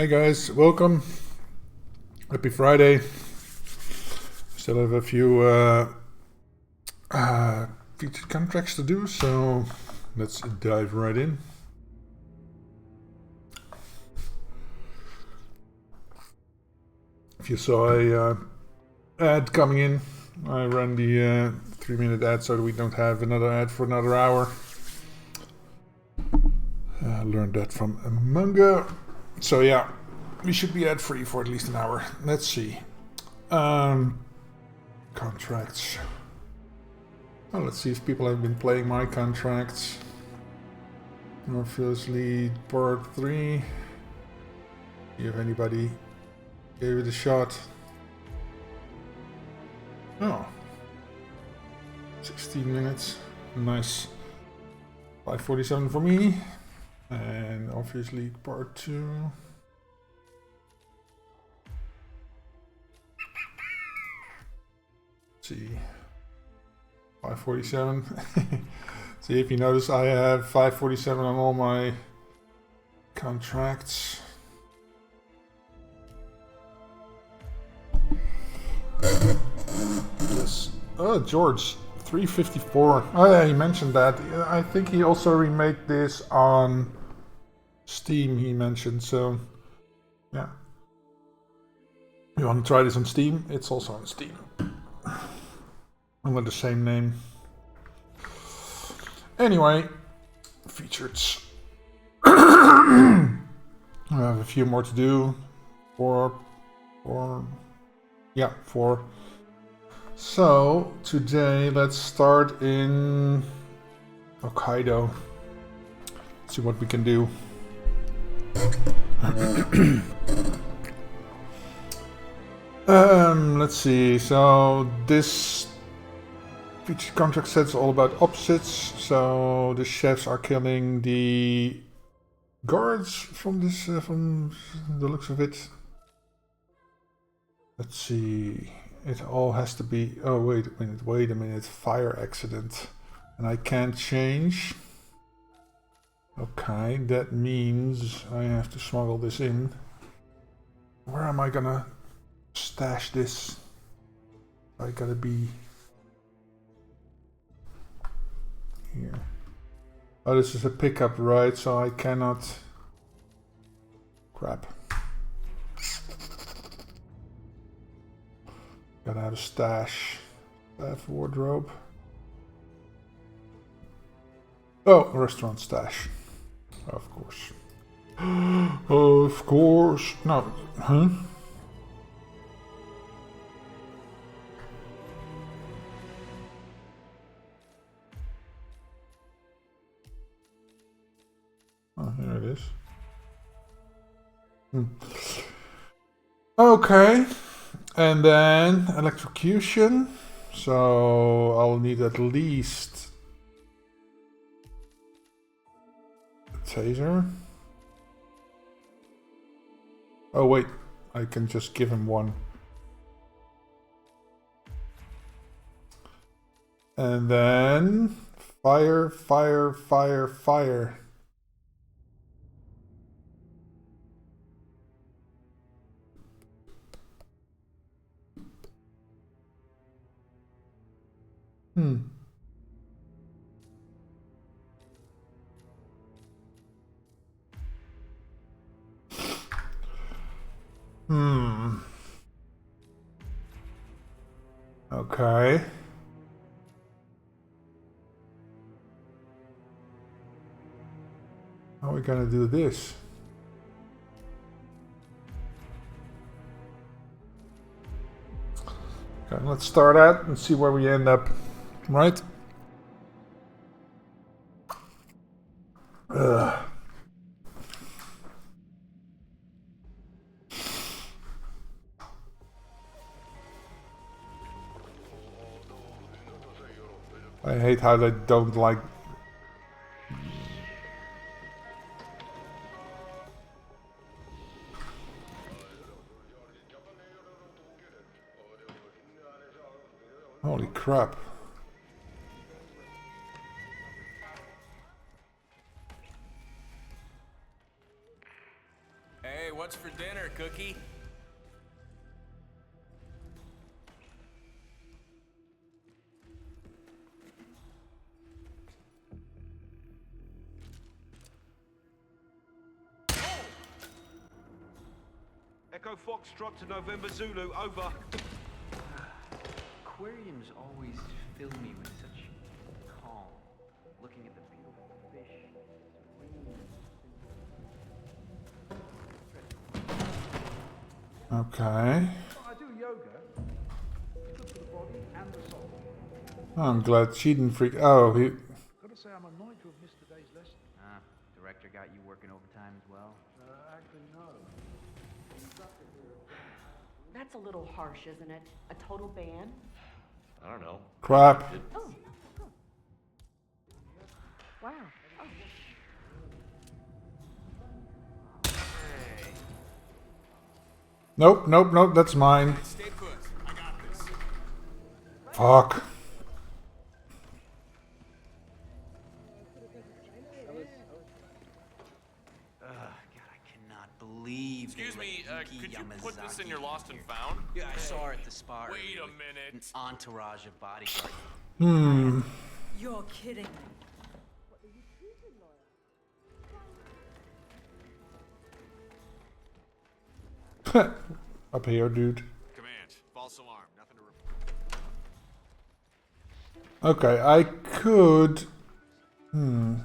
Hi guys, welcome. Happy Friday. Still have a few featured contracts to do, so let's dive right in. If you saw a ad coming in, I ran the 3-minute ad so that we don't have another ad for another hour. I learned that from a manga. So yeah, we should be ad free for at least an hour. Let's see. Contracts. Well, let's see if people have been playing my contracts. Obviously, part 3. See if anybody gave it a shot. Oh. 16 minutes. Nice. 5:47 for me. And obviously part 2. Let's see. 5:47. See if you notice I have 5:47 on all my contracts. Yes. Oh, George. 354. Oh yeah, he mentioned that. I think he also remade this on Steam, he mentioned, so yeah. You want to try this on Steam? It's also on Steam. Under the same name. Anyway, features. I have a few more to do. Four. So, today let's start in Hokkaido. See what we can do. Let's see. So this featured contract set's all about opposites. So the chefs are killing the guards from this, from the looks of it. Let's see. It all has to be. Oh wait a minute. Fire accident, and I can't change. Okay, that means I have to smuggle this in. Where am I gonna stash this? I gotta be here. Oh, this is a pickup, right? So I cannot. Crap. Gotta have a stash. Staff wardrobe. Oh, restaurant stash. Of course. Of course. No. Huh? Oh, here it is. Okay. And then electrocution. So I'll need at least a taser. Oh wait, I can just give him one. And then fire, fire, fire, fire. Okay. How are we gonna do this? Okay, let's start out and see where we end up, right? Ugh. I hate how they don't like. Holy crap. Hey, what's for Echo Foxtrot to November Zulu, over. Aquariums always fill me with such calm. Looking at the beautiful fish, Okay. I do yoga. It's good for the body and the soul. I'm glad she didn't freak. Oh, he. Gotta say, I'm annoyed to have missed today's lesson. Director got you working overtime as well? Actually, no. That's a little harsh, isn't it? A total ban? I don't know. Crap. Oh. Wow. Oh. Nope, nope, nope. That's mine. Stay put. I got this. Fuck. God, I cannot believe. Excuse me, could you put this in your lost and found? Yeah, I saw her at the spa. Wait a An minute. entourage of bodyguards. You're kidding. Up here, dude. Command. False alarm. Nothing to report. Okay, I could. Can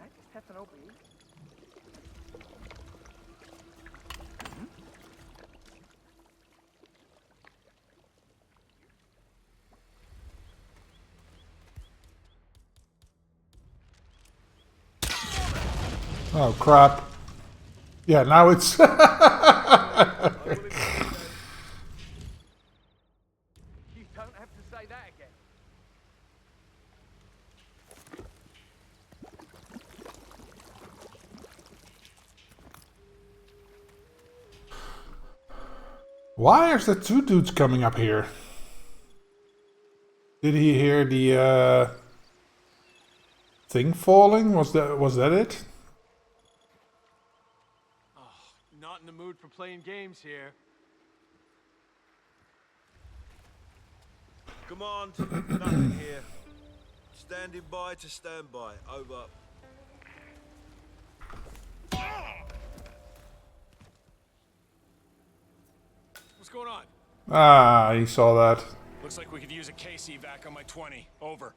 I just have an OB? Oh crap. Yeah, now it's. You don't have to say that again. Why is there two dudes coming up here? Did he hear the thing falling? Was that it? Not in the mood for playing games here. Command, nothing here. Standing by to stand by, over. What's going on? Ah, he saw that. Looks like we could use a case evac on my 20. Over.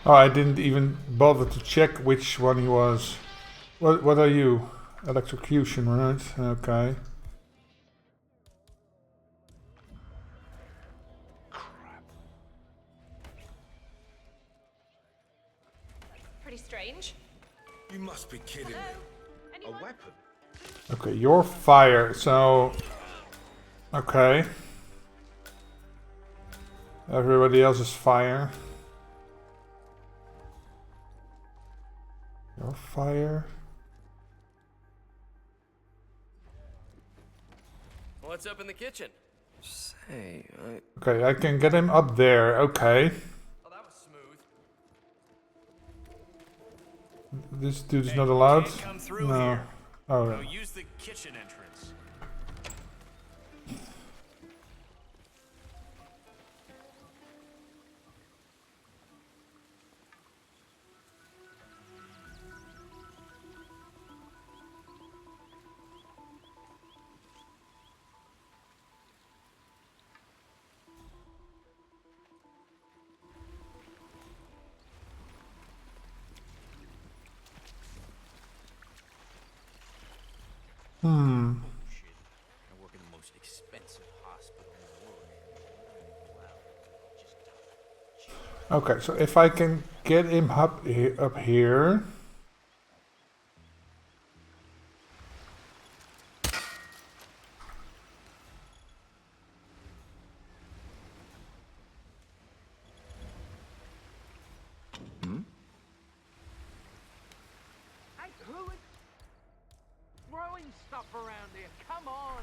Oh, I didn't even bother to check which one he was. What are you? Electrocution, right? Okay. Pretty strange. You must be kidding me. A Anyone? weapon? Okay, you're fire, so... Okay. Everybody else is fire. You're fire. What's up in the kitchen? Say, Okay, I can get him up there. Okay. Oh, that was smooth. This dude is not allowed? Can't come through No. here. Oh, So yeah. use the kitchen entrance. I work in the most expensive hospital in the world. Wow, just tough. Okay, so if I can get him up here. stuff around here. Come on.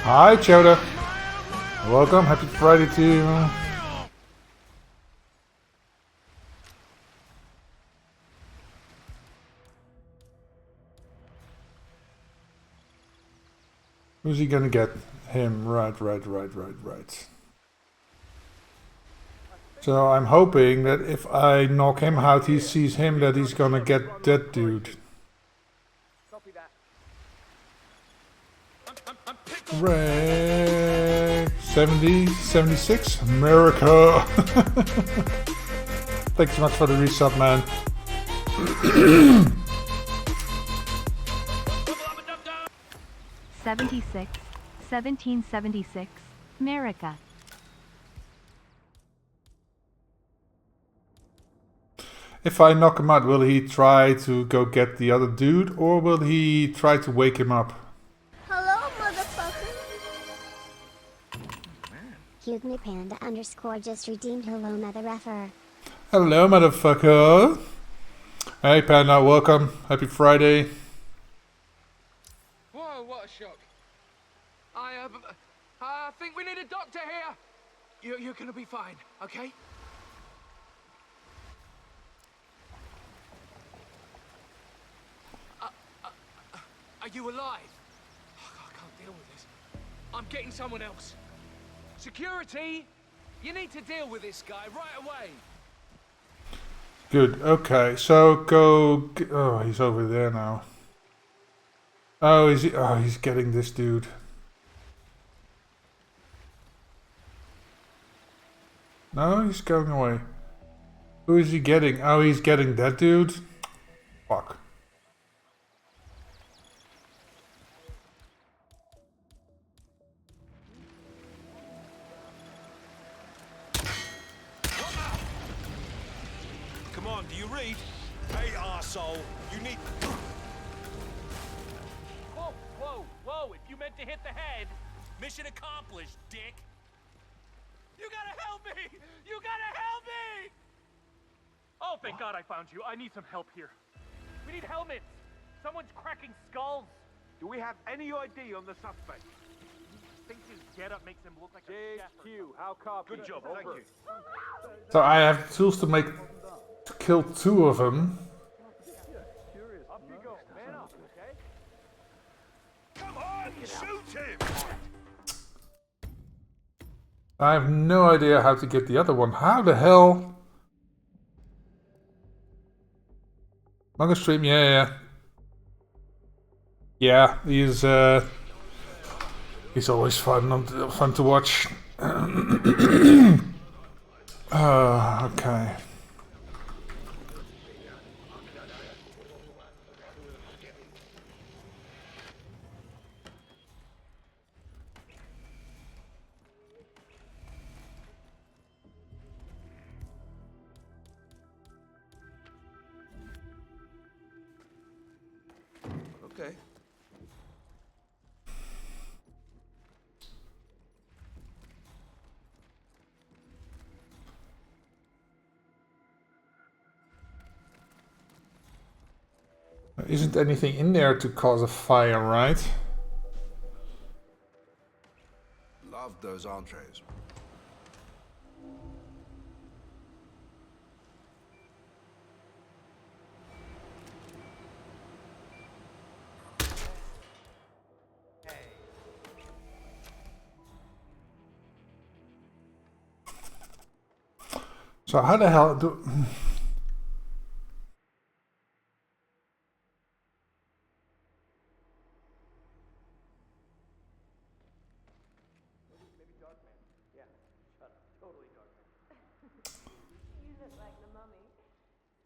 Hi, Choda. Welcome. Happy Friday to you. Who's he gonna get? Him. Right. So I'm hoping that if I knock him out, he sees him, that he's gonna get that dude. Copy that. Right. 70, 76. America. Thanks so much for the resub, man. 1776, America. If I knock him out, will he try to go get the other dude, or will he try to wake him up? Hello, motherfucker. Cuteney Panda _ just redeemed hello, mothereffer. Hello, motherfucker. Hey, Panda, welcome. Happy Friday. Whoa, what a shock. I think we need a doctor here. You're gonna be fine, okay? Are you alive? I can't deal with this. I'm getting someone else. Security, you need to deal with this guy right away. Good, okay, so go... Oh, he's over there now. Oh, is he? Oh, he's getting this dude. No, he's going away. Who is he getting? Oh, he's getting that dude? Fuck. Come on, do you read? Hey, arsehole, you need... Whoa, if you meant to hit the head, mission accomplished, dick. You gotta help me! You gotta help me! Oh, thank God I found you. I need some help here. We need helmets. Someone's cracking skulls. Do we have any ID on the suspect? Thinks his getup makes him look like a JQ, how copy? Good job, thank you. So I have tools to kill two of them. Up you go. Man up, okay? Come on, shoot him! I have no idea how to get the other one. How the hell? Longer stream, yeah. Yeah, he's always fun to watch. Okay. Okay. There isn't anything in there to cause a fire, right? Love those entrees. So how the hell do...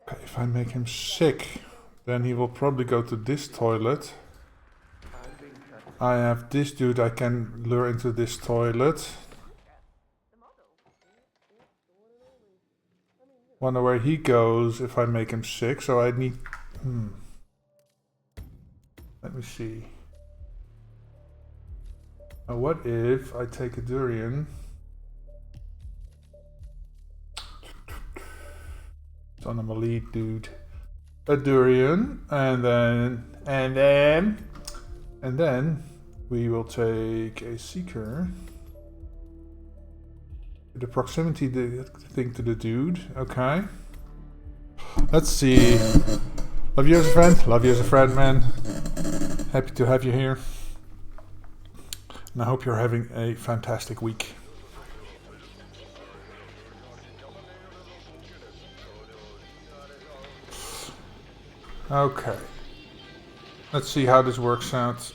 Okay, if I make him sick, then he will probably go to this toilet. I have this dude I can lure into this toilet. Wonder where he goes if I make him sick, so I need... Let me see. Now what if I take a durian So I'm a lead dude. A durian, and then we will take a seeker. The proximity thing to the dude. Okay. Let's see. Love you as a friend. Love you as a friend, man. Happy to have you here. And I hope you're having a fantastic week. Okay. Let's see how this works out.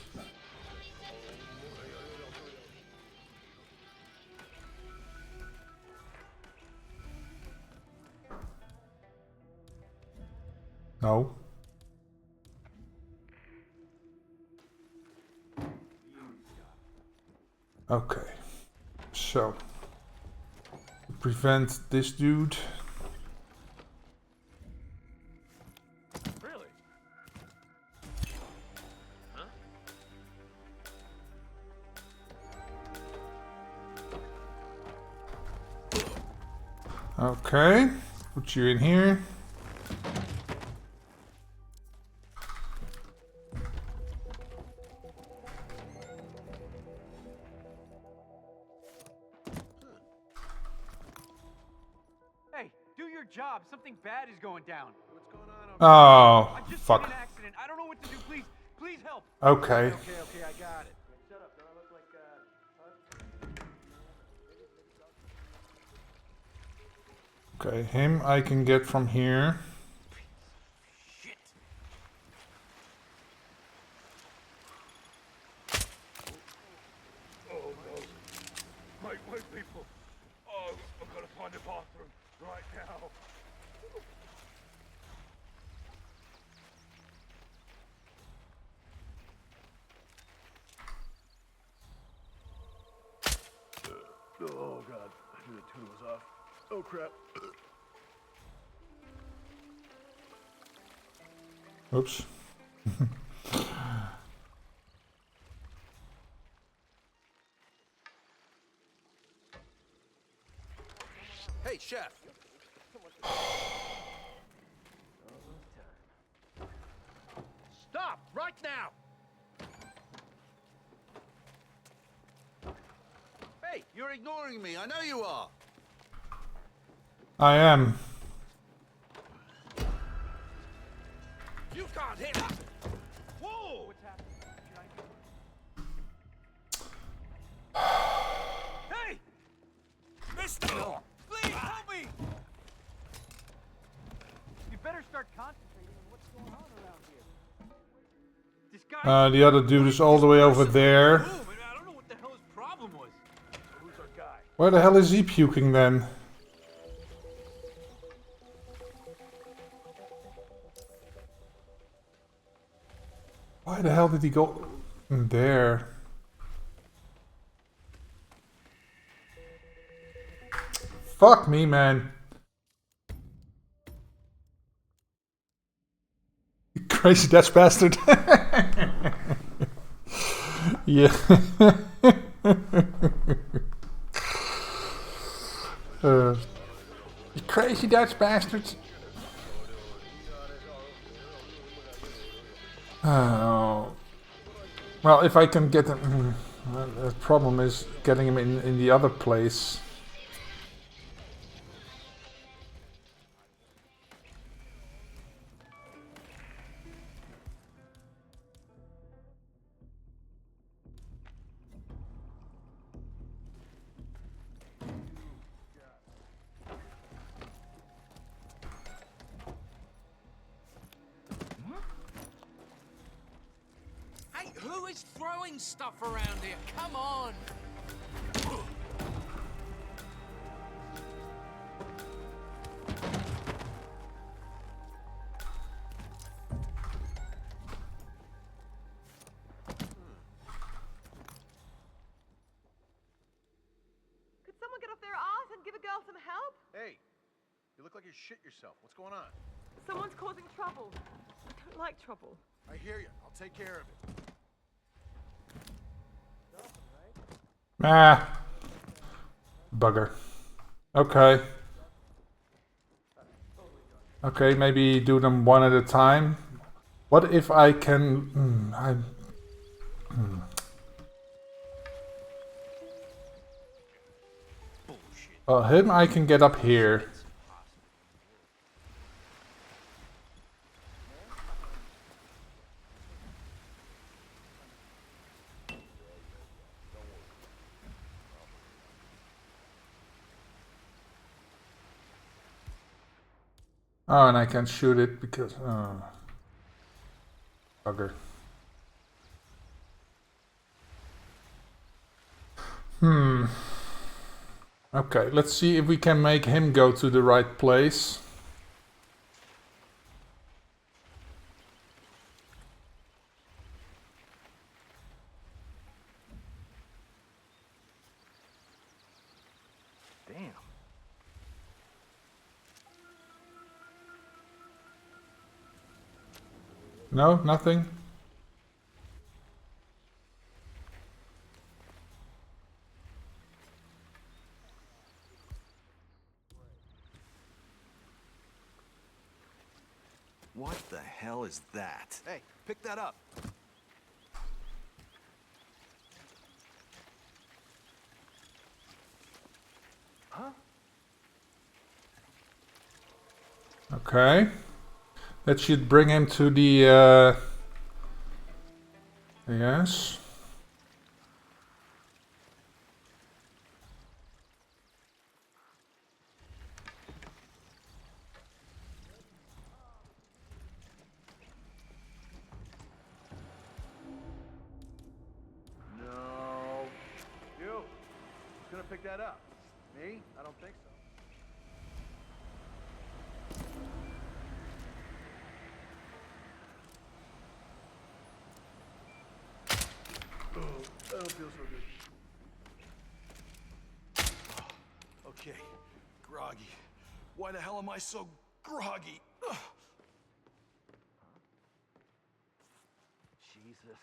No. Okay. So, to prevent this dude. Really? Huh? Okay. Put you in here. Hey, do your job. Something bad is going down. What's going on over Oh, I've just fuck. been in an accident. I don't know what to do. Please help. Okay. Okay, I got it. Shut up, don't I look like, Okay, him I can get from here. Shit. Oh no. My people. Oh, I've got to find a bathroom right now. Oh god, I knew the tune was off. Oh crap. Oops. Hey, chef. Stop right now. Hey, you're ignoring me. I know you are. I am. You can't hit us. Whoa! What's happening? Hey! Mister! Please help me! You better start concentrating on what's going on around here. This guy. The other dude is all the way over there. I don't know what the hell his problem was. So who's our guy? Where the hell is he puking then? Why the hell did he go in there? Fuck me, man. Crazy Dutch bastard. Yeah. You crazy Dutch bastards. Oh. Well, if I can get him... the problem is getting him in the other place. Hey, who is throwing stuff around here? Come on! Could someone get off their ass and give a girl some help? Hey, you look like you shit yourself. What's going on? Someone's causing trouble. I don't like trouble. I hear you. I'll take care of it. Ah. Bugger. Okay. Okay, maybe do them one at a time. What if I can... Well, him I can get up here. Oh, and I can't shoot it because... bugger. Okay, let's see if we can make him go to the right place. Damn. No, nothing? What the hell is that? Hey, pick that up. Huh? Okay. That should bring him to the... yes. No. You. Who's gonna pick that up? Me? I don't think so. I don't feel so good. Okay, groggy. Why the hell am I so groggy? Jesus.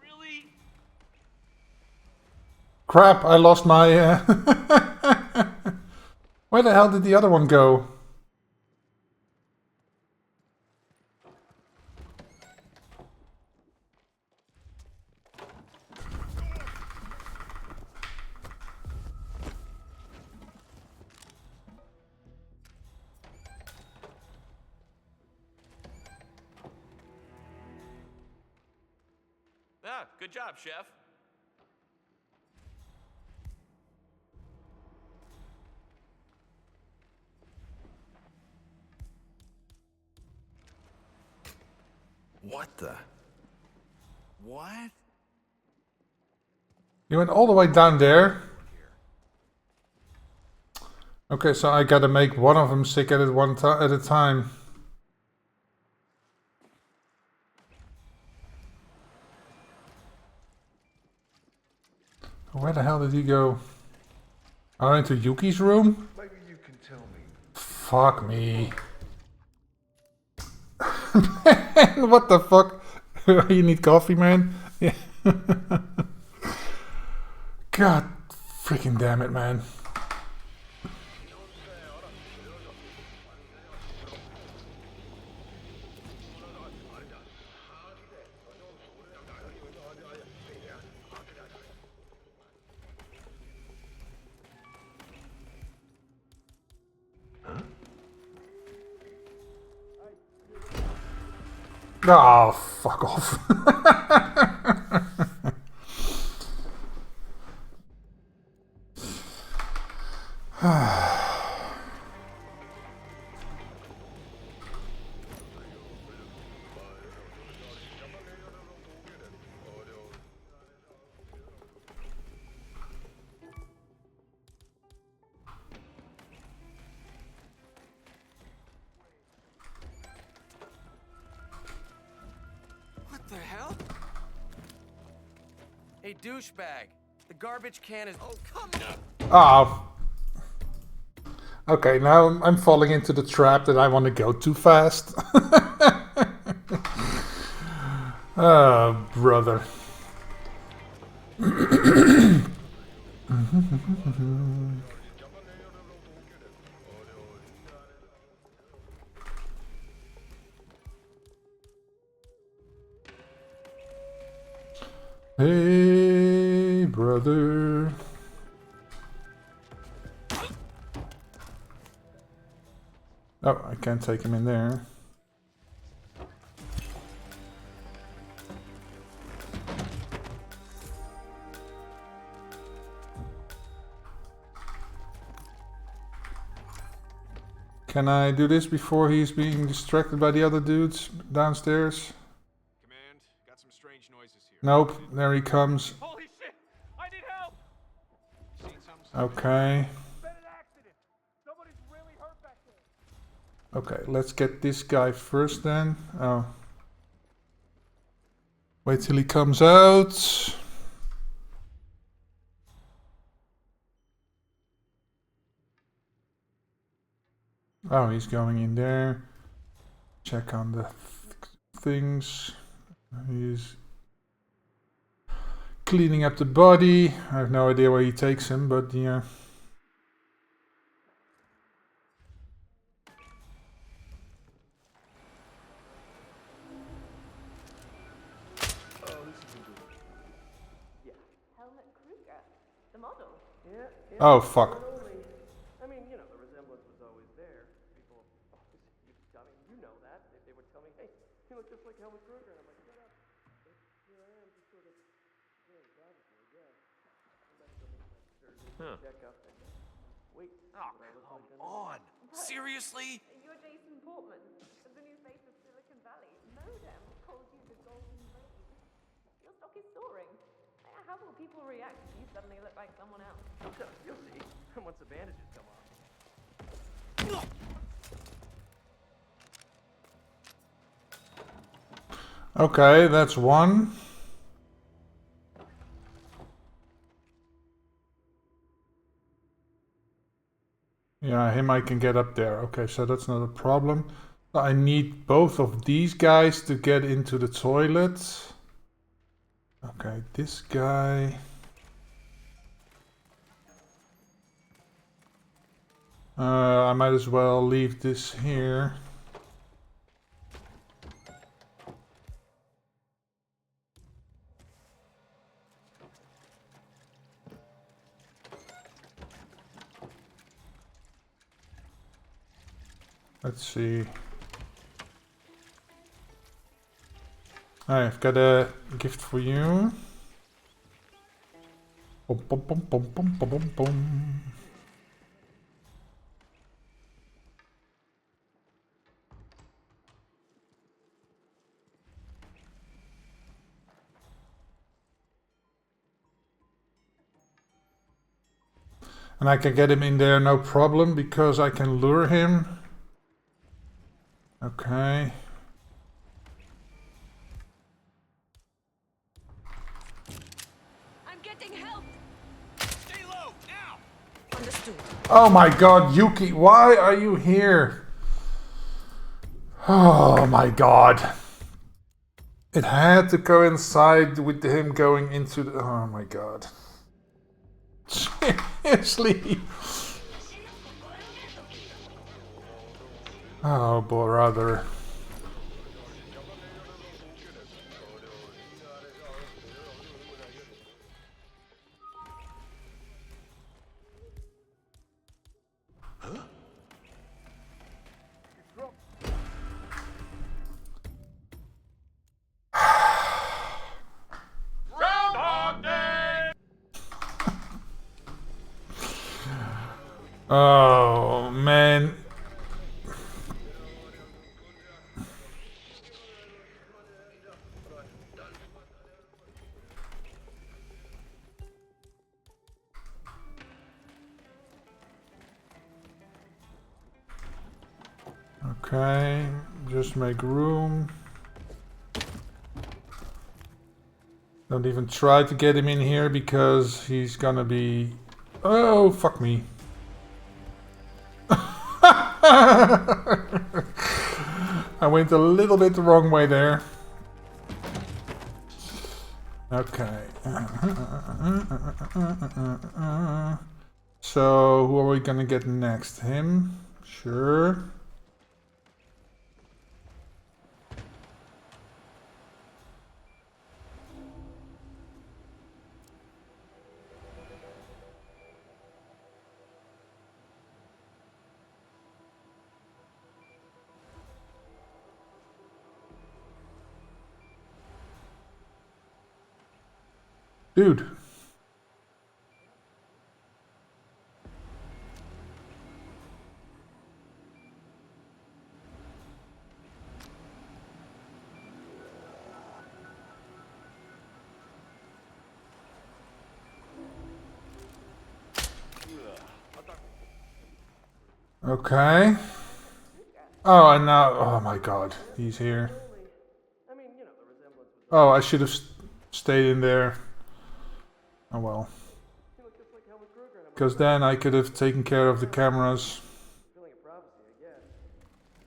Really? Crap, I lost my... Where the hell did the other one go? Ah, good job, Chef. What the? What? You went all the way down there. Okay, so I gotta make one of them sick at it at a time. Where the hell did he go? Oh, into Yuki's room? Maybe you can tell me. Fuck me. Man, what the fuck? You need coffee, man? Yeah. God freaking damn it, man. Oh, fuck off. What the hell? Hey, douchebag. The garbage can is... Oh, come on! Oh. Okay, now I'm falling into the trap that I want to go too fast. Oh, brother. Hey, brother. Oh, I can't take him in there. Can I do this before he's being distracted by the other dudes downstairs? Command, got some strange noises here. Nope, there he comes. Holy shit! I need help! Seen something? Okay. Been an accident. Somebody's really hurt back there. Okay, let's get this guy first then. Oh. Wait till he comes out. Oh, he's going in there. Check on the things. He's cleaning up the body. I have no idea where he takes him, but yeah. Helmut Kruger, the model. Yeah. Oh, fuck. I mean, you know, the resemblance was always there. People always used to tell me, you know that. They would tell me, hey, you look just like Helmut Kruger. And I'm like, shut up. But here I am, just sort of, privately, I guess. I'm about to go make my surgery checkup and wait. Oh, come on. Seriously? You're Jason Portman, the new face of Silicon Valley. Modem called you the Golden Brain. Your stock is soaring. How will people react if you suddenly look like someone else? You'll see. Once the bandages come off. Okay, that's one. Yeah, him I can get up there. Okay, so that's not a problem. I need both of these guys to get into the toilet. Okay, this guy. I might as well leave this here. Let's see. I've got a gift for you. Bum, bum, bum, bum, bum, bum, bum, bum. And I can get him in there no problem because I can lure him. Okay. I'm getting help. Stay low, now! Understood. Oh my god, Yuki, why are you here? Oh my god. It had to coincide with him going into the... Oh my god. Seriously? Oh, brother. Oh, man. Okay, just make room. Don't even try to get him in here because he's gonna be... Oh, fuck me. I went a little bit the wrong way there. Okay. So, who are we gonna get next? Him? Sure. Dude. Okay. Oh, and now, oh my god, he's here. I mean, you know, the resemblance was Oh, I should have stayed in there. Oh well. he looked just like Helmut Kruger, and I'm Because then I could have taken care of the cameras. feeling a prophecy, I guess.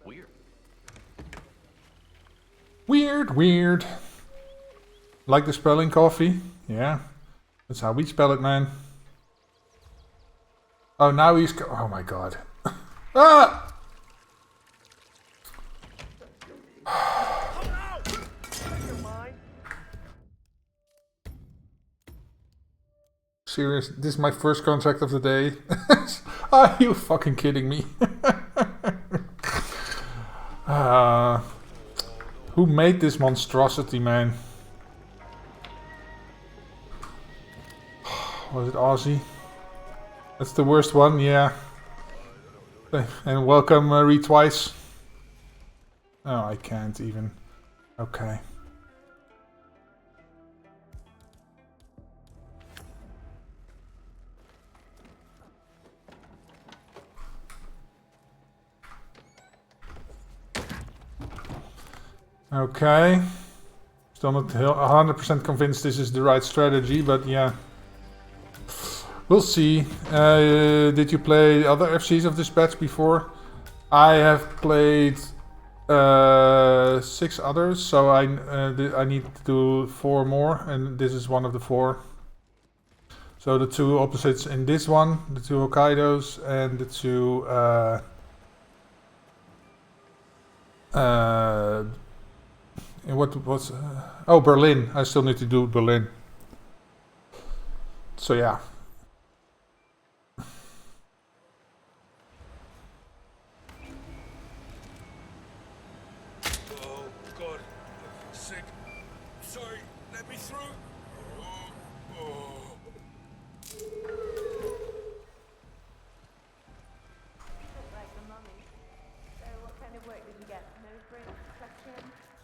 Weird. Weird, weird. Like the spelling coffee? Yeah. That's how we spell it, man. Oh, now he's... Oh my god. Ah! Serious? This is my first contract of the day. Are you fucking kidding me? Who made this monstrosity, man? Was it Aussie? That's the worst one, yeah. And welcome, retwice. Oh, I can't even. Okay. Okay. Still not 100% convinced this is the right strategy, but yeah. We'll see. Did you play other FCs of this batch before? I have played 6 others, so I need to do 4 more, and this is one of the 4. So the 2 opposites in this one, the 2 Hokkaidos, and the 2 what was oh, Berlin. I still need to do Berlin. So yeah. Oh, God. I'm sick. Sorry, let me through. Oh. Like the mummy. So what kind of work did you get? Nose ring, collection?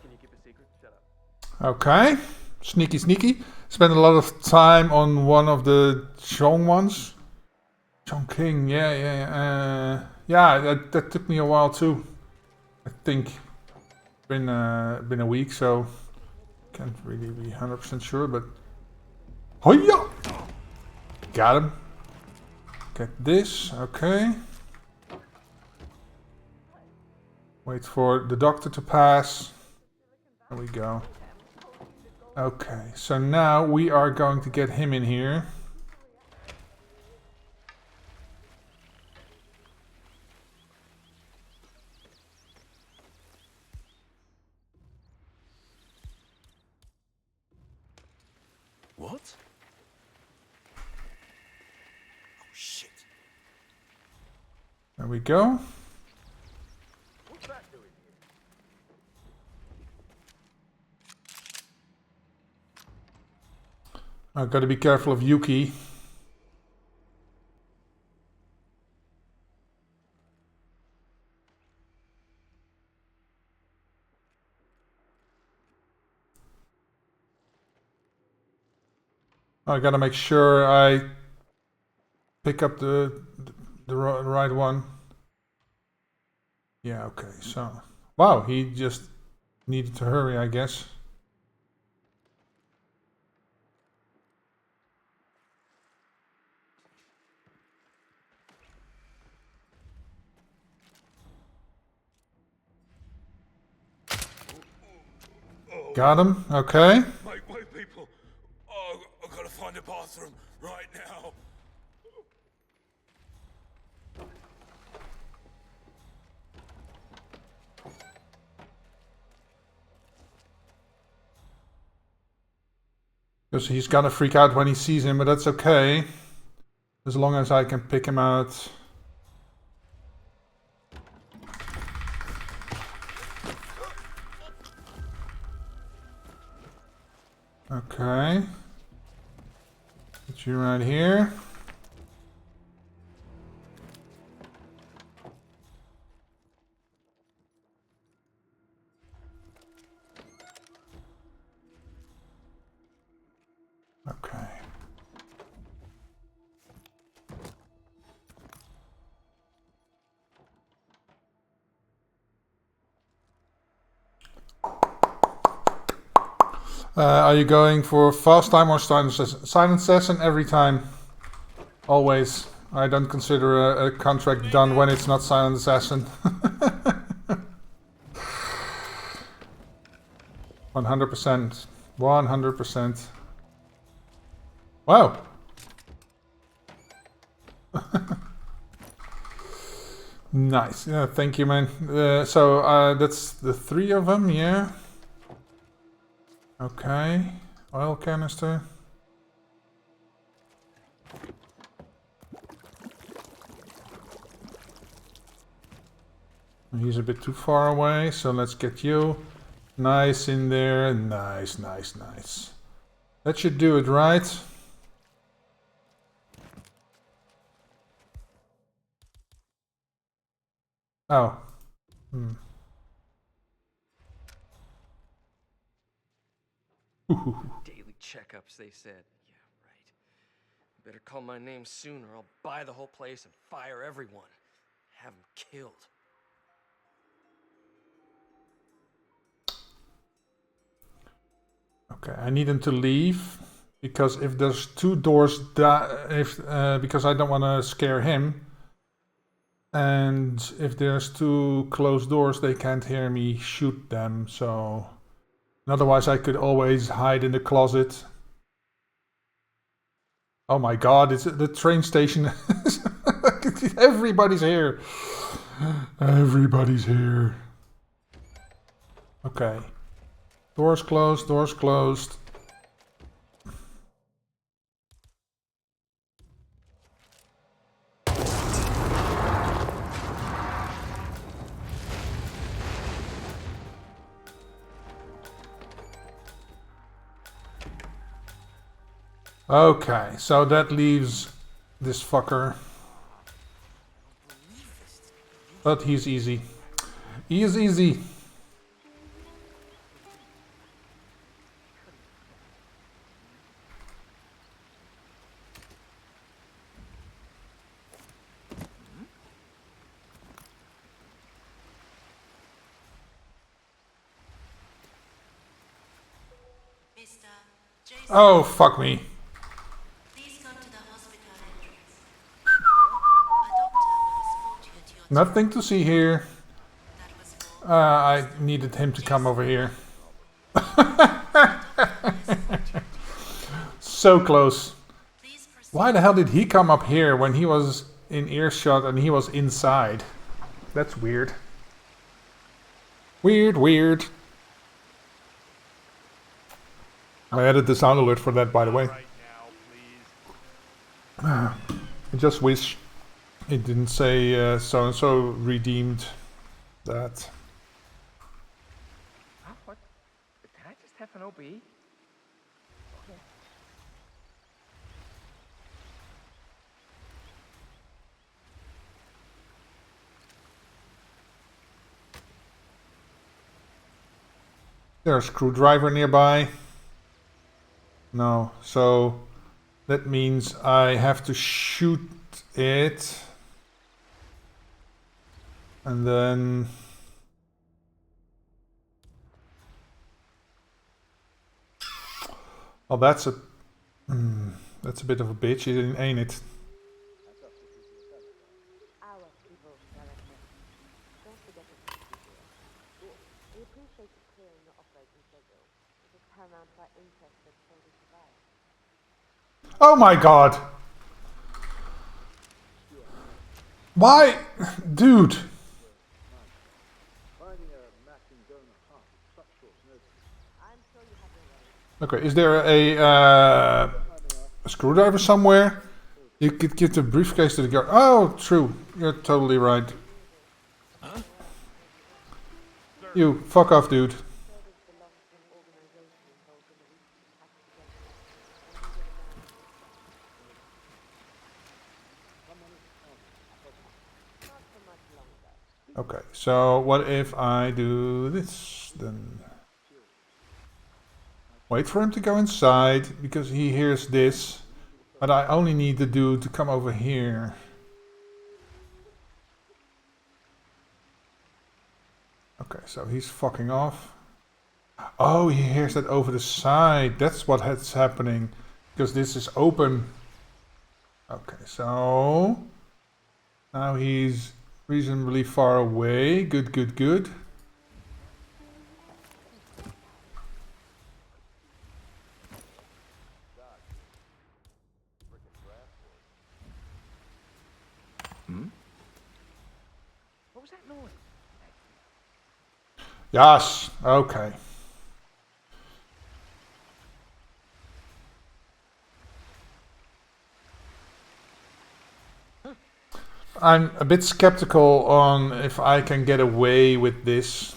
Can you keep a secret? Shut up. Okay. Sneaky, sneaky. Spent a lot of time on one of the Chong ones. Chongqing, yeah. That took me a while too. I think been a week, so can't really be 100% sure, but Hoya! Got him. Get this, okay. Wait for the doctor to pass. There we go. Okay, so now we are going to get him in here. What? Oh, shit. There we go. What's that doing here? I've got to be careful of Yuki. I gotta make sure I pick up the right one. Yeah, okay, so... Wow, he just needed to hurry, I guess. Got him, okay. My people. find the bathroom right now. Because he's gonna freak out when he sees him, but that's okay. As long as I can pick him out. Okay. Put you right here. Okay. Are you going for fast time or silent session? Silent session every time. Always. I don't consider a contract done when it's not silent assassin. 100%. 100%. Wow. Nice. Yeah, thank you, man. So that's the 3 of them, yeah. Okay. Oil canister. He's a bit too far away, so let's get you nice in there. Nice, nice, nice. That should do it, right? Oh. Daily checkups, they said. Yeah, right. Better call my name soon or I'll buy the whole place and fire everyone. Have them killed. Okay, I need him to leave. Because if there's 2 doors, because I don't want to scare him. And if there's 2 closed doors, they can't hear me shoot them, so... Otherwise I could always hide in the closet. Oh my god, it's the train station. Everybody's here. Everybody's here. Okay. Doors closed, doors closed. Okay, so that leaves this fucker. But he's easy. He is easy. Oh, fuck me. Nothing to see here. I needed him to come over here. So close. Why the hell did he come up here when he was in earshot and he was inside? That's weird. Weird, weird. I added the sound alert for that, by the way. I just wish it didn't say so-and-so redeemed that. What? Can I just have an OB? Okay. There's a screwdriver nearby. No, so that means I have to shoot it. And then... Oh, that's a bit of a bitch, ain't it? Our people, Director. Don't forget to keep it here. We appreciate you clearing your operating schedule. It is paramount to our interest that Soldier survive. Oh my god! Why? Dude! Okay, is there a screwdriver somewhere? You could give the briefcase to the guard. Oh, true. You're totally right. Huh? You, fuck off, dude. Okay, so what if I do this then? Wait for him to go inside because he hears this. But I only need the dude to come over here. Okay, so he's fucking off. Oh, he hears that over the side. That's what's happening. Because this is open. Okay, so... now he's reasonably far away. Good, good, good. What was that noise? Yes, okay. I'm a bit skeptical on if I can get away with this.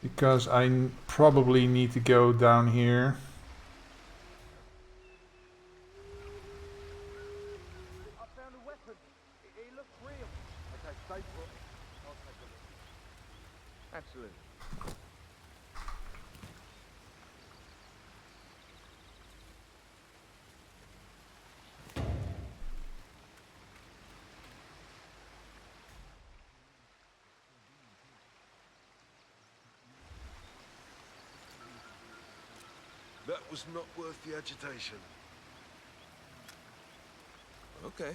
Because I probably need to go down here. I found a weapon. It looks real. Okay, stay put. I'll take a look. Absolutely. That was not worth the agitation. Okay.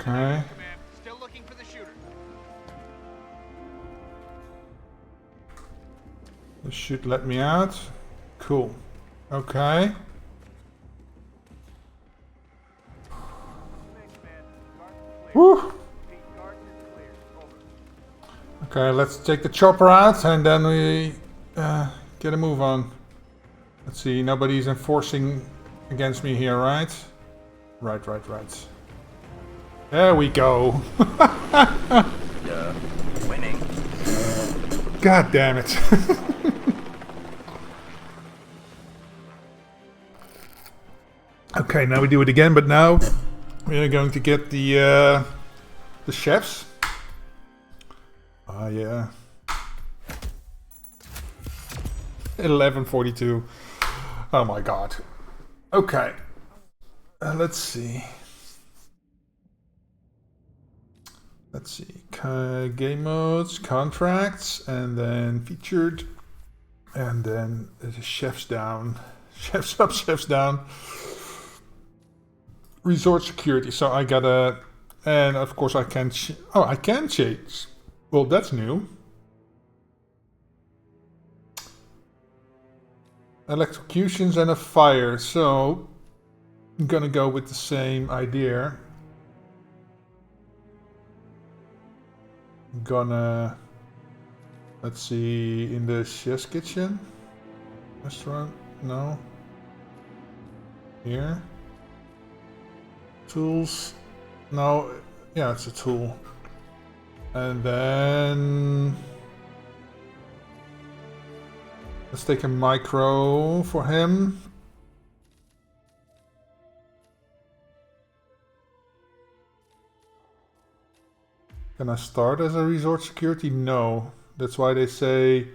Okay. Still looking for the shooter. This should let me out. Cool. Okay. Woo! Okay, let's take the chopper out and then we get a move on. Let's see, nobody's enforcing against me here, right? Right, right, right. There we go. Winning. God damn it. Okay, now we do it again, but now we are going to get the chefs. Ah, yeah. 11:42. Oh my god. Okay. Let's see. Let's see. Game modes, contracts, and then featured, and then the chefs down, chefs up, chefs down. Resort security. So I gotta, and of course I can. Oh, I can change. Well, that's new. Electrocutions and a fire. So I'm gonna go with the same idea. I'm gonna, let's see, in the chef's kitchen, restaurant. No. Here. Tools. No. Yeah, it's a tool. And then Let's take a micro for him. Can I start as a resort security? No. That's why they say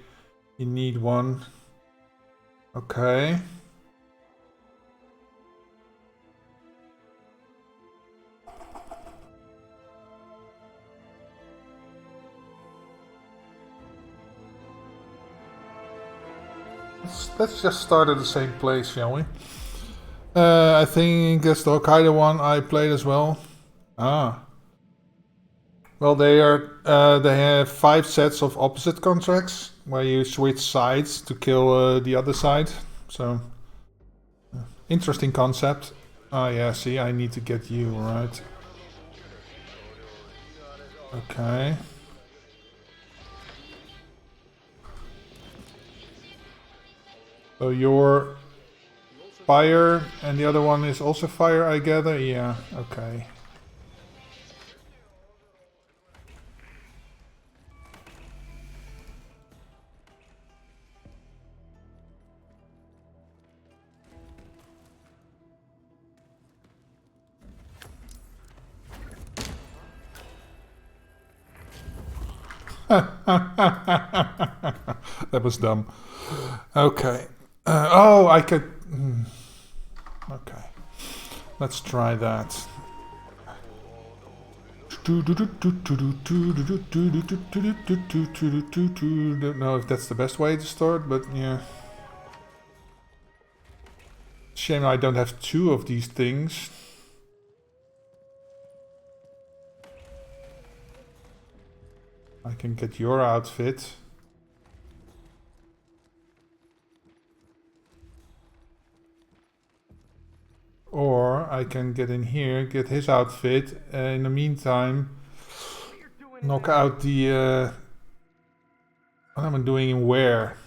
you need one. Okay. Let's just start at the same place, shall we? I think that's the Hokkaido one I played as well. Ah. Well, they have 5 sets of opposite contracts where you switch sides to kill the other side. So, interesting concept. Ah, yeah. See, I need to get you right. Okay. So you're fire, and the other one is also fire, I gather? Yeah, okay. That was dumb. Okay. Oh, I could... Okay. Let's try that. Don't know if that's the best way to start, but yeah. Shame I don't have 2 of these things. I can get your outfit. Or I can get in here, get his outfit, in the meantime knock out the... what am I doing in where?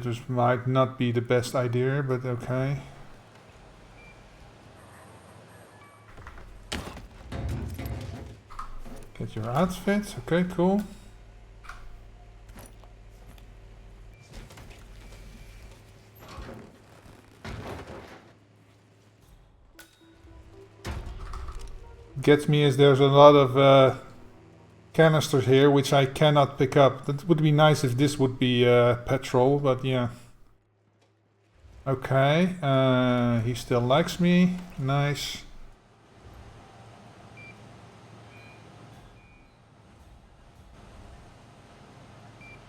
This might not be the best idea, but okay. Get your outfit, okay, cool. Gets me is there's a lot of canisters here which I cannot pick up. That would be nice if this would be petrol, but yeah. Okay, he still likes me. Nice.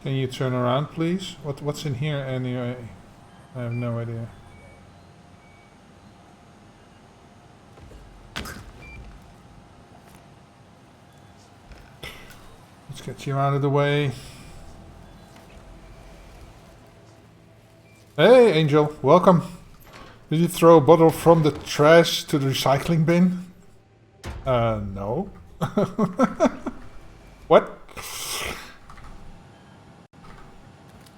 Can you turn around, please? What's in here anyway? I have no idea. Let's get you out of the way. Hey, Angel, welcome. Did you throw a bottle from the trash to the recycling bin? No. What?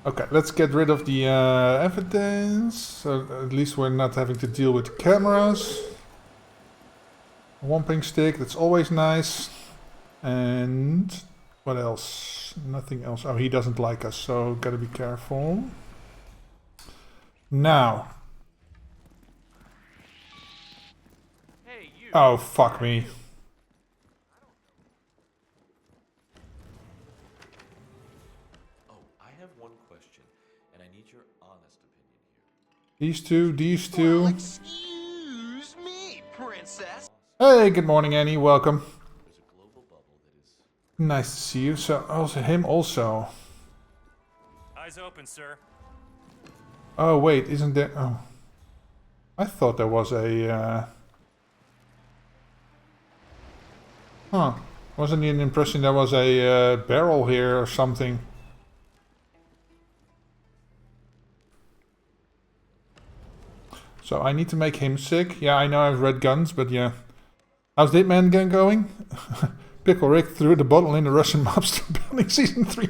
Okay, let's get rid of the evidence. So at least we're not having to deal with cameras. Whomping stick, that's always nice. And what else? Nothing else. Oh, he doesn't like us, so gotta be careful. Now. Hey, you. Oh, fuck me. These two. Well, excuse me, princess. Hey, good morning, Annie. Welcome. Nice to see you. So, also him also. Eyes open, sir. Oh wait, isn't there? Oh, I thought there was a. Huh? Wasn't an impression there was a barrel here or something? So I need to make him sick. Yeah, I know I have red guns, but yeah. How's the hitman gang going? Pickle Rick threw the bottle in the Russian mobster building season 3.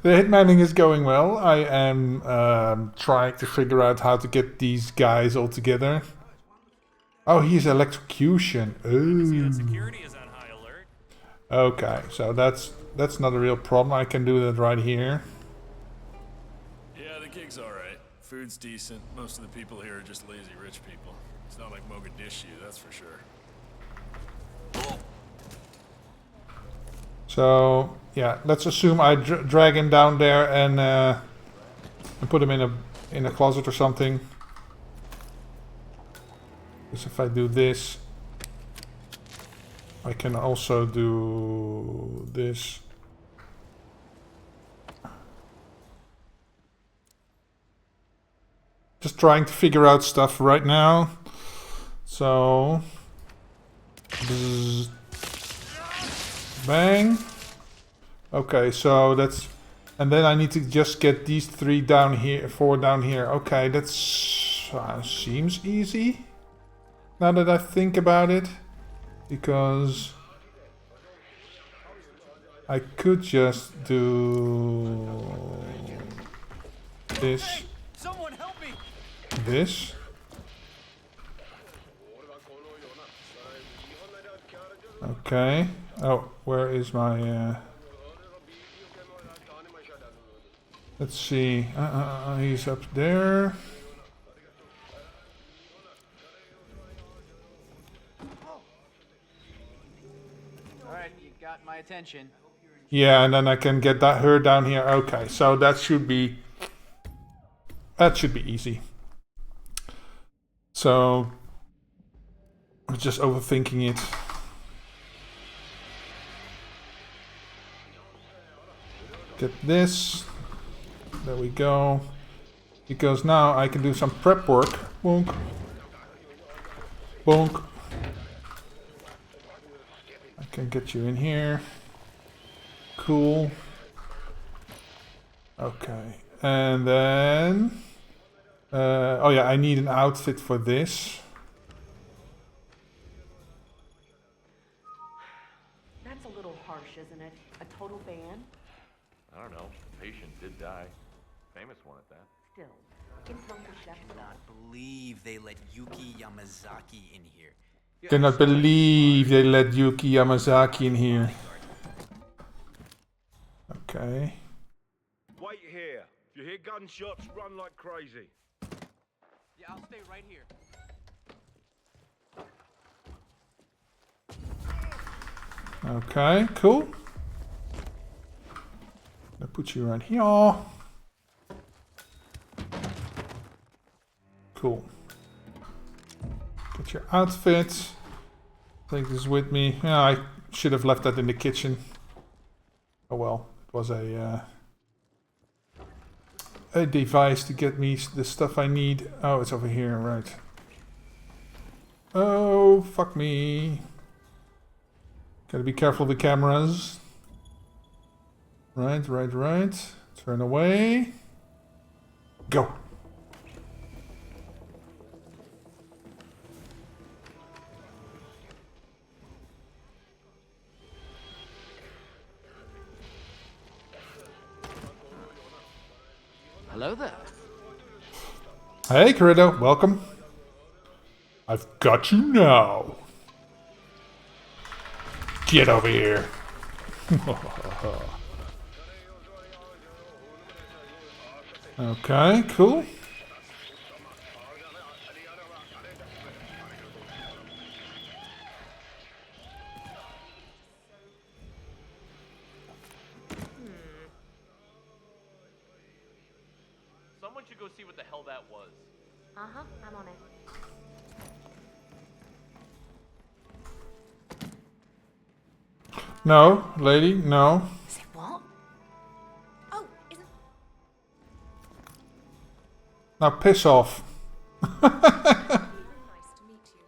The hitmaning is going well. I am trying to figure out how to get these guys all together. Oh, he's electrocution. Ooh. Security is on high alert. Okay, so that's not a real problem. I can do that right here. Yeah, the gig's alright. Food's decent. Most of the people here are just lazy rich people. It's not like Mogadishu, that's for sure. So yeah, let's assume I drag him down there and put him in a closet or something. Because if I do this, I can also do this. Just trying to figure out stuff right now. So, bang. Okay, so that's, and then I need to just get these 3 down here, 4 down here. Okay, that's seems easy. Now that I think about it, because I could just do this. Hey, someone help me! This. Okay. Oh, where is my... Let's see. He's up there. Alright, you got my attention. Yeah, and then I can get her down here. Okay, so that should be easy. So I'm just overthinking it. Get this. There we go. Because now I can do some prep work. Bonk. Bonk. I can get you in here. Cool. Okay. And then... oh yeah, I need an outfit for this. That's a little harsh, isn't it? A total ban? I don't know. The patient did die. Famous one at that. Still, insult the chef's not. Believe they let Yuki Yamazaki in here. Cannot believe they let Yuki Yamazaki in here. Okay. Wait here. If you hear gunshots, run like crazy. Yeah, I'll stay right here. Okay, cool. I'll put you right here. Cool. Get your outfit. Take this with me. Yeah, I should have left that in the kitchen. Oh well, it was a device to get me the stuff I need. Oh, it's over here, right. Oh, fuck me. Gotta be careful of the cameras. Right. Turn away. Go. Hello there. Hey, Corrido, welcome. I've got you now. Get over here. Okay, cool. Someone should go see what the hell that was. Uh-huh, I'm on it. No, lady, no. Say what? Oh, isn't... Now piss off. Nice to meet you.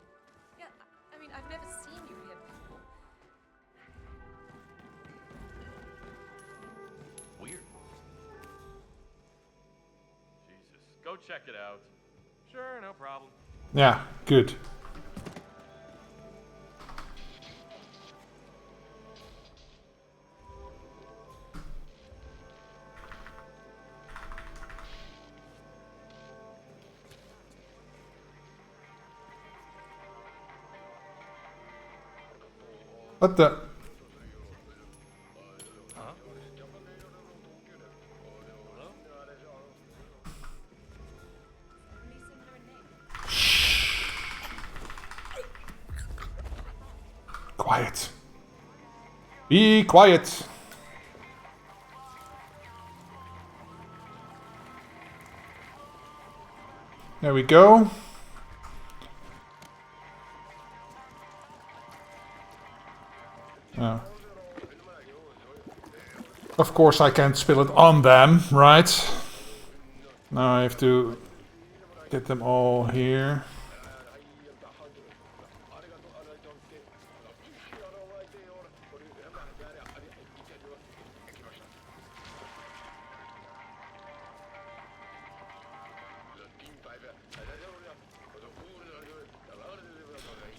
Yeah, I mean, I've never seen you here before. Weird. Jesus. Go check it out. Sure, no problem. Yeah, good. What the? Huh? Quiet. Be quiet. There we go. Oh. Of course I can't spill it on them, right? Now I have to get them all here.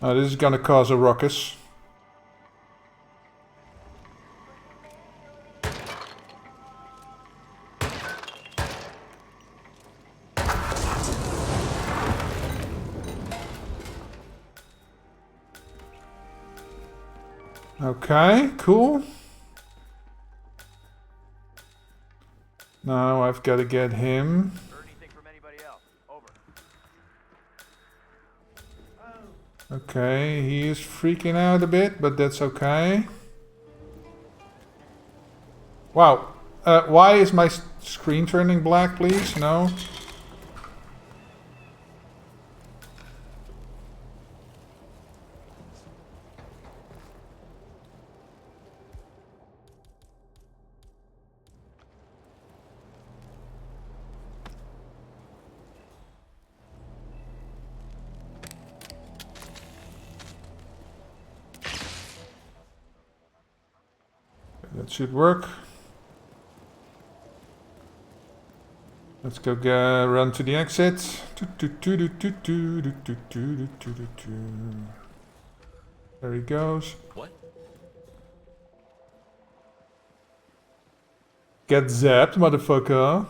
Oh, this is gonna cause a ruckus. Okay, cool. Now I've got to get him. Heard anything from anybody else? Over. Okay, he is freaking out a bit, but that's okay. Wow. Why is my screen turning black, please? No. That should work. Let's go run to the exit. There he goes. What? Get zapped, motherfucker.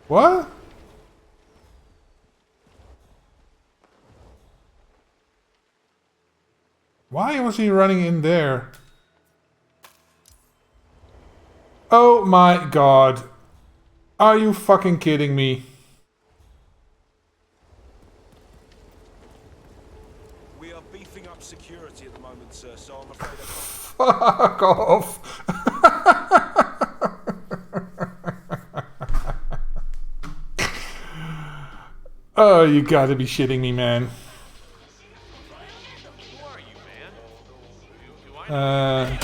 What? Why was he running in there? Oh my god. Are you fucking kidding me? We are beefing up security at the moment, sir, so I'm afraid I can't... Fuck off. Oh, you gotta be shitting me, man. Who are you, man? Do I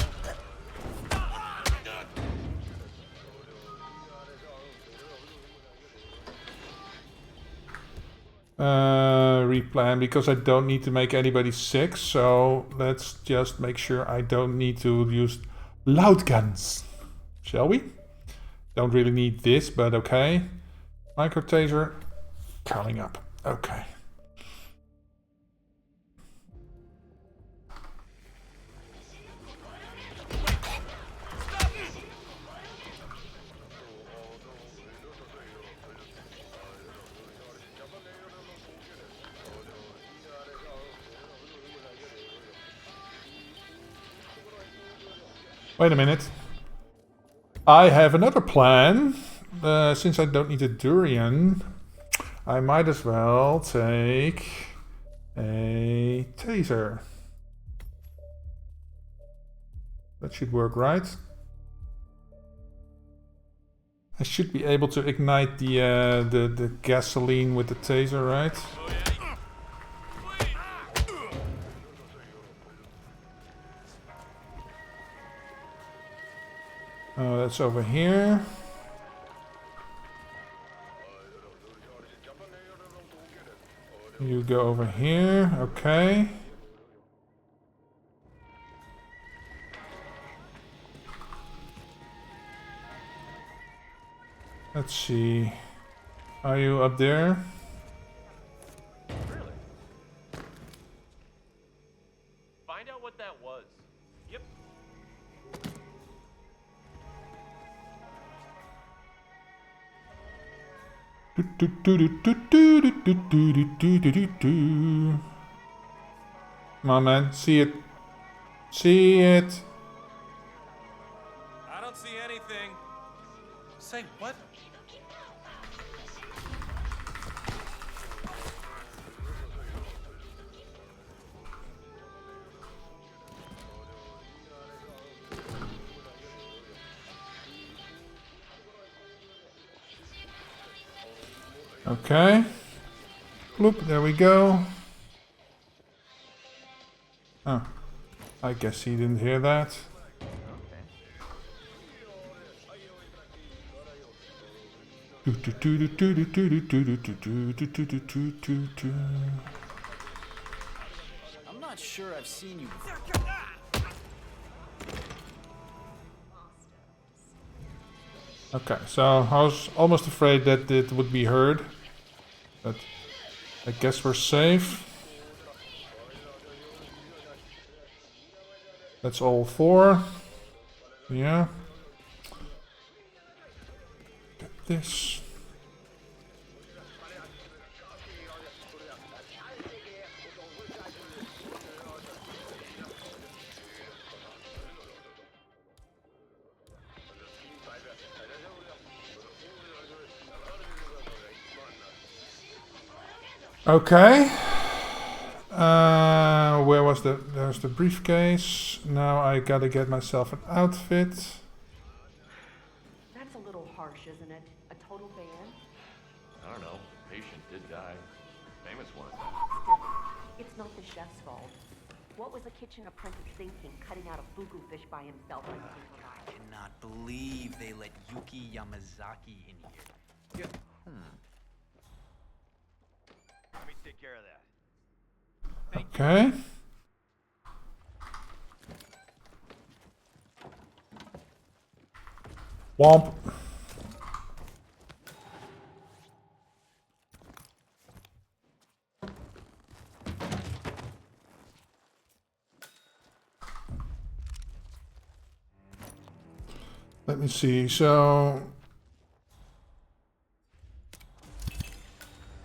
know replan because I don't need to make anybody sick, so let's just make sure I don't need to use loud guns. Shall we? Don't really need this, but okay. Micro taser coming up. Okay. Wait a minute. I have another plan. Since I don't need a durian, I might as well take a taser. That should work, right? I should be able to ignite the gasoline with the taser, right? Oh, that's over here. You go over here, okay. Let's see. Are you up there? Really? Find out what that was. Yep. Come on, man. See it. See it. I don't see anything. Say what? Okay. Bloop, there we go. Oh. I guess he didn't hear that. I'm not sure I've seen you before. Okay, so I was almost afraid that it would be heard. But I guess we're safe. That's all 4. Yeah. Get this. Okay. Where was there's the briefcase. Now I gotta get myself an outfit. That's a little harsh, isn't it? A total ban? I don't know. Patient did die. Famous one. Still, it's not the chef's fault. What was the kitchen apprentice thinking, cutting out a fugu fish by himself? I cannot believe they let Yuki Yamazaki in here. Let me take care of that. Okay. Womp. Let me see. So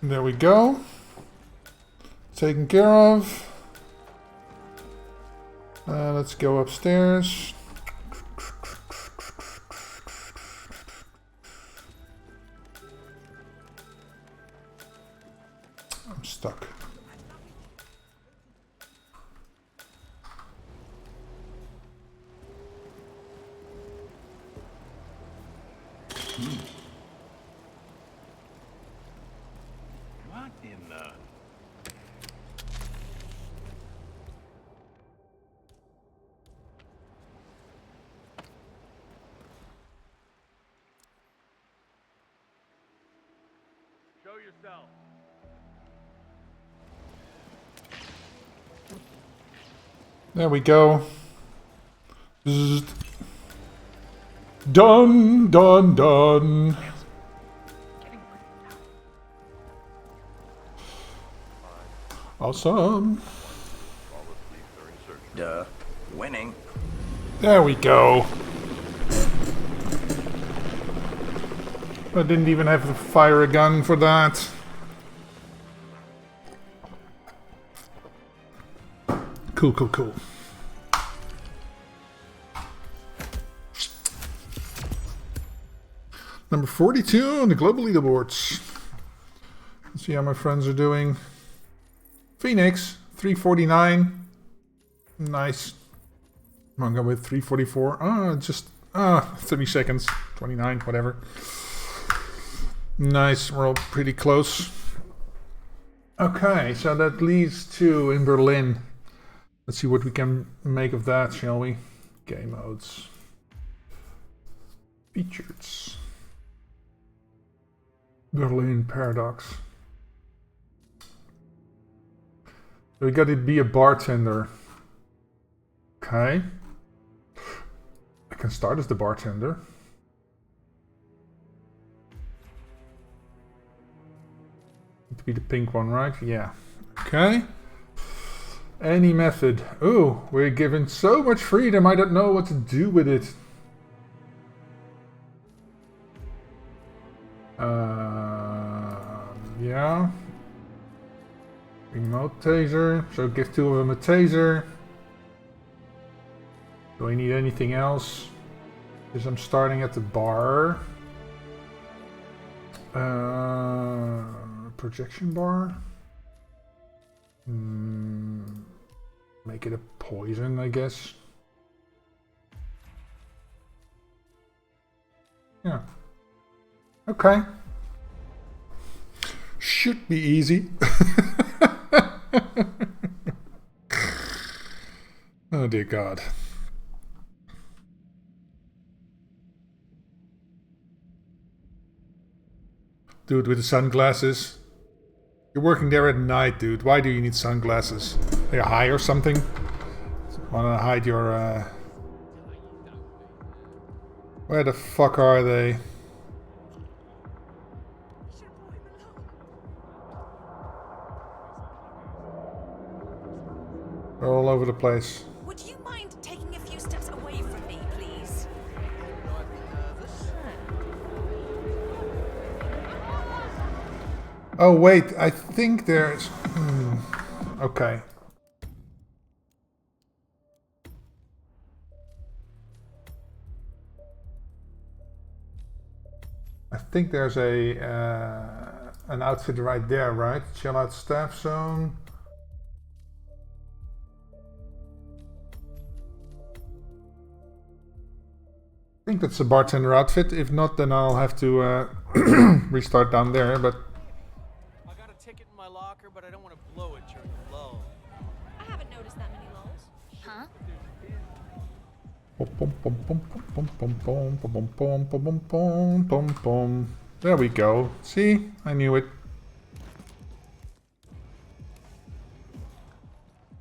there we go. Taken care of. Let's go upstairs. I'm stuck. What in the... Show yourself. There we go. Zzzt. Done, done, done. Awesome. Duh. Winning. There we go. I didn't even have to fire a gun for that. Cool, cool, cool. Number 42 on the global leaderboards. Let's see how my friends are doing. Phoenix, 349. Nice. I'm going with 344. Just 30 seconds. 29, whatever. Nice, we're all pretty close. Okay, so that leads to in Berlin. Let's see what we can make of that, shall we? Game modes. Features. Berlin Paradox. So we gotta be a bartender. Okay. I can start as the bartender. to be the pink one, right? Yeah. Okay. Any method. Ooh, we're given so much freedom, I don't know what to do with it. Yeah. Remote taser. So give two of them a taser. Do I need anything else? Because I'm starting at the bar. Projection bar. Make it a poison, I guess. Yeah. Okay. Should be easy. Oh dear God. Dude with the sunglasses. You're working there at night, dude. Why do you need sunglasses? Are you high or something? Wanna hide your Where the fuck are they? They're all over the place. Would you mind taking a few steps away from me, please? Oh wait, I think there's... Okay. I think there's a an outfit right there, right? Chill out staff zone. I think that's a bartender outfit. If not, then I'll have to restart down there. But I got a ticket in my locker, but I don't want to blow it during the lull. I haven't noticed that many lulls. Huh? There we go. See? I knew it.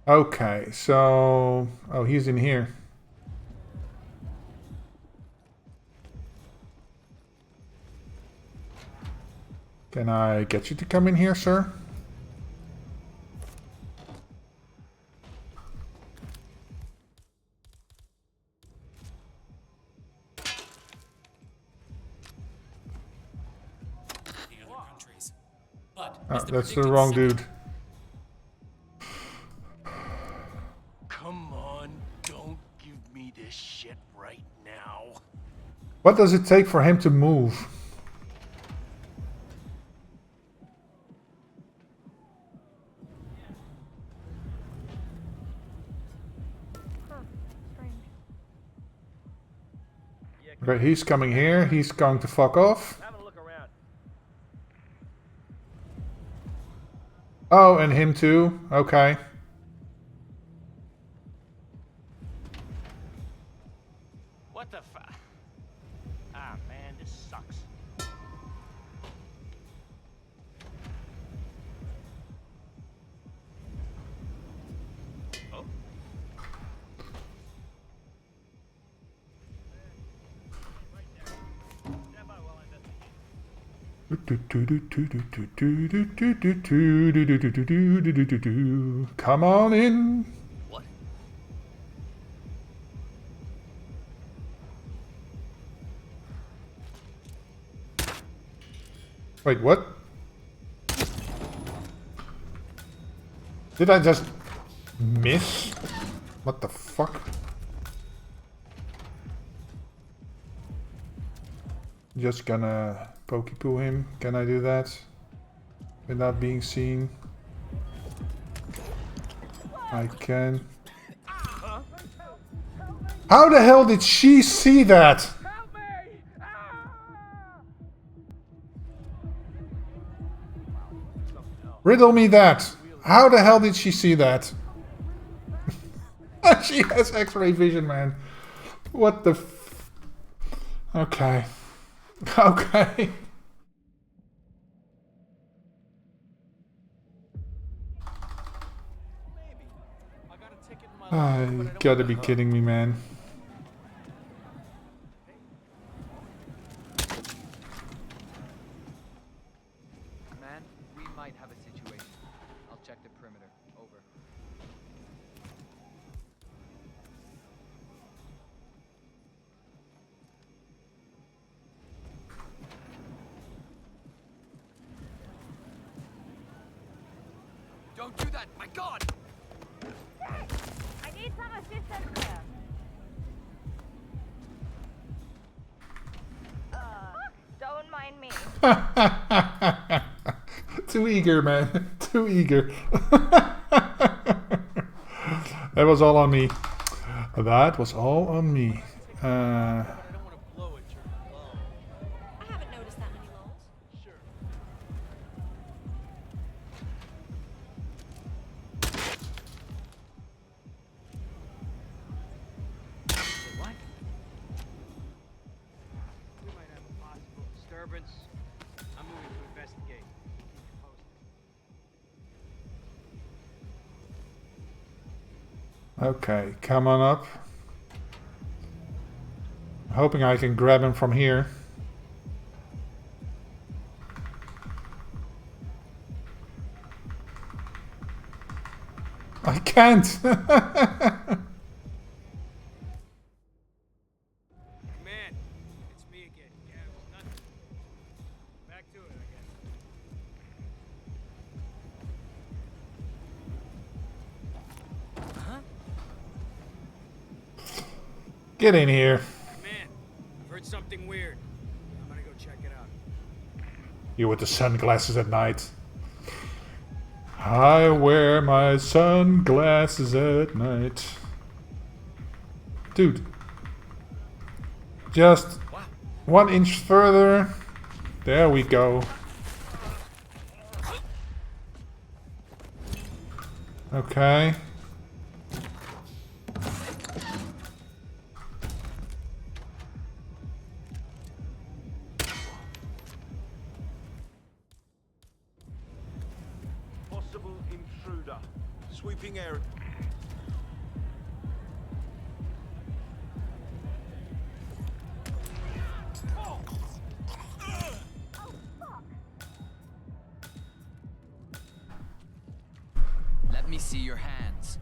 Okay, so... Oh, he's in here. Can I get you to come in here, sir? Oh, that's the wrong dude. Come on, don't give me this shit right now. What does it take for him to move? Okay, he's coming here. He's going to fuck off. Oh, and him too. Okay. What the fuck? Ah, man, this sucks. Oh. Come on in. What? Wait, what? Did I just miss? What the fuck? Just gonna pokey-poo him. Can I do that? Without being seen? I can. How the hell did she see that? Riddle me that. How the hell did she see that? She has X-ray vision, man. What the f... Okay. Okay. You gotta be kidding me, man. Man, we might might have a situation. I'll check the perimeter. Over. Don't do that! My God! I need some assistance here. Don't mind me. Too eager, man. Too eager. That was all on me. That was all on me. I haven't noticed that many lulls. What? We might have a possible disturbance. I'm moving to investigate. Okay, come on up. I'm hoping I can grab him from here. I can't! Man, it's me again. Yeah, it was nothing. Back to it, I guess. Huh? Get in here. Man, I've heard something weird. I'm gonna go check it out. You with the sunglasses at night. I wear my sunglasses at night. Dude. Just 1 inch further. There we go. Okay. Possible intruder. Sweeping area. Let me see your hands.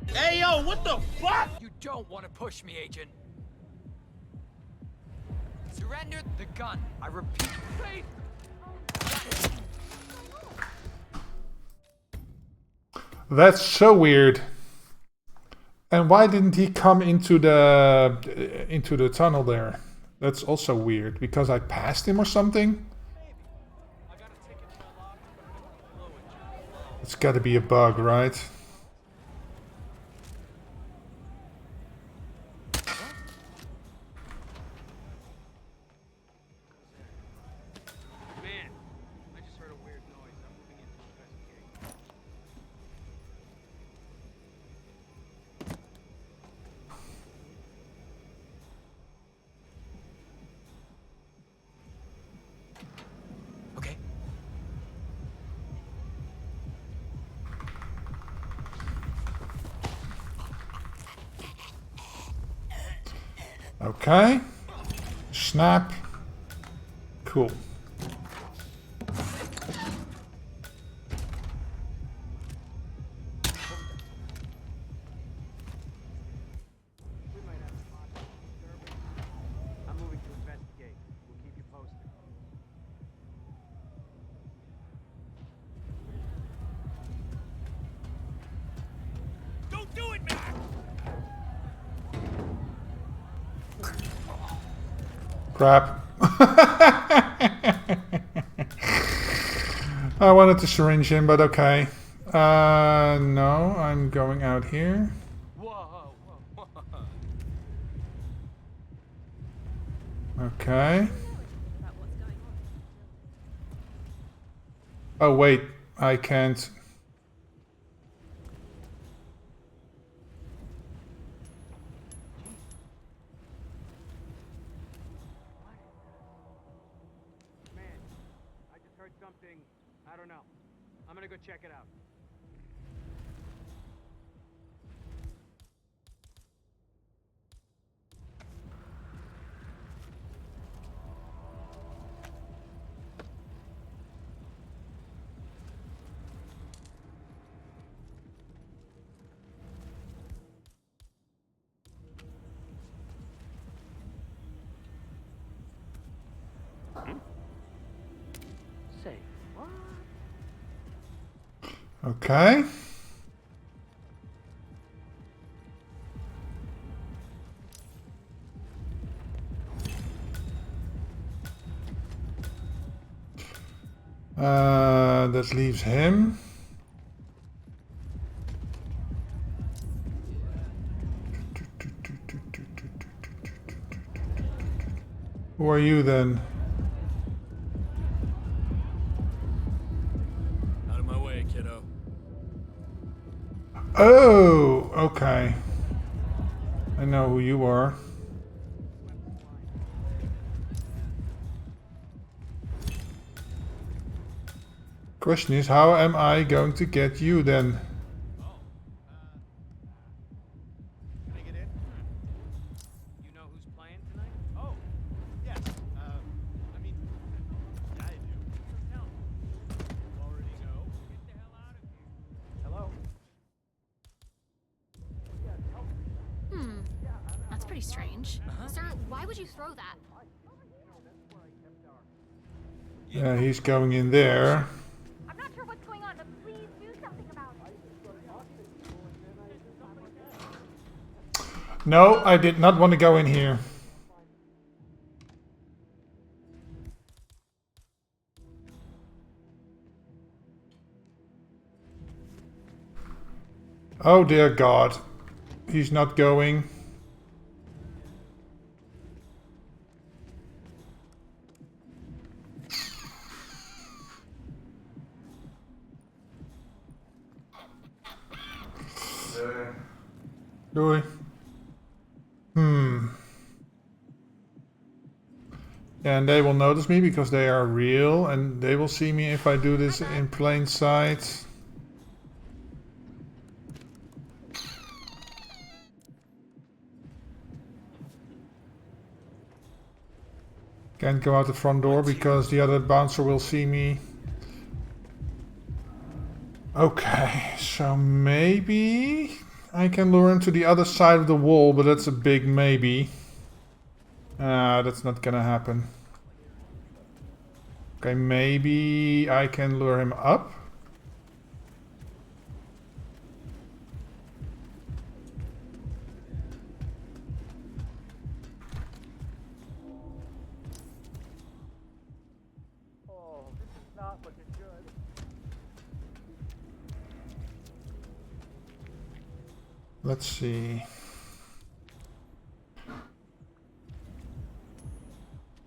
Hey, yo, what the fuck? You don't want to push me, Agent. Surrender the gun. I repeat. Wait. That's so weird. And why didn't he come into the tunnel there? That's also weird. Because I passed him or something? It's gotta be a bug, right? Man, I just heard a weird noise. I'm moving in to investigate. Okay. Okay. Snap. Cool. We might have a possible disturbance. I'm moving to investigate. We'll keep you posted. Don't do it, man! Crap. I wanted to syringe him, but okay. No, I'm going out here. Whoa, whoa, whoa. Okay. Oh wait, I can't. Man, I just heard something. I don't know. I'm gonna go check it out. say, what? Okay. That leaves him. Who are you then? Out of my way, kiddo. Oh, okay. I know who you are. Question is, how am I going to get you then? Can I get in? You know who's playing tonight? Oh, yeah. I mean, yeah, I do. Tell me. You already know. Get the hell out of here. Hello? That's pretty strange. Sir, why would you throw that? Yeah, he's going in there. I'm not sure what's going on, but please do something about it. No, I did not want to go in here. Oh dear God. He's not going. Doei. And they will notice me because they are real, and they will see me if I do this in plain sight. Can't go out the front door because the other bouncer will see me. Okay, so maybe I can lure him to the other side of the wall, but that's a big maybe. That's not gonna happen. Okay, maybe I can lure him up. Oh, this is not looking good. Let's see.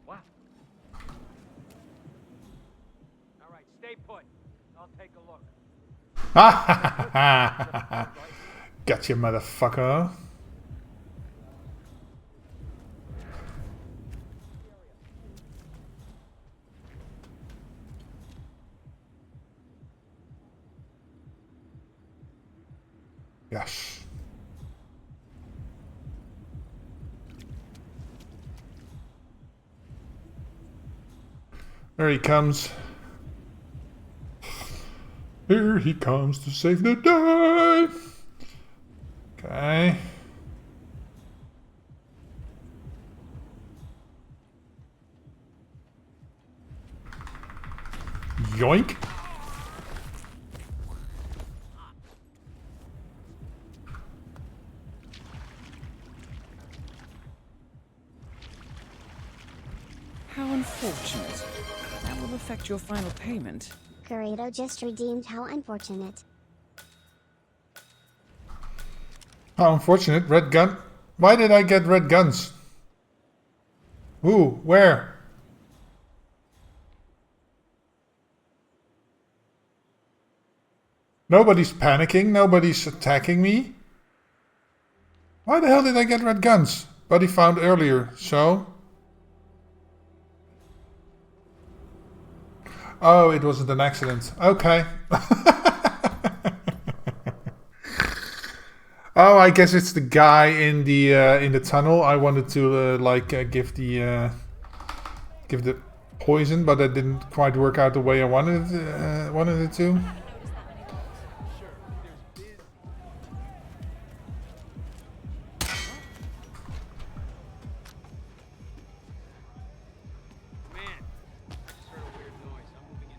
What? All right, stay put. I'll take a look. Gotcha, motherfucker. Yes. There he comes. Here he comes to save the day. Okay. Yoink. How unfortunate. That will affect your final payment. Corrado just redeemed. How unfortunate. How unfortunate. Red gun. Why did I get red guns? Who? Where? Nobody's panicking. Nobody's attacking me. Why the hell did I get red guns? Buddy found earlier, so... Oh, it wasn't an accident. Okay. Oh, I guess it's the guy in the tunnel. I wanted to give the poison, but that didn't quite work out the way I wanted it to. Man, I just heard a weird noise. I'm moving in.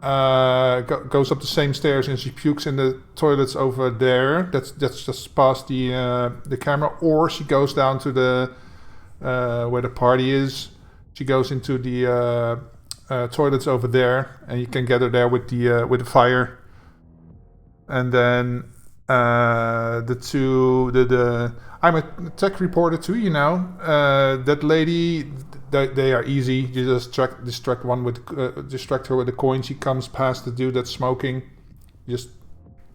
goes up the same stairs and she pukes in the toilets over there. That's just past the camera. Or she goes down to the where the party is. She goes into the toilets over there, and you can get her there with the fire. And then I'm a tech reporter too, you know. That lady, they are easy. You just distract her with a coin. She comes past the dude that's smoking. You just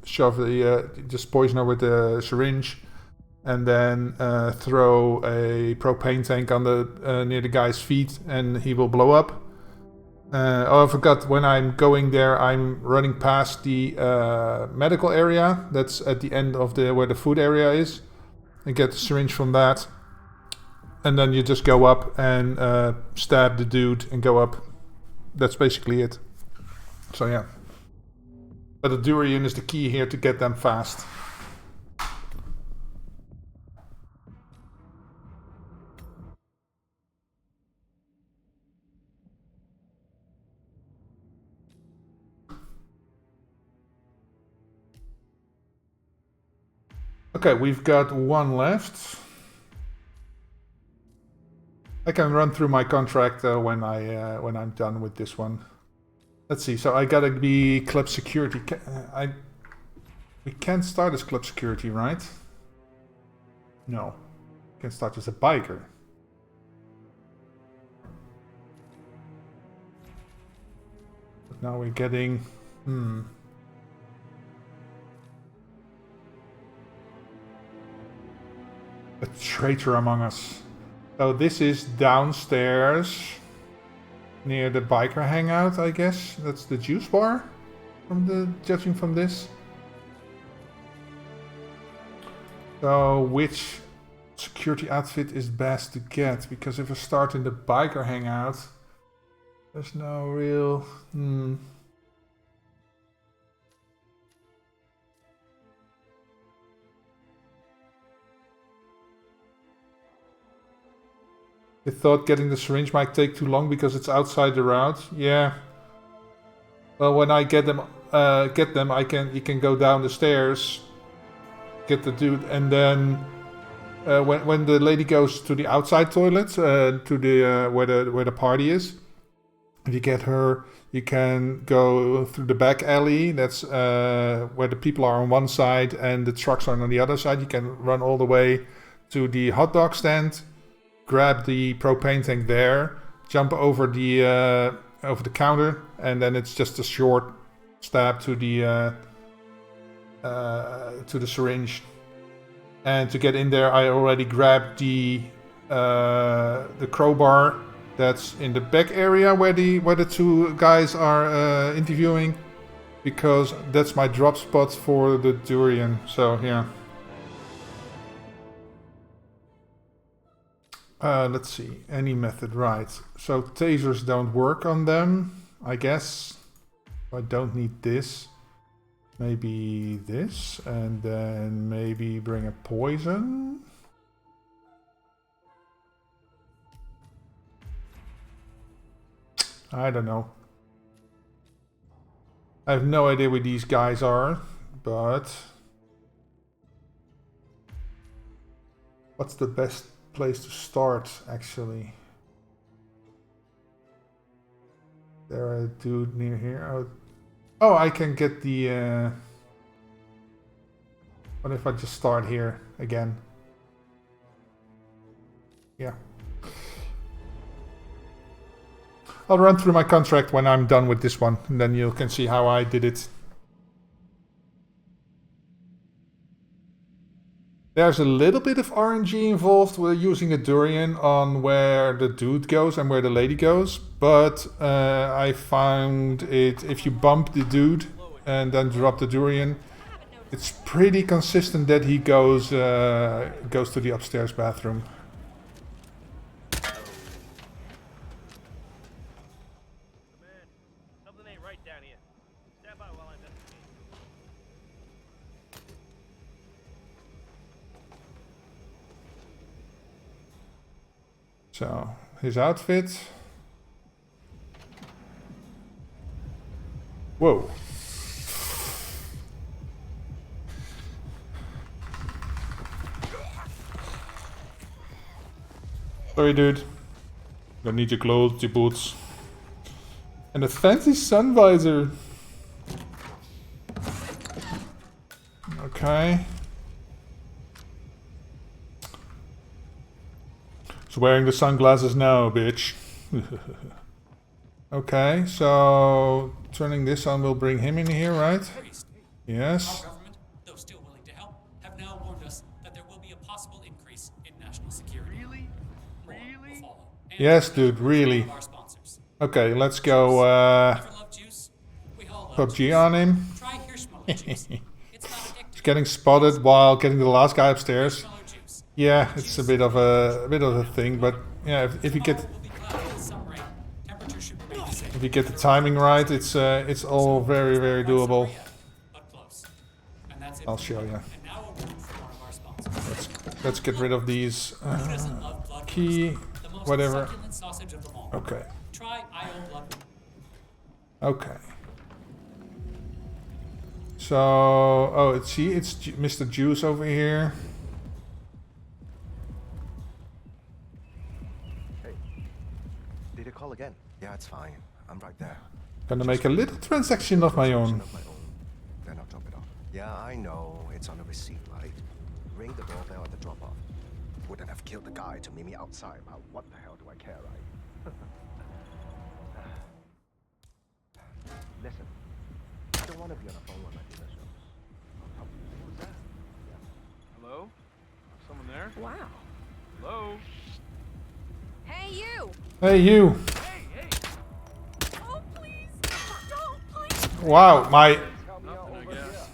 just poison her with a syringe, and then throw a propane tank on near the guy's feet, and he will blow up. I forgot, when I'm going there, I'm running past the medical area. That's at the end of where the food area is. And get the syringe from that. And then you just go up and stab the dude and go up. That's basically it. So yeah. But the durian is the key here to get them fast. Okay, we've got one left. I can run through my contract when I'm done with this one. Let's see. So I gotta be club security. We can't start as club security, right? No, we can start as a biker. But now we're getting a traitor among us. So this is downstairs near the biker hangout, I guess. That's the juice bar, judging from this. So which security outfit is best to get? Because if I start in the biker hangout, there's no real... I thought getting the syringe might take too long because it's outside the route. Yeah. Well, when I get them, you can go down the stairs, get the dude, and then when the lady goes to the outside toilet, to the where the party is, if you get her, you can go through the back alley. That's where the people are on one side and the trucks are on the other side. You can run all the way to the hot dog stand. Grab the propane tank there, jump over the counter, and then it's just a short stab to the syringe. And to get in there, I already grabbed the crowbar that's in the back area where the two guys are interviewing, because that's my drop spot for the durian. So yeah. Let's see, any method, right. So tasers don't work on them, I guess. I don't need this. Maybe this, and then maybe bring a poison. I don't know. I have no idea where these guys are, but... what's the best place to start, actually? There a dude near here. Oh, I can get the what if I just start here again? Yeah, I'll run through my contract when I'm done with this one, and then you can see how I did it. There's a little bit of RNG involved with using a durian on where the dude goes and where the lady goes, but I found it, if you bump the dude and then drop the durian, it's pretty consistent that he goes to the upstairs bathroom. So, his outfit. Whoa. Sorry, dude. Don't need your clothes, your boots. And a fancy sun visor. Okay. He's wearing the sunglasses now, bitch. Okay, so turning this on will bring him in here, right? Yes. Our government, though still willing to help, have now warned us that there will be a possible increase in national security. Really? Really? Yes, dude, really. Okay, let's go PUBG on him. He's getting spotted while getting the last guy upstairs. Yeah, it's a bit of a thing, but yeah, if you get the timing right, it's all very, very doable. I'll show you. Let's get rid of these key, whatever. Okay. Okay. So, oh, it's Mr. Juice over here. Hey, did you call again? Yeah, it's fine. I'm right there. Gonna make a little transaction of my own. Then I'll drop it off. Yeah, I know. It's on the receipt, right? Ring the doorbell at the drop-off. Wouldn't have killed the guy to meet me outside. But what the hell do I care, right? Listen, I don't want to be on the phone with my dinner show. Who was that? Yeah. Hello? Someone there? Wow. Hello? Hey, you! Hey, you! Hey! Oh, please! Don't, please! Wow, my... Nothing, I guess.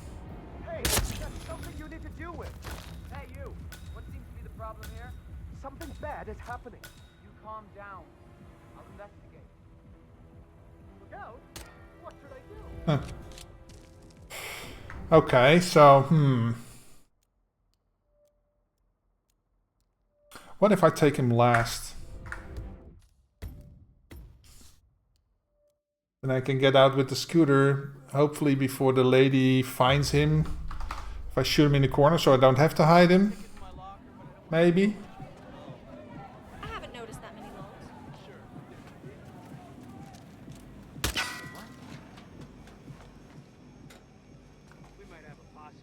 Hey, that's something you need to deal with. Hey, you! What seems to be the problem here? Something bad is happening. You calm down. I'll investigate. Look out! What should I do? Huh. Okay, so, what if I take him last? Then I can get out with the scooter, hopefully before the lady finds him. If I shoot him in the corner so I don't have to hide him. Maybe. I haven't noticed that many loans.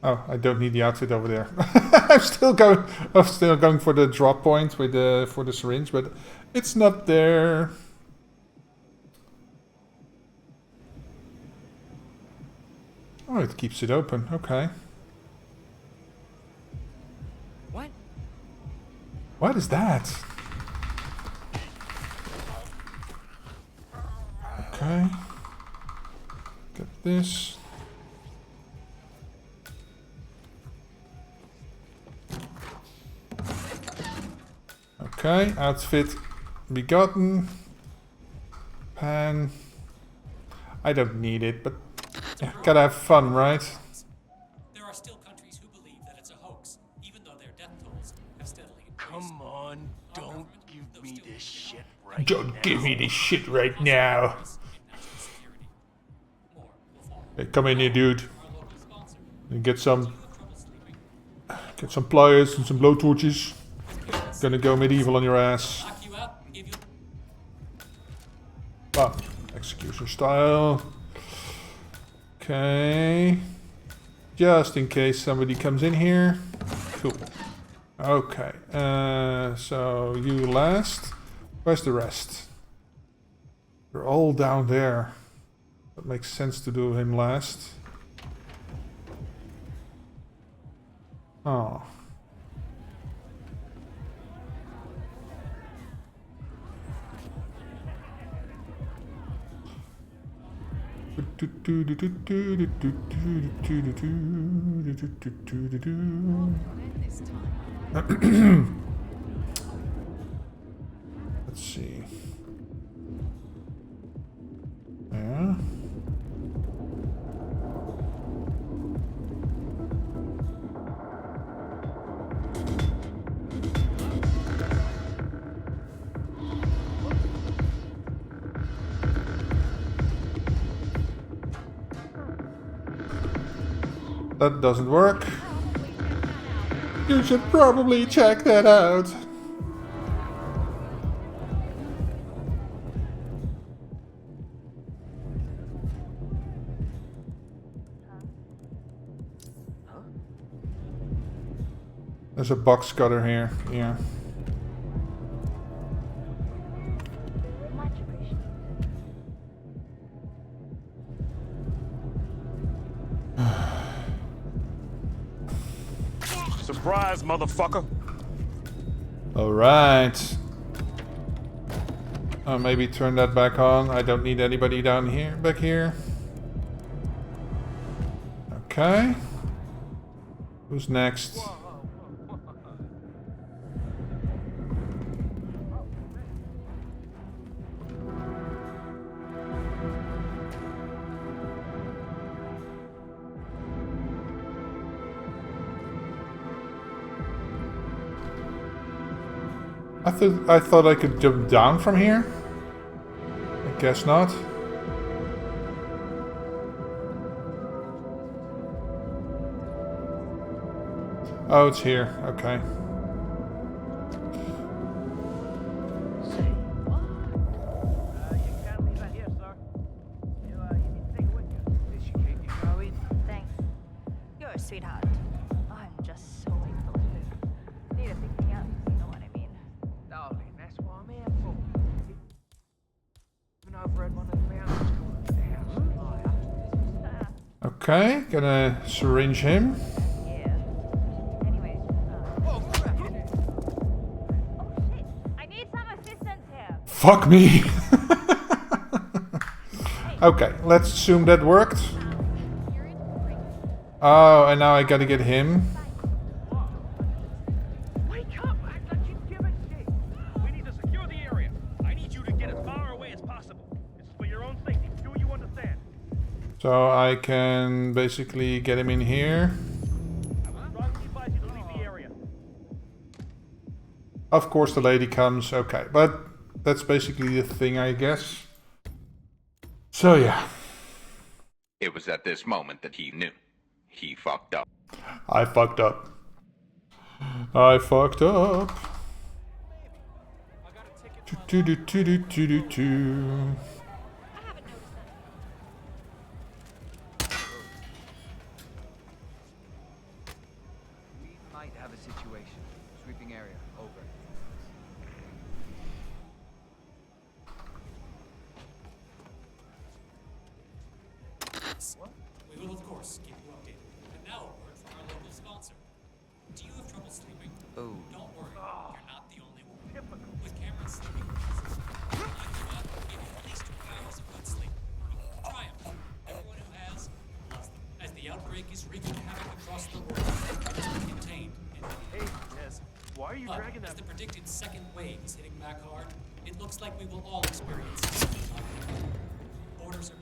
Oh, I don't need the outfit over there. I'm still going for the drop point with for the syringe, but it's not there. Oh, it keeps it open. Okay. What? What is that? Okay. Get this. Okay, outfit begotten. Pan. I don't need it, but yeah, gotta have fun, right? There are still countries who believe that it's a hoax, even though their death tolls have steadily increased. Come on, don't give me this shit right Don't give me this shit right now. Hey, come in here, dude. And get some pliers and some blowtorches. Gonna go medieval on your ass. Ah, execution style. Okay. Just in case somebody comes in here. Cool. Okay. So you last. Where's the rest? They're all down there. That makes sense to do him last. Oh. Let's see. Yeah. That doesn't work. You should probably check that out. There's a box cutter here. Yeah. Surprise, motherfucker! Alright. Maybe turn that back on. I don't need anybody down here, back here. Okay. Who's next? I thought I could jump down from here. I guess not. Oh, it's here. Okay. Thanks. You're a sweetheart. I'm just so exhausted. Need to pick me up, you know what I mean. Darling, that's what I'm here for. Even over at one of the mountains, the house fire. Okay, gonna syringe him. Fuck me! Okay, let's assume that worked. Oh, and now I gotta get him. Wake up! Act like you give a shit! We need to secure the area. I need you to get as far away as possible. This is for your own safety. Do you understand? So I can basically get him in here. I would strongly advise you to leave the area. Of course the lady comes, okay, but that's basically the thing, I guess. So yeah. It was at this moment that he knew. He fucked up. I fucked up. I fucked up. Do do do do do do do. We might have a situation. Sweeping area. Over. We will, of course, keep you updated. And now a word from our local sponsor. Do you have trouble sleeping? Oh. Don't worry, you're not the only one. With Cameron's sleeping glasses, you can give you at least 2 hours of good sleep. Try them. Everyone who has loves them. As the outbreak is wreaking havoc across the world, it is contained in Hey, Nez, why are you dragging as that? the predicted second wave is hitting back hard, it looks like we will all experience borders are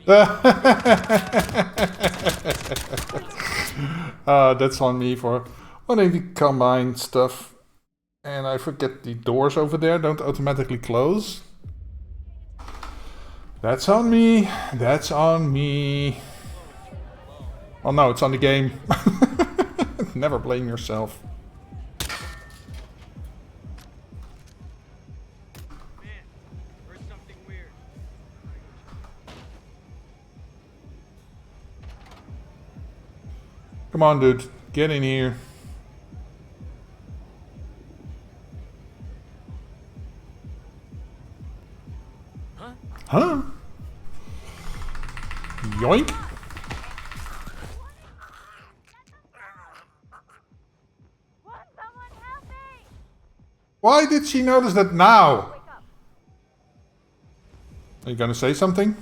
That's on me for wanting to combine stuff. And I forget the doors over there don't automatically close. That's on me. That's on me. Oh no, it's on the game. Never blame yourself. Come on, dude. Get in here. Huh? Yoink. Why did she notice that now? Are you gonna say something?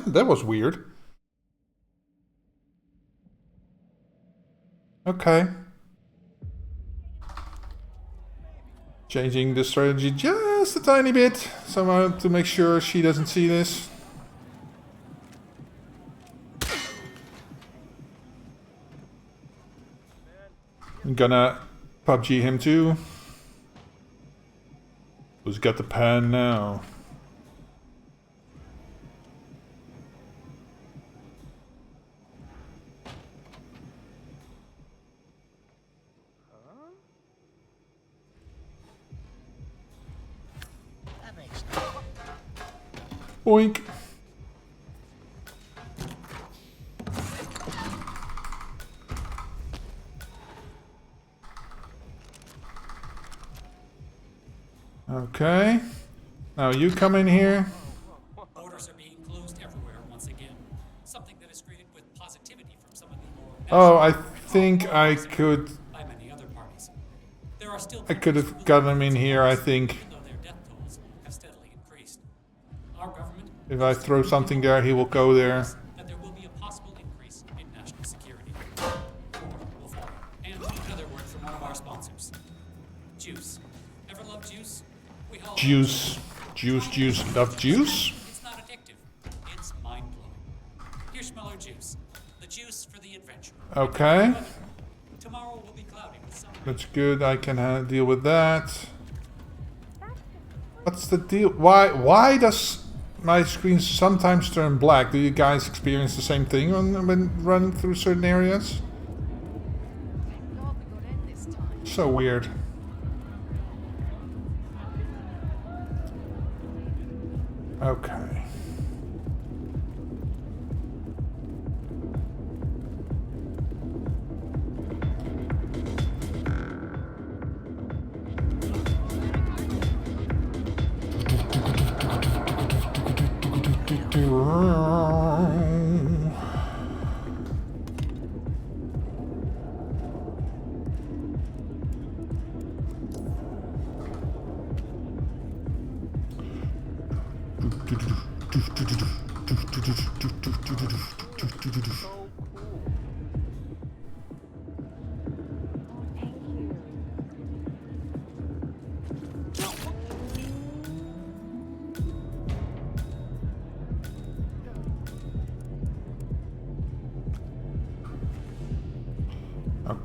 That was weird. Okay. Changing the strategy just a tiny bit, somehow to make sure she doesn't see this. I'm gonna PUBG him too. Who's got the pen now? Boink. Okay. Now you come in here. Borders are being closed everywhere once again. Something that is greeted with positivity from some of the more Oh, I think I could. by many other parties. There are still I could have gotten him in here, I think. even though their death tolls have steadily increased. Our government If I throw something there, he will go there. that there will be a possible increase in national security. War will follow. And another word from one of our sponsors. Juice. Ever love juice? We all Juice. Juice. Love juice? It's not addictive. It's mind-blowing. Here's Schmeller juice. The juice for the adventure. Okay. Tomorrow will be cloudy with sun. That's good. I can deal with that. What's the deal? Why does my screen sometimes turn black? Do you guys experience the same thing when running through certain areas? So weird. Okay.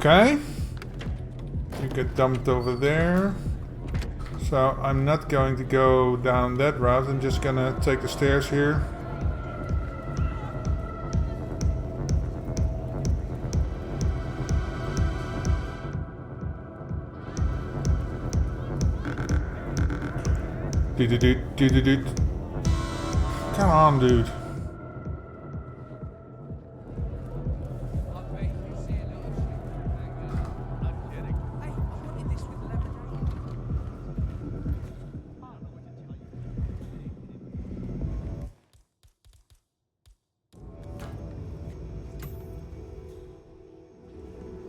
Okay. You get dumped over there. So I'm not going to go down that route. I'm just gonna take the stairs here. Come on, dude.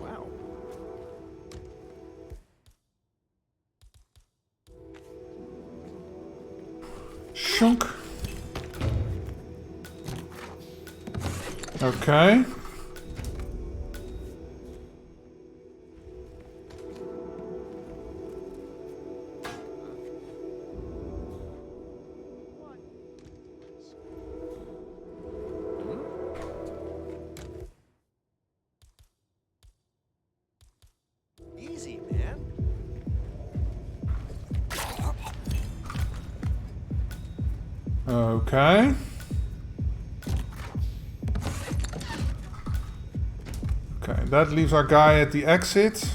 Wow. Shunk. Okay. Easy, man. Okay. Okay, that leaves our guy at the exit.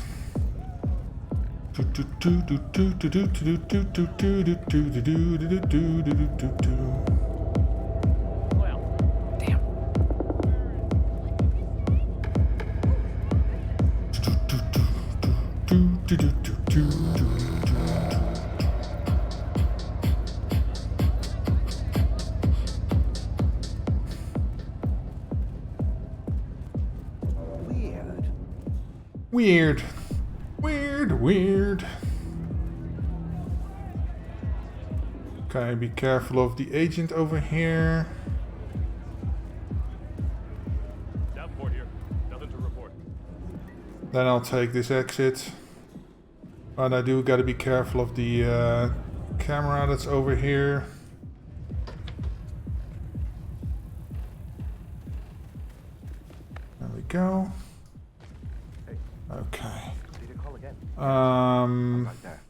Weird. Weird. Okay, be careful of the agent over here. Davenport here. Nothing to report. Then I'll take this exit. But I do gotta be careful of the camera that's over here. There we go. Okay. Did you call again? Right there.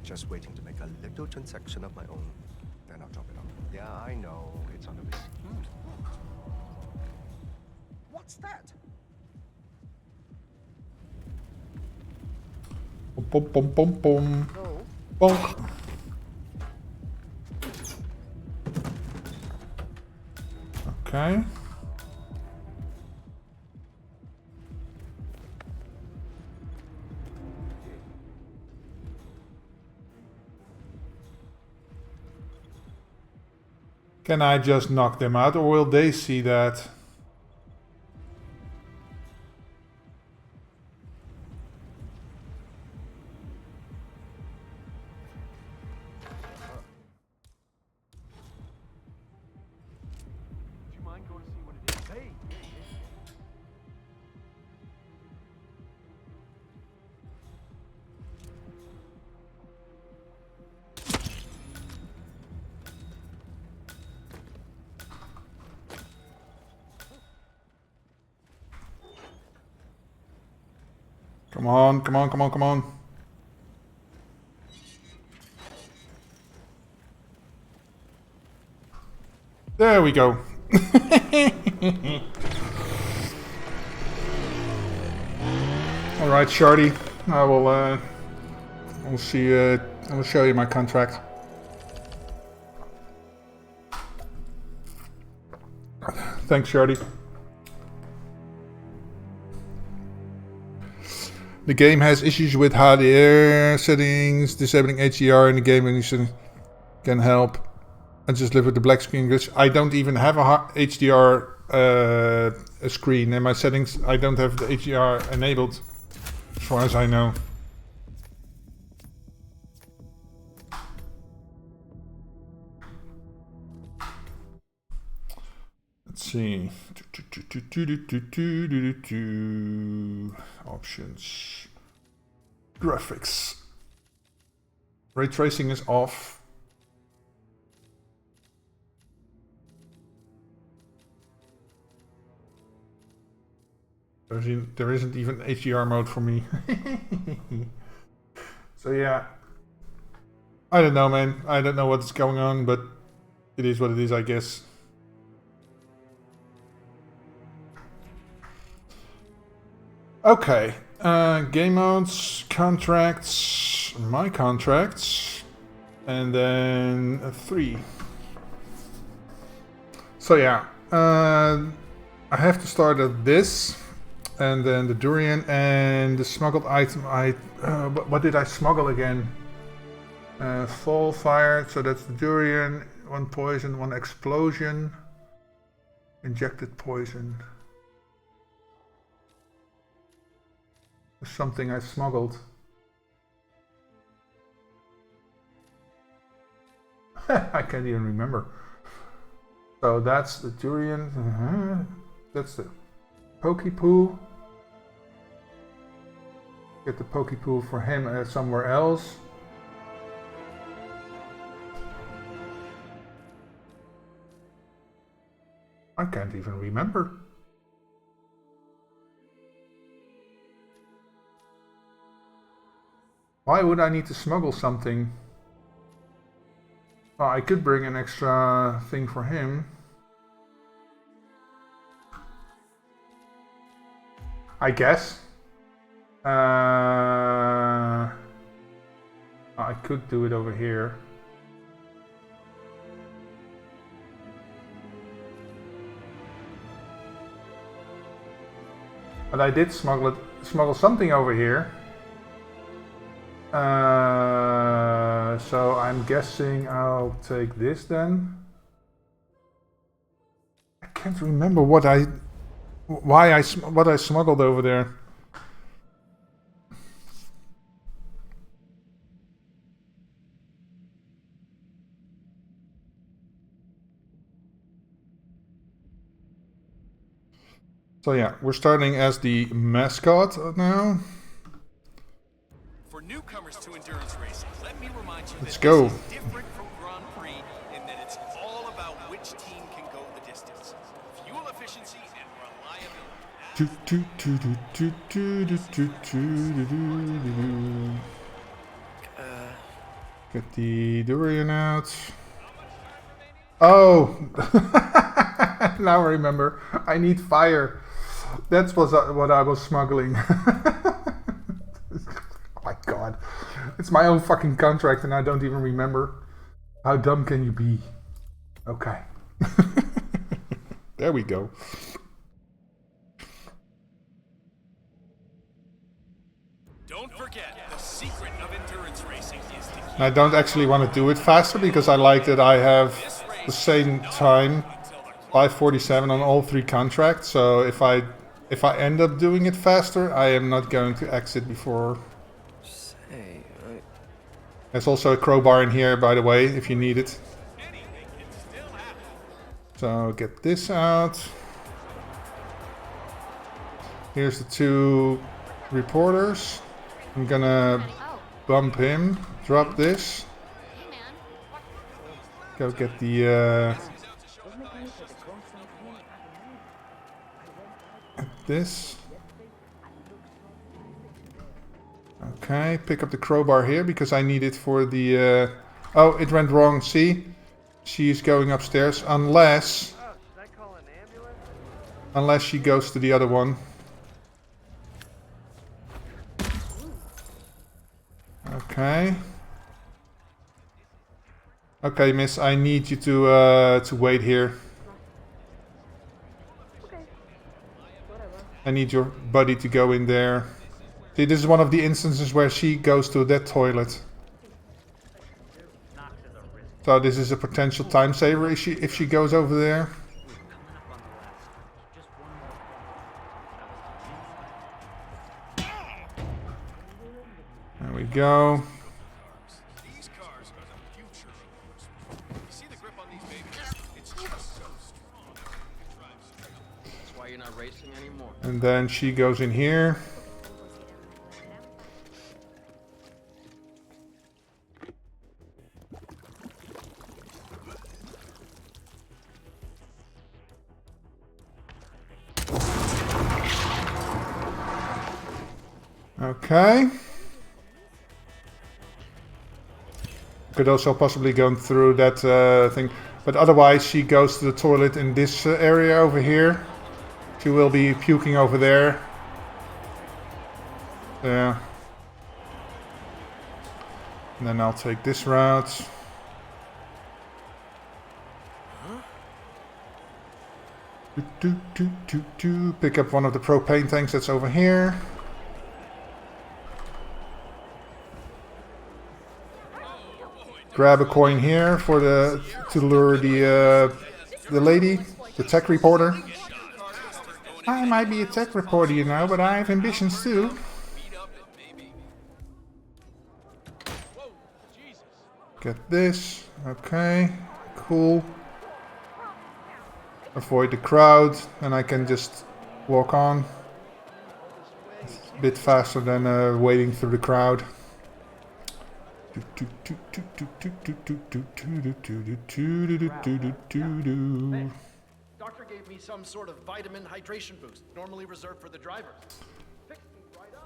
Just waiting to make a little transaction of my own. Then I'll drop it off. Yeah, I know. It's on the receipt. What's that? Boom, boom, boom, boom. Bonk. Okay. Can I just knock them out, or will they see that? Do you mind going to see what it is? Hey! Come on, come on, come on, come on. There we go. Alright, Shardy. I'll see I will show you my contract. Thanks, Shardy. The game has issues with HDR settings. Disabling HDR in the game can help. I just live with the black screen glitch. I don't even have a HDR screen in my settings. I don't have the HDR enabled, as far as I know. Let's see. Options. Graphics. Ray tracing is off. There isn't even HDR mode for me. So yeah. I don't know, man. I don't know what's going on, but it is what it is, I guess. Okay. Game modes, contracts, my contracts, and then 3. So yeah. I have to start at this. And then the durian and the smuggled item. What did I smuggle again? Fall fire. So that's the durian. 1 poison, 1 explosion. Injected poison. There's something I smuggled. I can't even remember. So that's the durian. That's the Pokepoo. Get the Pokepoo for him somewhere else. I can't even remember. Why would I need to smuggle something? Well, I could bring an extra thing for him. I guess. I could do it over here. But I did smuggle something over here. So I'm guessing I'll take this then. I can't remember what I smuggled over there. So yeah, we're starting as the mascot now. For newcomers to endurance racing, let me remind you Let's that go. this is different from Grand Prix in that it's all about which team can go the distance. Fuel efficiency and reliability. Get the durian out. Oh! Now I remember. I need fire. That's what I was smuggling. Oh my god. It's my own fucking contract and I don't even remember. How dumb can you be? Okay. There we go. Don't forget, the secret of endurance racing is to keep... I don't actually want to do it faster because I like that I have the same time, 5:47 on all 3 contracts. So if I end up doing it faster, I am not going to exit before. There's also a crowbar in here, by the way, if you need it. So get this out. Here's the 2 reporters. I'm gonna bump him, drop this. Go get the this. Okay, pick up the crowbar here because I need it for the oh, it went wrong, see? She's going upstairs unless she goes to the other one. Okay. Okay, miss, I need you to wait here. I need your buddy to go in there. See, this is one of the instances where she goes to that toilet. So this is a potential time saver if she goes over there. There we go. These cars are the future of motorsport. You see the grip on these babies? It's just so strong. That's why you're not racing anymore. And then she goes in here. Okay. Could also possibly go through that thing. But otherwise she goes to the toilet in this area over here. She will be puking over there. Yeah. And then I'll take this route. Pick up one of the propane tanks that's over here. Grab a coin here for to lure the lady, the tech reporter. I might be a tech reporter, you know, but I have ambitions too. Get this. Okay, cool. Avoid the crowd, and I can just walk on. It's a bit faster than waiting through the crowd. Doctor gave me some sort of vitamin hydration boost, normally reserved for the drivers.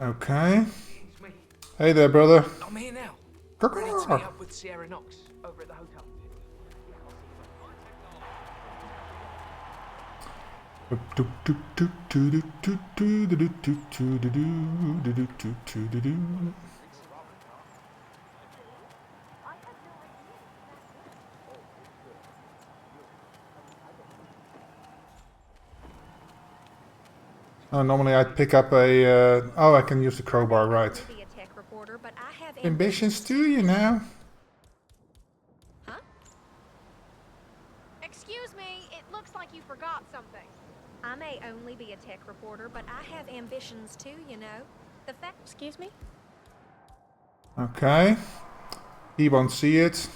Okay. Hey there, brother. I'm here now. Ready to meet up with Sierra Knox over at the hotel. Oh, normally I'd pick up a... oh, I can use the crowbar, right. Ambitions too, you know. Huh? Excuse me, it looks like you forgot something. I may only be a tech reporter, but I have ambitions too, you know. The fact... Excuse me? Okay. He won't see it.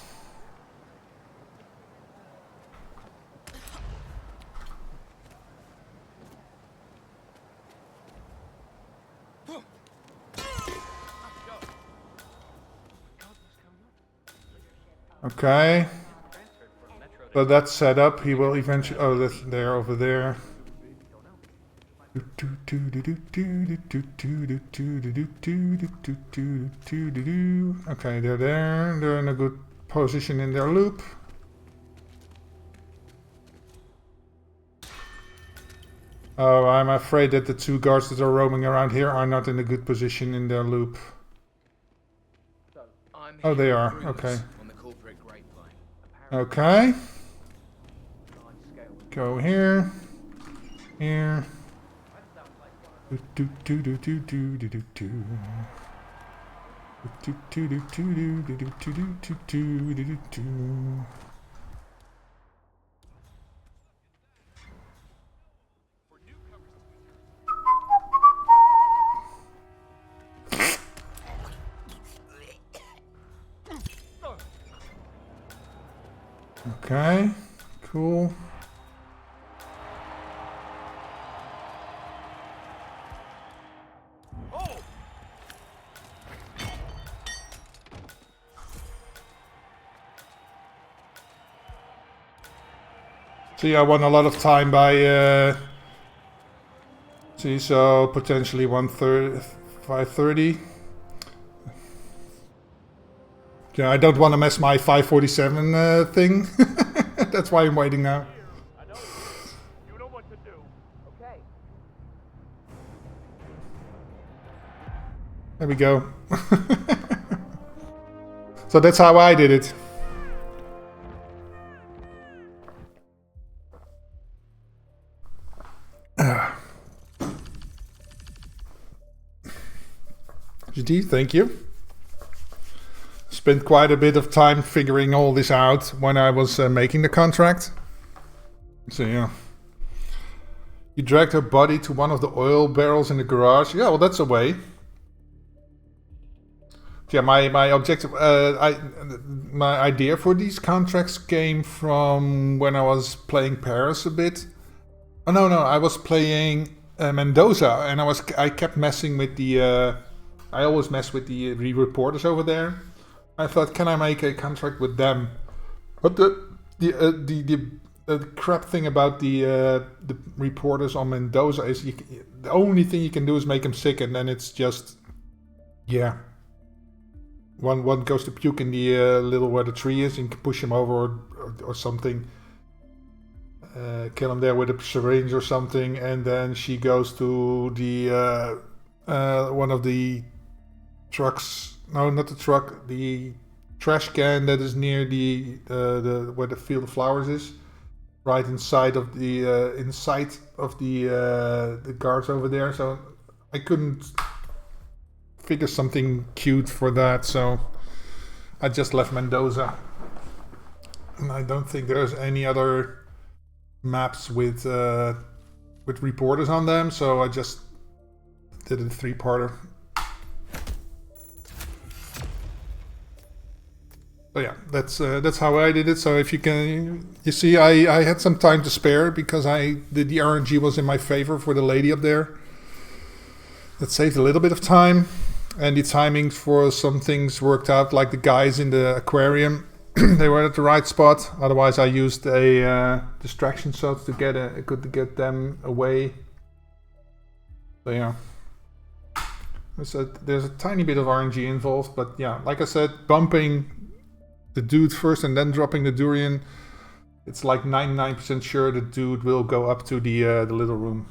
Okay. So that's set up. He will eventually... oh, that's there, over there. Okay, they're there. They're in a good position in their loop. Oh, I'm afraid that the 2 guards that are roaming around here are not in a good position in their loop. Oh, they are. Okay. Okay. Go here. here. Do do do do do do do do. Do do do do do do do do do do do do. Okay, cool. See, I won a lot of time by, see, so potentially 530. Yeah, I don't want to mess my 547 thing. That's why I'm waiting now. You know what to do. Okay. There we go. So that's how I did it. GD, thank you. Spent quite a bit of time figuring all this out when I was making the contract. So yeah. You dragged her body to one of the oil barrels in the garage. Yeah, well, that's a way. Yeah, my objective, my idea for these contracts came from when I was playing Paris a bit. Oh no, I was playing Mendoza, and I kept messing with the. I always mess with the reporters over there. I thought, can I make a contract with them? But the crap thing about the reporters on Mendoza is the only thing you can do is make them sick, and then it's just, yeah. One goes to puke in the little where the tree is, and you can push him over or something. Kill him there with a syringe or something, and then she goes to the one of the trucks. No, not the truck. The trash can that is near the where the field of flowers is, right inside of the the guards over there. So I couldn't figure something cute for that, so I just left Mendoza. And I don't think there's any other maps with reporters on them, so I just did a 3-parter. So yeah, that's how I did it. So if you can, you see, I had some time to spare because the RNG was in my favor for the lady up there. That saved a little bit of time, and the timing for some things worked out, like the guys in the aquarium. They were at the right spot. Otherwise, I used a distraction shot to get them away. So yeah, there's a tiny bit of RNG involved, but yeah, like I said, bumping the dude first and then dropping the durian, it's like 99% sure the dude will go up to the little room.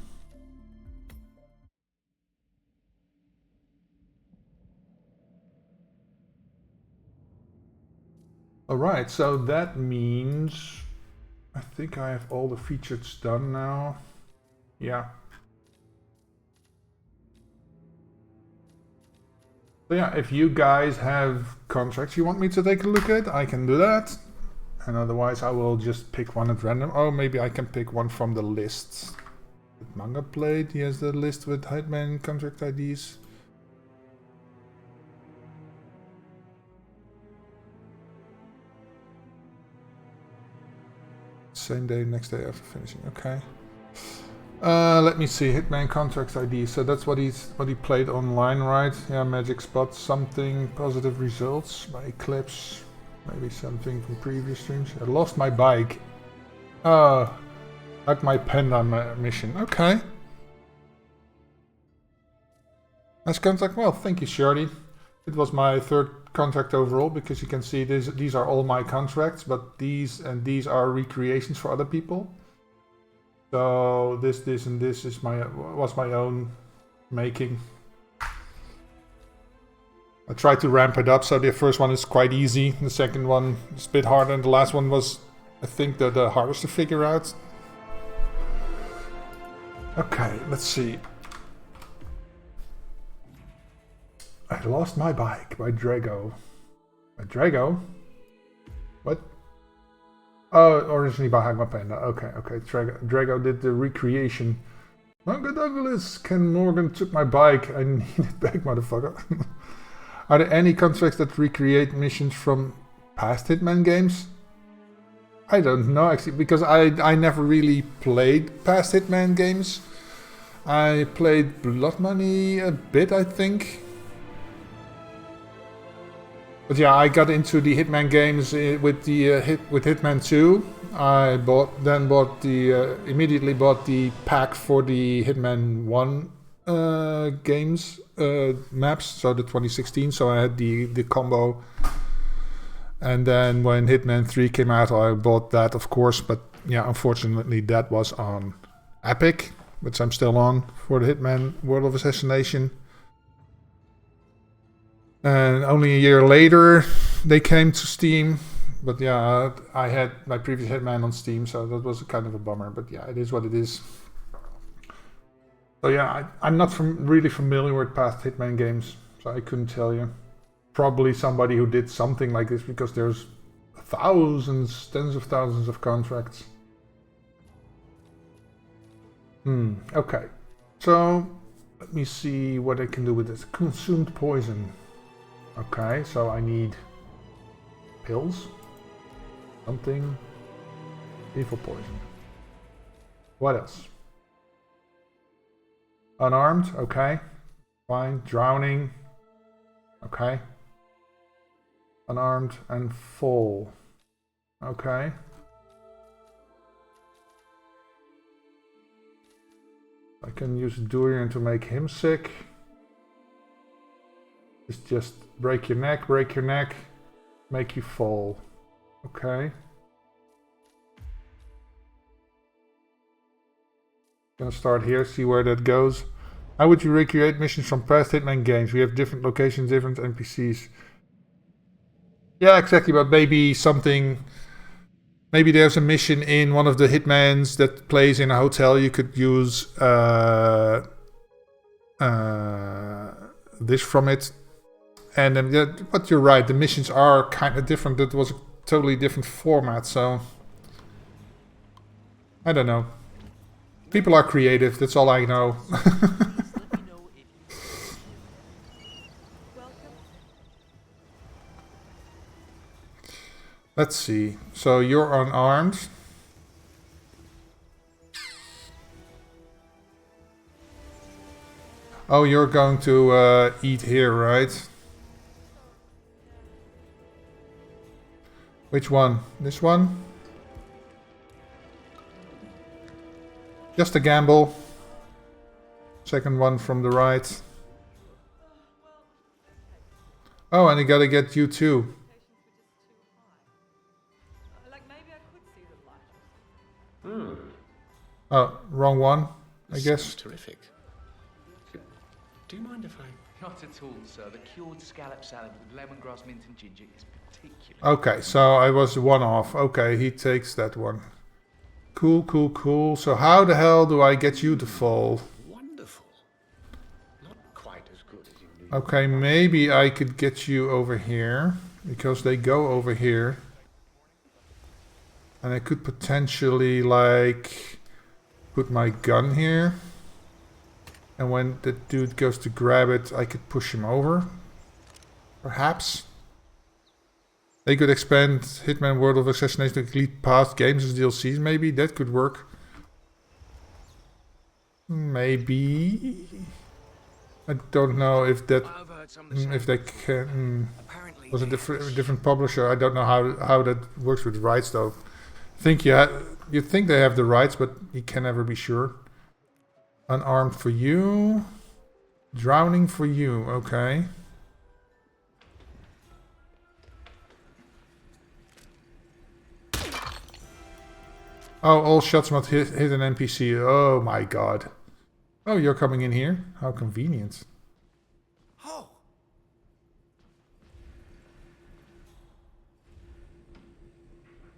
Alright, so that means I think I have all the features done now. Yeah. So yeah, if you guys have contracts you want me to take a look at, I can do that. And otherwise I will just pick one at random. Oh, maybe I can pick one from the list. Manga Plate, he has the list with hitman contract IDs. Same day, next day after finishing. Okay. Let me see. Hitman contracts ID. So that's what he played online, right? Yeah, Magic Spot something. Positive results by Eclipse. Maybe something from previous streams. I lost my bike. Like my panda mission. Okay. Nice contract. Well, thank you, Shorty. It was my 3rd contract overall, because you can see these are all my contracts, but these are recreations for other people. So this and this is was my own making. I tried to ramp it up, so the first one is quite easy, the second one is a bit harder, and the last one was, I think, the hardest to figure out. Okay, let's see. I lost my bike by Drago. By Drago? What? Oh, originally by Hagma Panda. Okay, okay. Drago did the recreation. Manga Douglas, Ken Morgan took my bike. I need it back, motherfucker. Are there any contracts that recreate missions from past Hitman games? I don't know actually, because I never really played past Hitman games. I played Blood Money a bit, I think. But yeah, I got into the Hitman games with the with Hitman 2. I immediately bought the pack for the Hitman 1 games maps, so the 2016. So I had the combo. And then when Hitman 3 came out, I bought that, of course. But yeah, unfortunately, that was on Epic, which I'm still on for the Hitman World of Assassination. And only a year later, they came to Steam. But yeah, I had my previous Hitman on Steam, so that was kind of a bummer. But yeah, it is what it is. So yeah, I'm not really familiar with past Hitman games, so I couldn't tell you. Probably somebody who did something like this, because there's thousands, tens of thousands of contracts. Okay. So, let me see what I can do with this. Consumed poison. Okay, so I need pills. Something. Evil poison. What else? Unarmed. Okay. Fine. Drowning. Okay. Unarmed and full. Okay. I can use Durian to make him sick. It's just break your neck, make you fall. Okay. Gonna start here, see where that goes. How would you recreate missions from past Hitman games? We have different locations, different NPCs. Yeah, exactly, but maybe something... Maybe there's a mission in one of the Hitmans that plays in a hotel. You could use this from it. And then, but you're right, the missions are kind of different. That was a totally different format, so... I don't know. People are creative, that's all I know. Let's see. So you're unarmed. Oh, you're going to eat here, right? Which one? This one? Just a gamble. Second one from the right. Oh, and I gotta get you too. Oh, wrong one, I guess. Sounds terrific. Do you mind if I... Not at all, sir. The cured scallop salad with lemongrass, mint and ginger is particular. Okay, so I was one off. Okay, he takes that one. Cool, cool, cool. So how the hell do I get you to fall? Wonderful. Not quite as good as you knew. Okay, maybe I could get you over here, because they go over here. And I could potentially, like, put my gun here. And when the dude goes to grab it, I could push him over. Perhaps. They could expand Hitman World of Assassination to complete past games as DLCs. Maybe that could work. Maybe. I don't know if that... if they can... was a different publisher. I don't know how that works with rights though. You think they have the rights, but you can never be sure. Unarmed for you. Drowning for you. Okay. Oh, all shots must hit an NPC. Oh my god. Oh, you're coming in here? How convenient. Oh.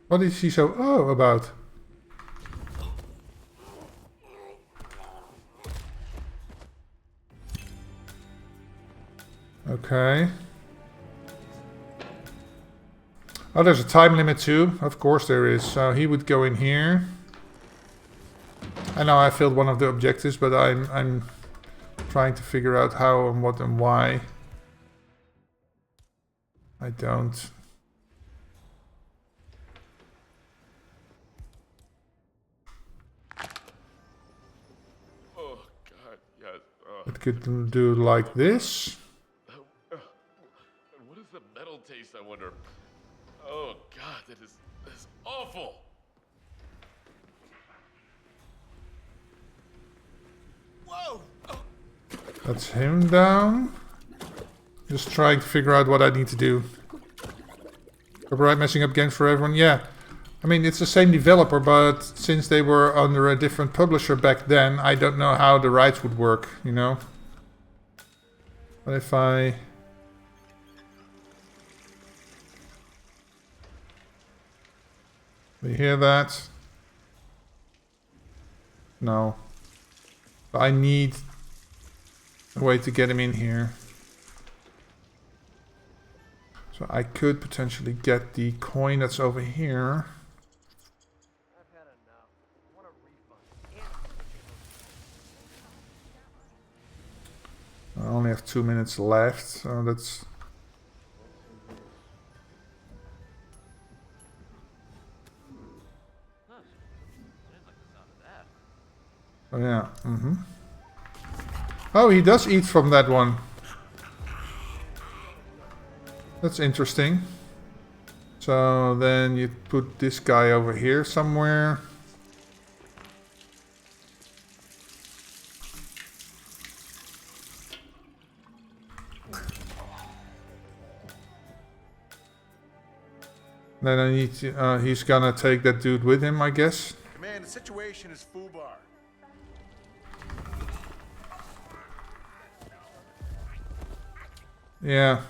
What is he so about? Okay. Oh, there's a time limit too. Of course there is. So he would go in here. I know I failed one of the objectives, but I'm trying to figure out how and what and why. I don't. Oh God, yes. It could do like this. And what is the metal taste? I wonder. Oh God, that is awful. Whoa! That's him down. Just trying to figure out what I need to do. Copyright messing up games for everyone. Yeah. I mean, it's the same developer, but since they were under a different publisher back then, I don't know how the rights would work, you know? But if I... You hear that? No. I need a way to get him in here. So I could potentially get the coin that's over here. I only have 2 minutes left, so that's... Oh yeah, Oh, he does eat from that one. That's interesting. So then you put this guy over here somewhere. Then I need to, he's gonna take that dude with him, I guess. Command, the situation is foobar. Yeah.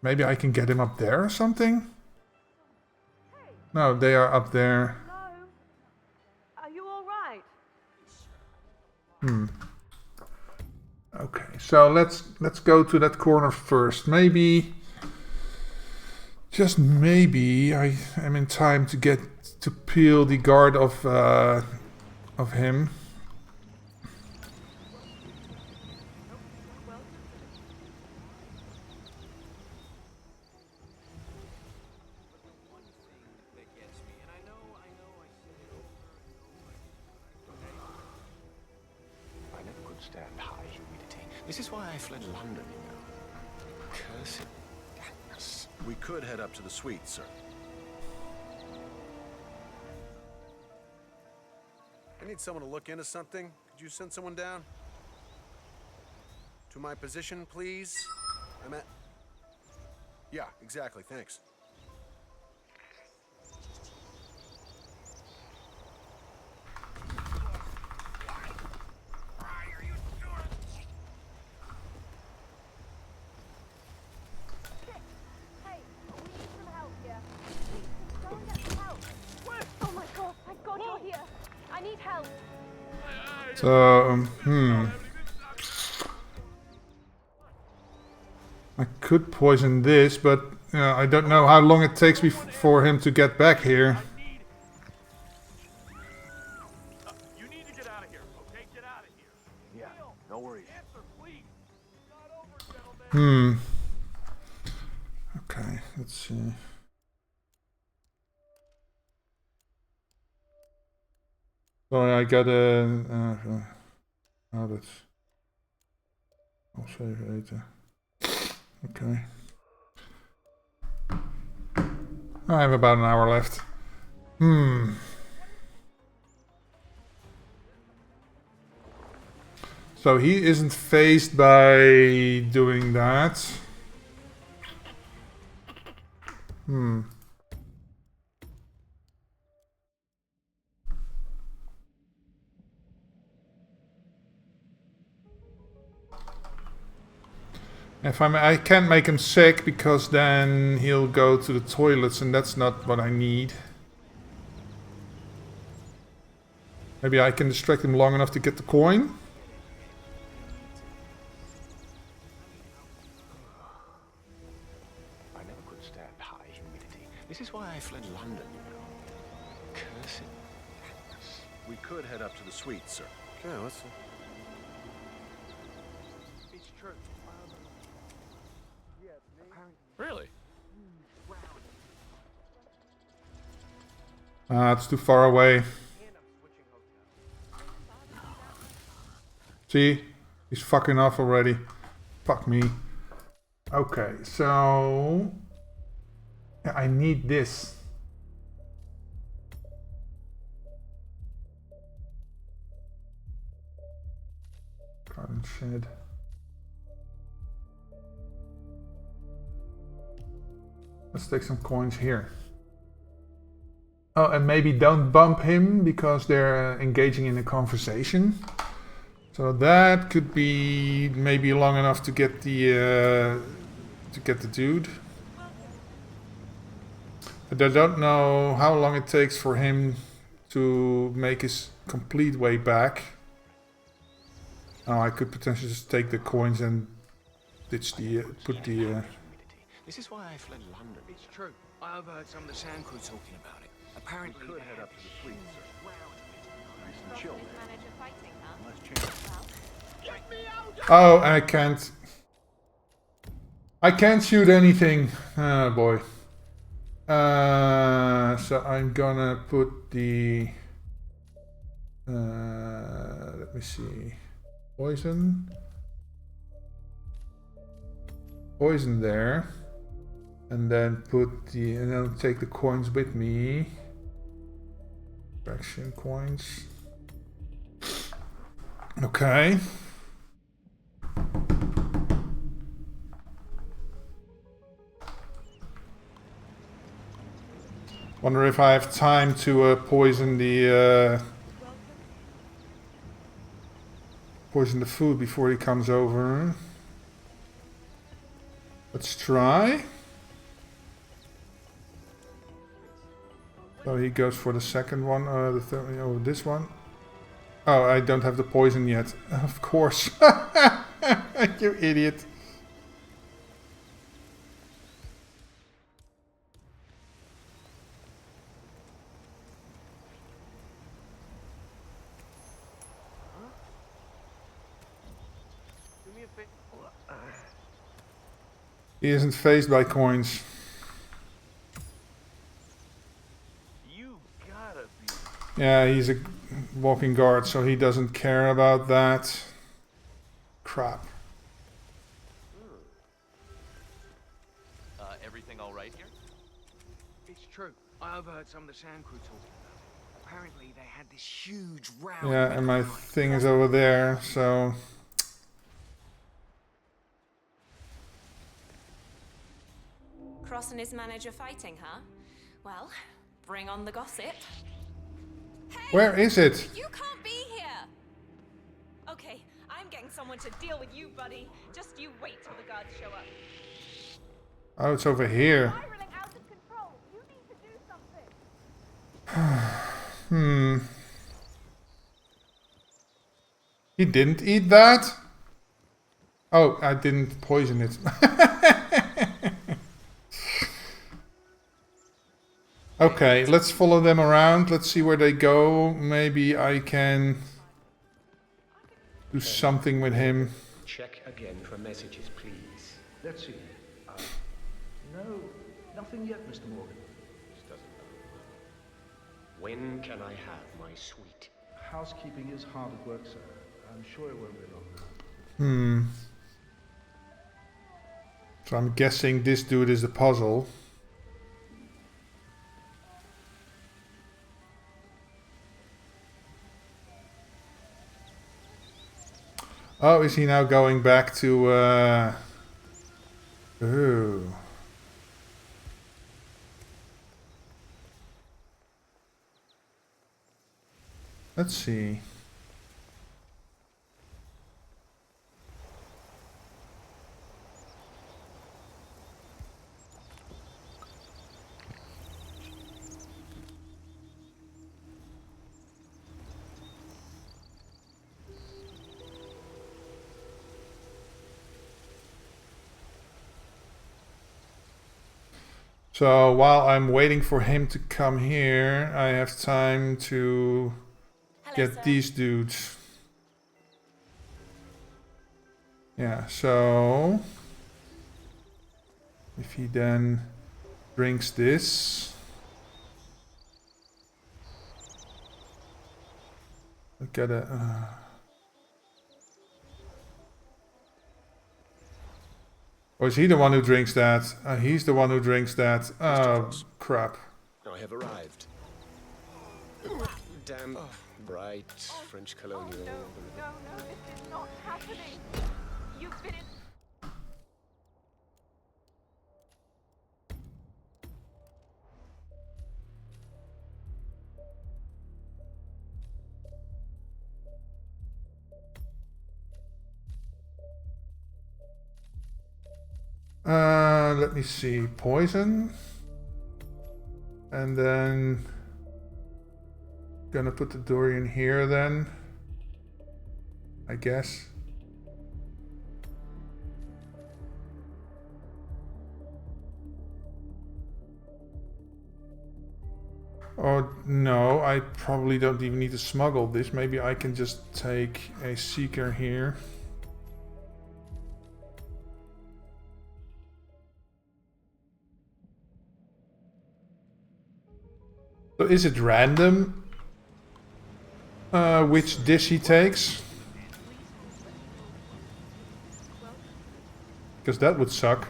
Maybe I can get him up there or something? No, they are up there. Are you alright? Okay, so let's go to that corner first. Maybe, just maybe, I am in time to get to peel the guard of him. I never could stand high humidity. This is why I fled London, you know. Cursed dampness. We could head up to the suite, sir. I need someone to look into something. Could you send someone down? To my position, please? I'm at... Yeah, exactly, thanks. So, I could poison this, but I don't know how long it takes for him to get back here. You need to get out of here, okay? Get out of here. Yeah, no worries. Answer, please. Not over, gentlemen. Okay, let's see. Sorry, I got a... oh, that's... I'll save it later. Okay. I have about an hour left. So he isn't phased by doing that. If I can't make him sick because then he'll go to the toilets and that's not what I need. Maybe I can distract him long enough to get the coin. This is why I fled London, you know. Cursing. We could head up to the suite, sir. Okay, what's the... It's true. Really? It's too far away. See? He's fucking off already. Fuck me. Okay, so... yeah, I need this. Garden shed. Let's take some coins here. Oh, and maybe don't bump him because they're engaging in a conversation. So that could be maybe long enough to get the dude. But I don't know how long it takes for him to make his complete way back. Oh, I could potentially just take the coins and ditch the put the. This is why I fled London. It's true. I overheard some of the sound crew talking about it. Apparently, We could head up to the suite, sir. Nice and chill. Oh, I can't. I can't shoot anything. Oh boy. So I'm gonna put the. Let me see. Poison there, and then and then take the coins with me. Fraction coins. Okay. Wonder if I have time to poison the food before he comes over. Let's try. So he goes for the second one, the third, oh, this one. Oh, I don't have the poison yet. Of course. You idiot. He isn't phased by coins. You gotta be. Yeah, he's a walking guard, so he doesn't care about that. Crap. Everything all right here? it's true. I overheard some of the sound crew talking about it. Apparently, they had this huge row. Yeah, and my thing is over there, so... Cross and his manager fighting, huh? Well, bring on the gossip. Hey, where is it? You can't be here! Okay, I'm getting someone to deal with you, buddy. Just you wait till the guards show up. Oh, it's over here. Spiraling out of control. You need to do something. He didn't eat that? Oh, I didn't poison it. Okay, let's follow them around. Let's see where they go. Maybe I can do something with him. Check again for messages, please. Let's see. No, nothing yet, Mr. Morgan. This doesn't bode well. When can I have my suite? Housekeeping is hard at work, sir. I'm sure it won't be long now. So I'm guessing this dude is the puzzle. Oh, is he now going back to... Ooh. Let's see. So while I'm waiting for him to come here, I have time to get these dudes. Yeah, so if he then drinks this, I gotta oh, is he the one who drinks that? He's the one who drinks that. Oh, crap. I have arrived. Damn bright French colonial. No, this is not happening. You've been in... Let me see. Poison. And then gonna put the durian here then, I guess. Oh no, I probably don't even need to smuggle this. Maybe I can just take a seeker here. So is it random which dish he takes? Because that would suck.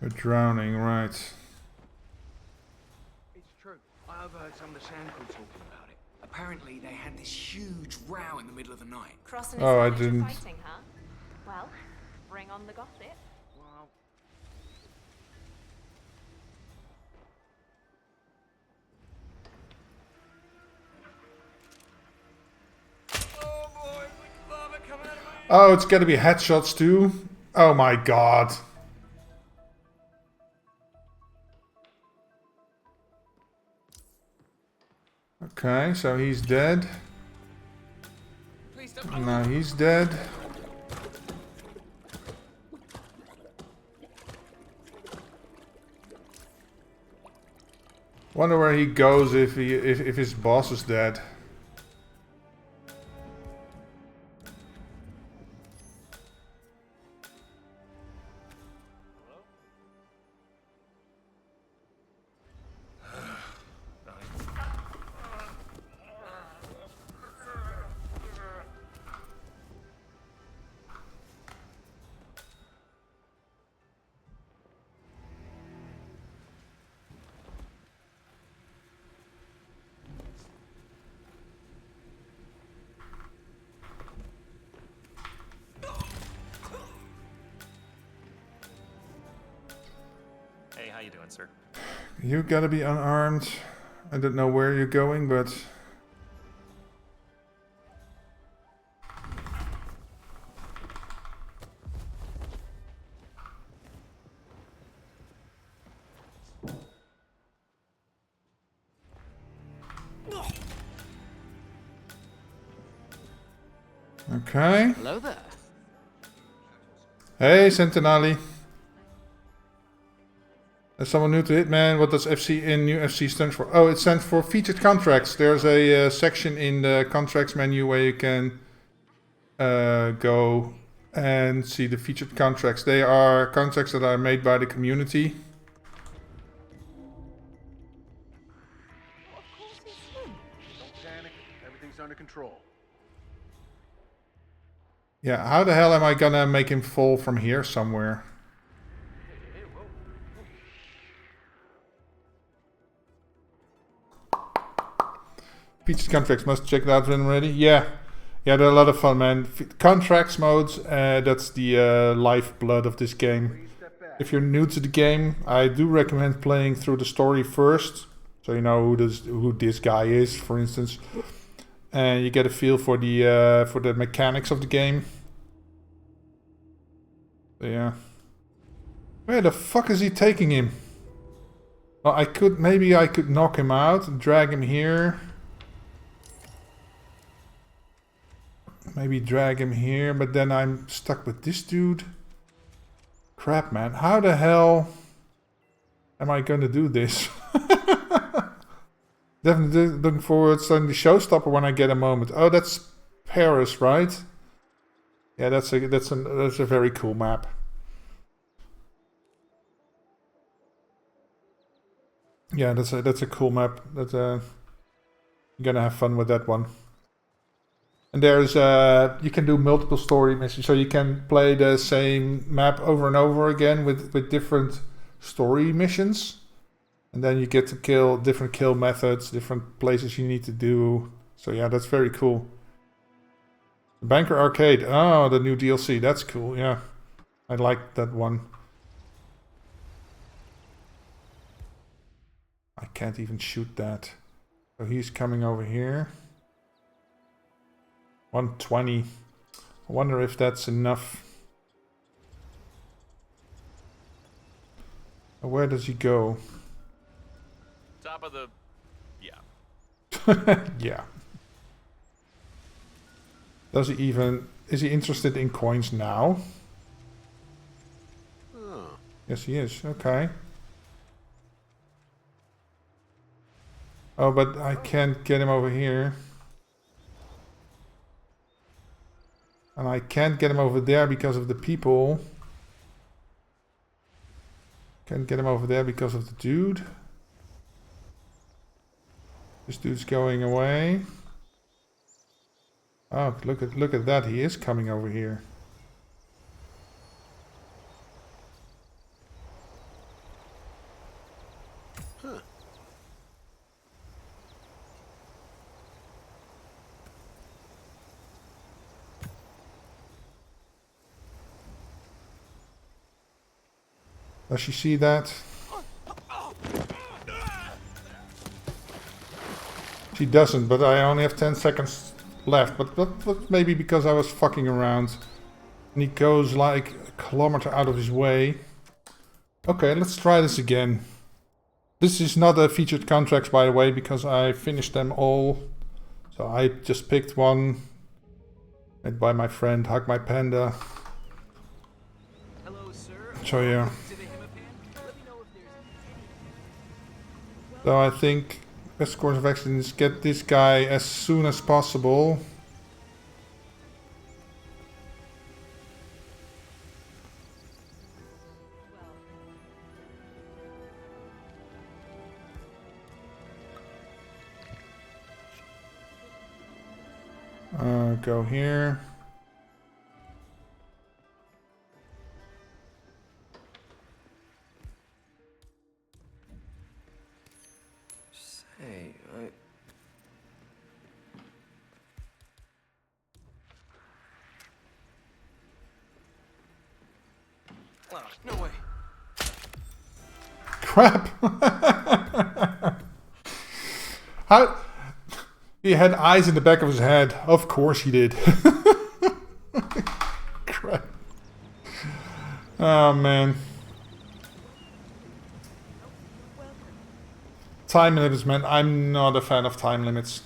We're drowning, right. It's true. I overheard some of the sand crew talking about it. Apparently they had this huge row in the middle of the night. Crossing Oh, I didn't. fighting, huh? Well, bring on the gossip. Well, Oh, it's gotta be headshots too. Oh my god. Okay, so he's dead. Now he's dead. Wonder where he goes if his boss is dead. Hey, how you doing, sir? You gotta be unarmed. I don't know where you're going, but... Okay. Hello there. Hey, Centenali. As someone new to Hitman, what does FC in new FC stand for? Oh, it stands for featured contracts. There's a section in the contracts menu where you can go and see the featured contracts. They are contracts that are made by the community. Don't panic. Everything's under control. Yeah, how the hell am I gonna make him fall from here somewhere? Featured contracts, must check that out when ready. Yeah, they're a lot of fun, man. Contracts modes, that's the lifeblood of this game. If you're new to the game, I do recommend playing through the story first. so you know who this guy is, for instance, and you get a feel for the mechanics of the game. So, yeah. Where the fuck is he taking him? Well, maybe I could knock him out and drag him here. Maybe drag him here, but then I'm stuck with this dude. Crap, man. How the hell am I gonna do this? Definitely looking forward to starting the showstopper when I get a moment. Oh, that's Paris, right? Yeah, that's a very cool map. Yeah, that's a cool map. That you're gonna have fun with that one. And there's you can do multiple story missions, so you can play the same map over and over again with different story missions, and then you get to kill different kill methods, different places you need to do. So yeah, that's very cool. Banker Arcade, oh, the new DLC, that's cool. Yeah, I like that one. I can't even shoot that. So he's coming over here. 120. I wonder if that's enough. Where does he go? Top of the... yeah. Yeah. Does he even... Is he interested in coins now? Oh. Yes, he is. Okay. Oh, but I can't get him over here. And I can't get him over there because of the people. Can't get him over there because of the dude. This dude's going away. Oh, look at that. He is coming over here. Huh. Does she see that? She doesn't, but I only have 10 seconds left. But maybe because I was fucking around. And he goes like a kilometer out of his way. Okay, let's try this again. This is not a featured contracts, by the way, because I finished them all. So I just picked one. Made by my friend Hug My Panda. Hello, sir. So yeah. So I think best course of action is get this guy as soon as possible. Go here. Say, Oh, no way. Crap! How? He had eyes in the back of his head. Of course he did. Crap. Oh man. Time limits, man. I'm not a fan of time limits.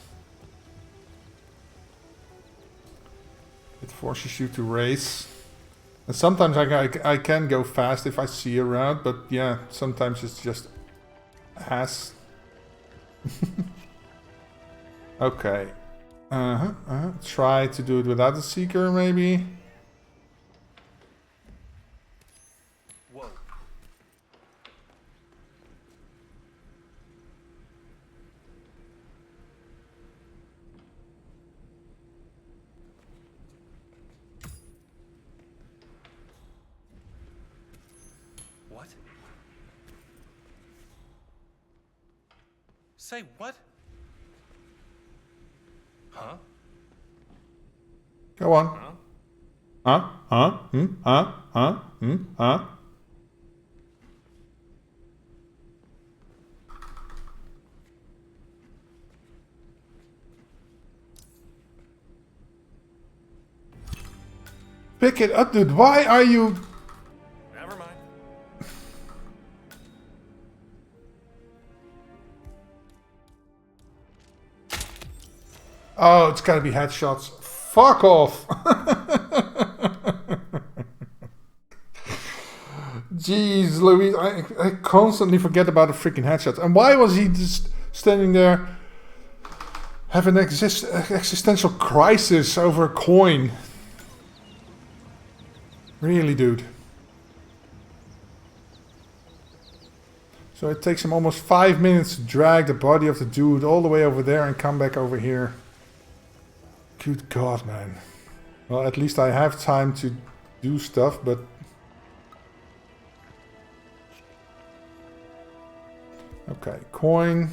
It forces you to race. And sometimes I can go fast if I see a route, but yeah, sometimes it's just ass. Okay. Try to do it without the seeker, maybe. Whoa. What? Say what? Huh? Go on. Huh? Huh? Huh? Huh? Huh? Pick it up, dude. Why are you... Never mind. Oh, it's gotta be headshots. Fuck off. Jeez, Louise, I constantly forget about the freaking headshots. And why was he just standing there having an existential crisis over a coin? Really, dude. So it takes him almost 5 minutes to drag the body of the dude all the way over there and come back over here. Good God, man. Well, at least I have time to do stuff, but... Okay, coin.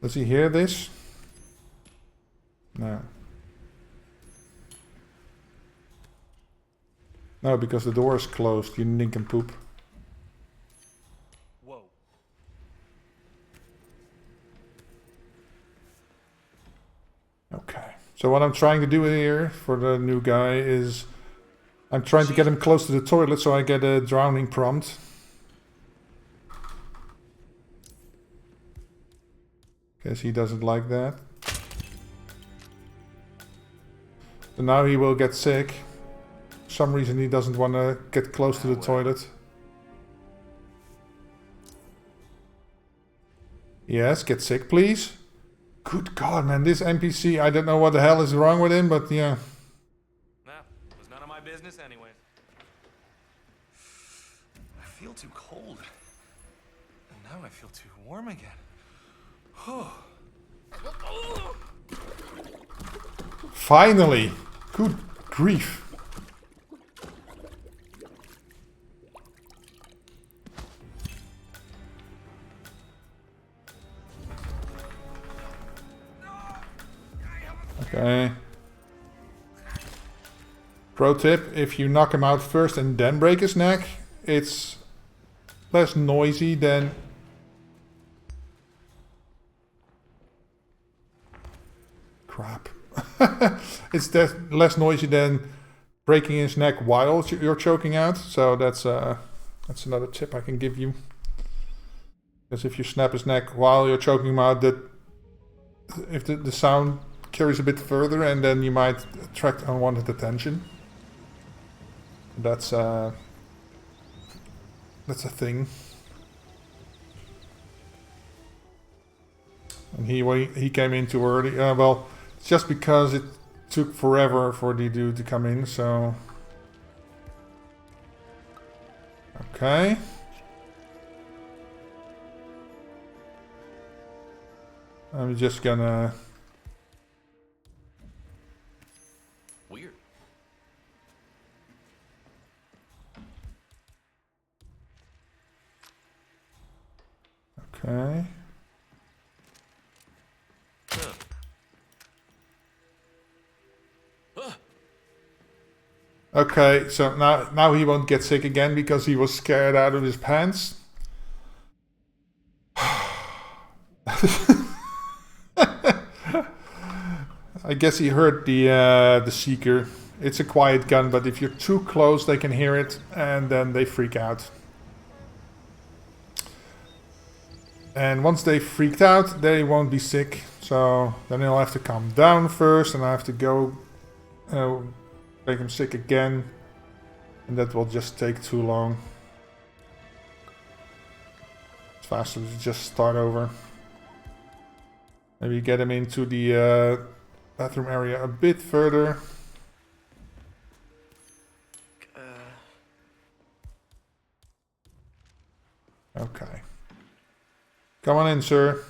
Does he hear this? No. No, because the door is closed, you nincompoop. Whoa. Okay. So what I'm trying to do here for the new guy is... I'm trying to get him close to the toilet so I get a drowning prompt. Guess he doesn't like that. So now he will get sick. For some reason he doesn't want to get close to the toilet. Yes, get sick please. Good God, man, this NPC, I don't know what the hell is wrong with him, but yeah. Nah, it was none of my business anyways. I feel too cold. And now I feel too warm again. Finally! Good grief. Okay. Pro tip, if you knock him out first and then break his neck, it's less noisy than... Crap. It's less noisy than breaking his neck while you're choking out. So that's another tip I can give you. Because if you snap his neck while you're choking him out, if the sound carries a bit further, and then you might attract unwanted attention. That's a thing. And he came in too early. Well, it's just because it took forever for the dude to come in, so... Okay. I'm just gonna... Weird. Okay. Okay, so now he won't get sick again because he was scared out of his pants. I guess he heard the Seeker. It's a quiet gun, but if you're too close, they can hear it, and then they freak out. And once they freaked out, they won't be sick. So then they'll have to calm down first, and I have to go make him sick again. And that will just take too long. It's faster to just start over. Maybe get him into the bathroom area a bit further. Okay. Come on in, sir.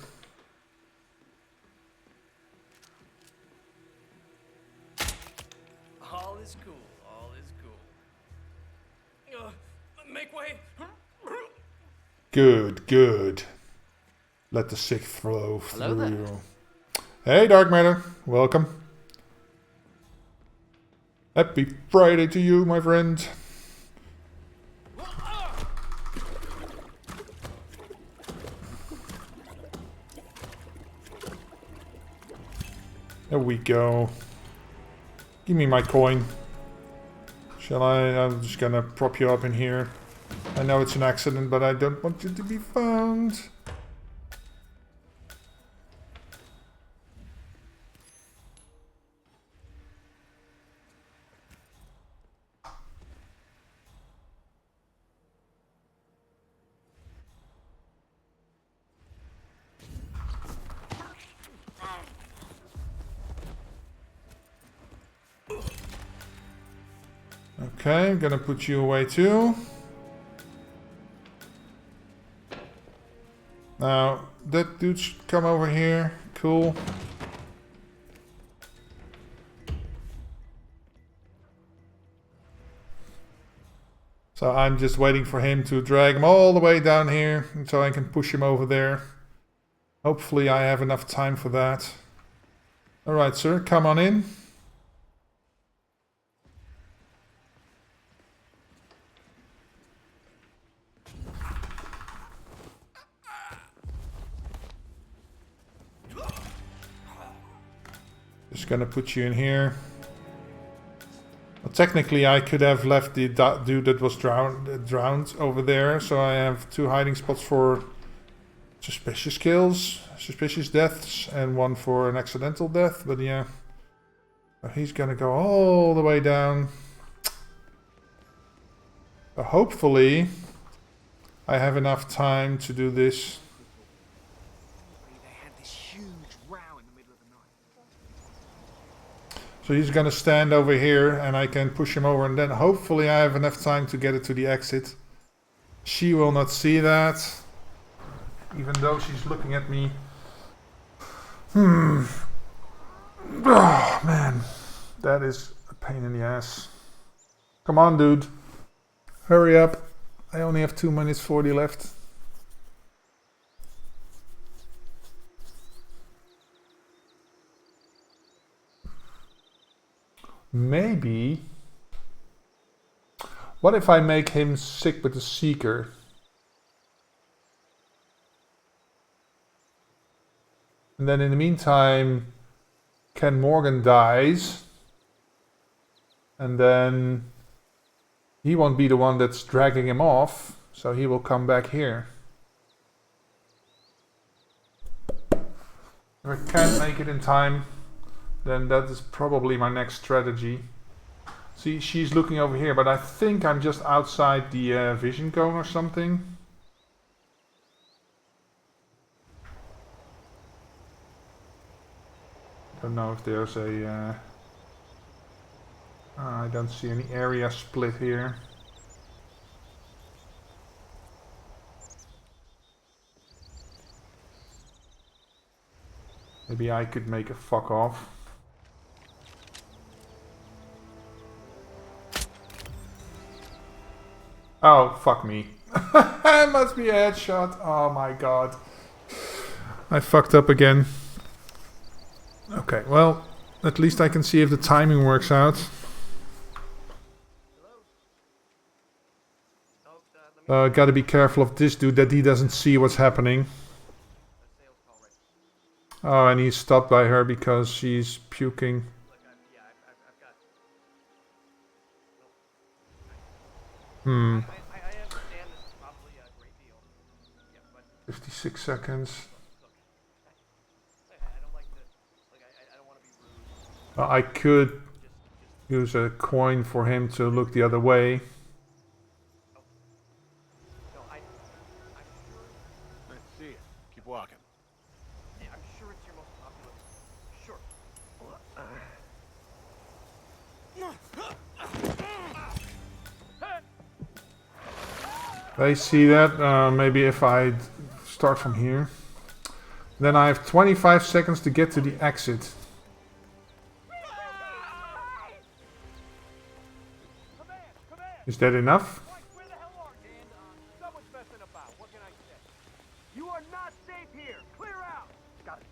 All is cool. All is cool. Make way. Good, good. Let the sick flow Hello through. there. Hey, Dark Matter. Welcome. Happy Friday to you, my friend. There we go. Give me my coin. Shall I? I'm just gonna prop you up in here. I know it's an accident, but I don't want you to be found. Okay, I'm gonna put you away too. Now, that dude should come over here. Cool. So I'm just waiting for him to drag him all the way down here so I can push him over there. Hopefully I have enough time for that. Alright, sir, come on in. Just gonna put you in here. Well, technically I could have left the dude that was drowned over there, so I have 2 hiding spots for suspicious kills, suspicious deaths, and 1 for an accidental death, but yeah. He's gonna go all the way down. So hopefully I have enough time to do this. So he's gonna stand over here and I can push him over, and then hopefully I have enough time to get it to the exit. She will not see that, even though she's looking at me. Oh man, that is a pain in the ass. Come on, dude. Hurry up. I only have 2 minutes 40 left. Maybe. What if I make him sick with the Seeker? And then in the meantime, Ken Morgan dies. And then he won't be the one that's dragging him off. So he will come back here. If I can't make it in time, then that is probably my next strategy. See, she's looking over here, but I think I'm just outside the vision cone or something. Don't know if there's a... I don't see any area split here. Maybe I could make a fuck off. Oh, fuck me. It must be a headshot. Oh my god. I fucked up again. Okay, well, at least I can see if the timing works out. Gotta be careful of this dude, that he doesn't see what's happening. Oh, and he's stopped by her because she's puking. Hmm. 56 seconds. I could use a coin for him to look the other way. Let's see it. Keep walking. Yeah, I'm sure it's your most popular. Sure. They see that. Maybe if I start from here. Then I have 25 seconds to get to the exit. Is that enough? You are not safe here. Clear out. Got it.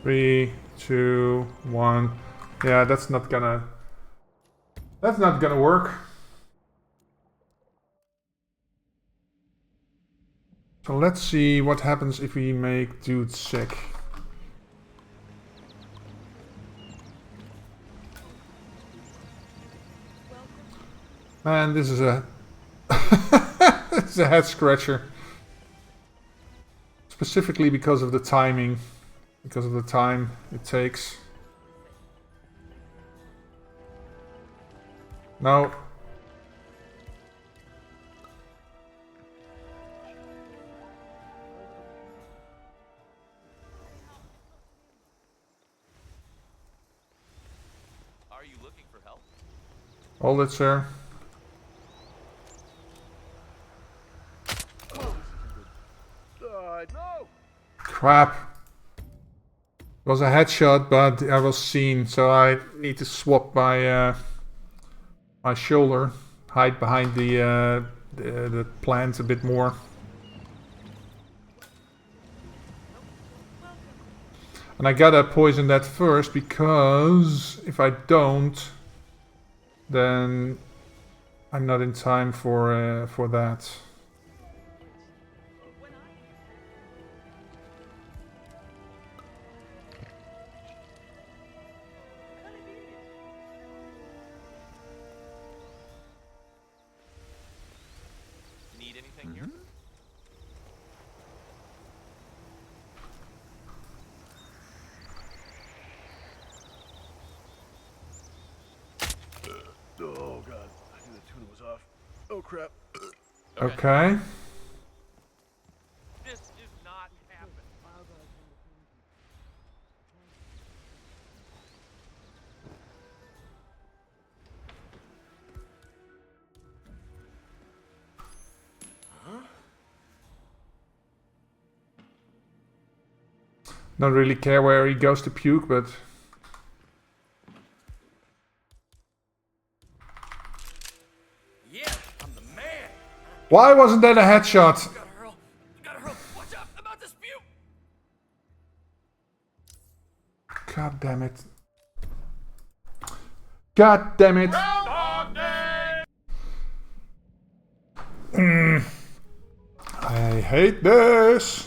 3, 2, 1. Yeah, that's not gonna work. So let's see what happens if we make dude sick. Man, this is a it's a head scratcher. Specifically because of the timing, because of the time it takes. No. Are you looking for help? Hold it, sir. No! Crap. It was a headshot, but I was seen, so I need to swap my my shoulder, hide behind the plant a bit more. And I gotta poison that first, because if I don't, then I'm not in time for that. Need anything here? Oh god, I knew the tuna was off. Oh crap. Okay. This is not happening. Don't really care where he goes to puke, but... Yeah, I'm the man. Why wasn't that a headshot? Gotta hurl. Gotta hurl. Watch out! I'm about to spew. God damn it. God damn it. I hate this.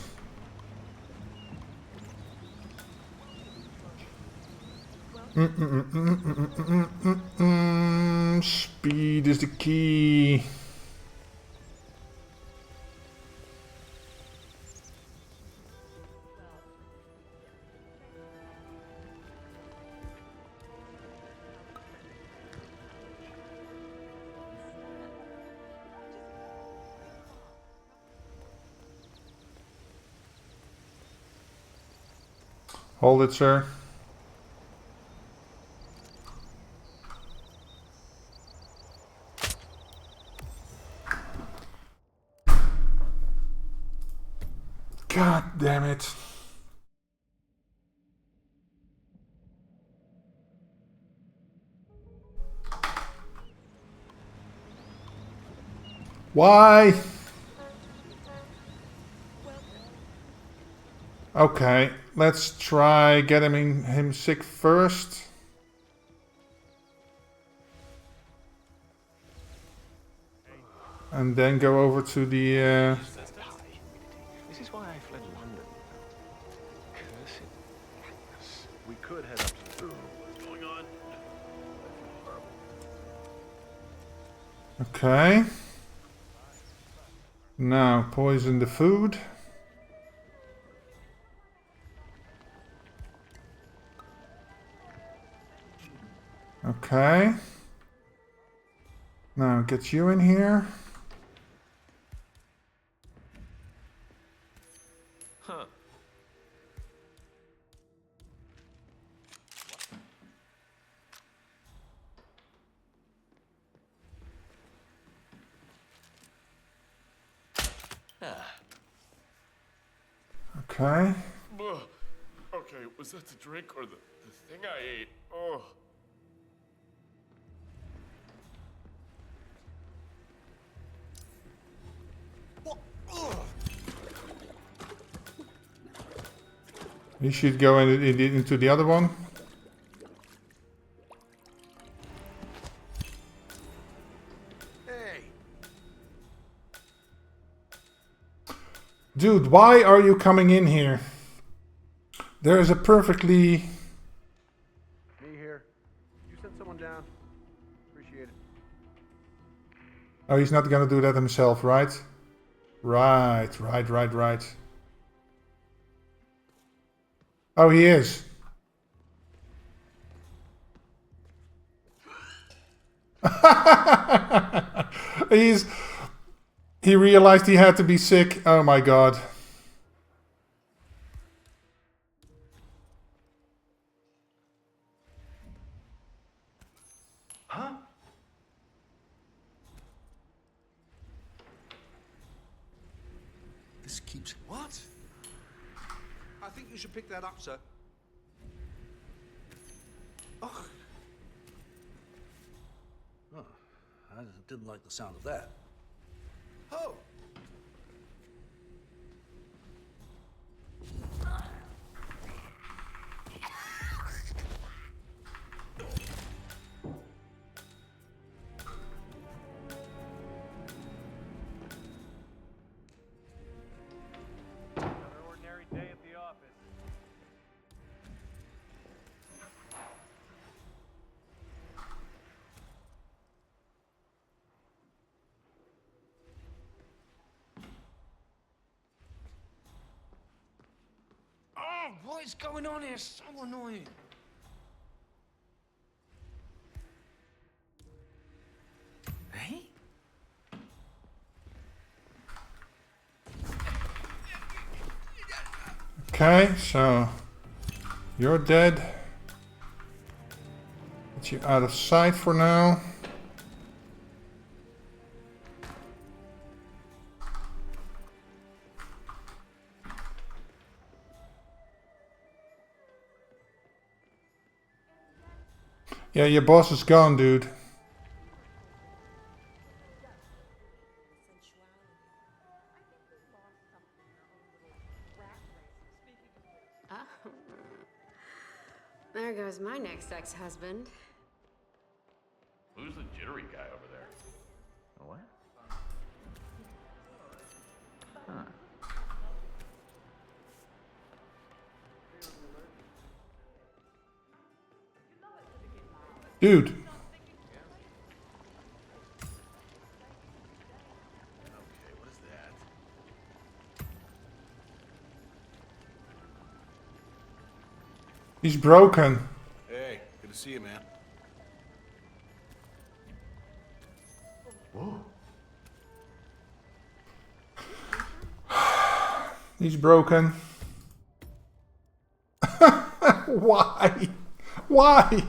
Speed is the key. Hold it, sir. God damn it. Why? Okay, let's try getting him sick first. And then go over to the... This is why I fled London. Cursed madness. We could head up to the room. What's going on? I feel horrible. Okay. Now, poison the food. Okay. Now, get you in here. Huh. Okay. Okay, was that the drink or the thing I ate? Oh. You should go into the other one. Hey. Dude, why are you coming in here? There is a perfectly... Me here. You sent someone down. Appreciate it. Oh, he's not gonna do that himself, right? Right. Oh, he is. He realized he had to be sick. Oh my god. Huh? This keeps... What? I think you should pick that up, sir. Oh. Oh, I didn't like the sound of that. Oh! Another ordinary day at the office. Oh, what is going on here? So annoying. Hey? Okay, so you're dead. Get you out of sight for now. Yeah, your boss is gone, dude. Oh. There goes my next ex-husband. Who's the jittery guy over there? What? Huh. Dude. Okay, what is that? He's broken. Hey, good to see you, man. Whoa. He's broken. Why? Why?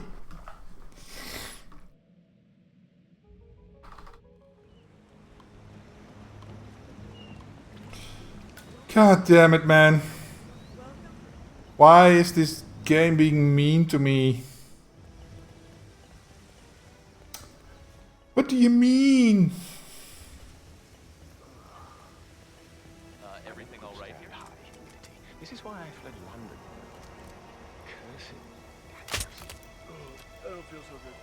God damn it, man. Why is this game being mean to me? What do you mean? Everything all right here? This is why I fled London. Cursed. I don't feel so good.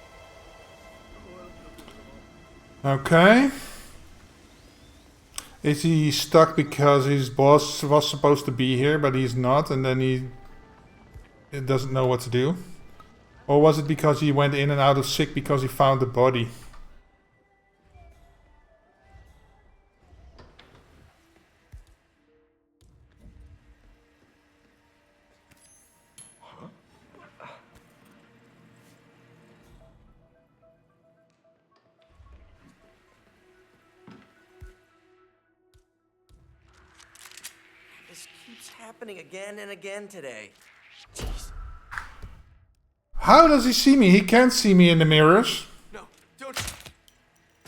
Oh, I don't feel good at all. Okay. Is he stuck because his boss was supposed to be here, but he's not, and then he doesn't know what to do? Or was it because he went in and out of sick because he found the body? This keeps happening again and again today. Jeez. How does he see me? He can't see me in the mirrors. No, don't.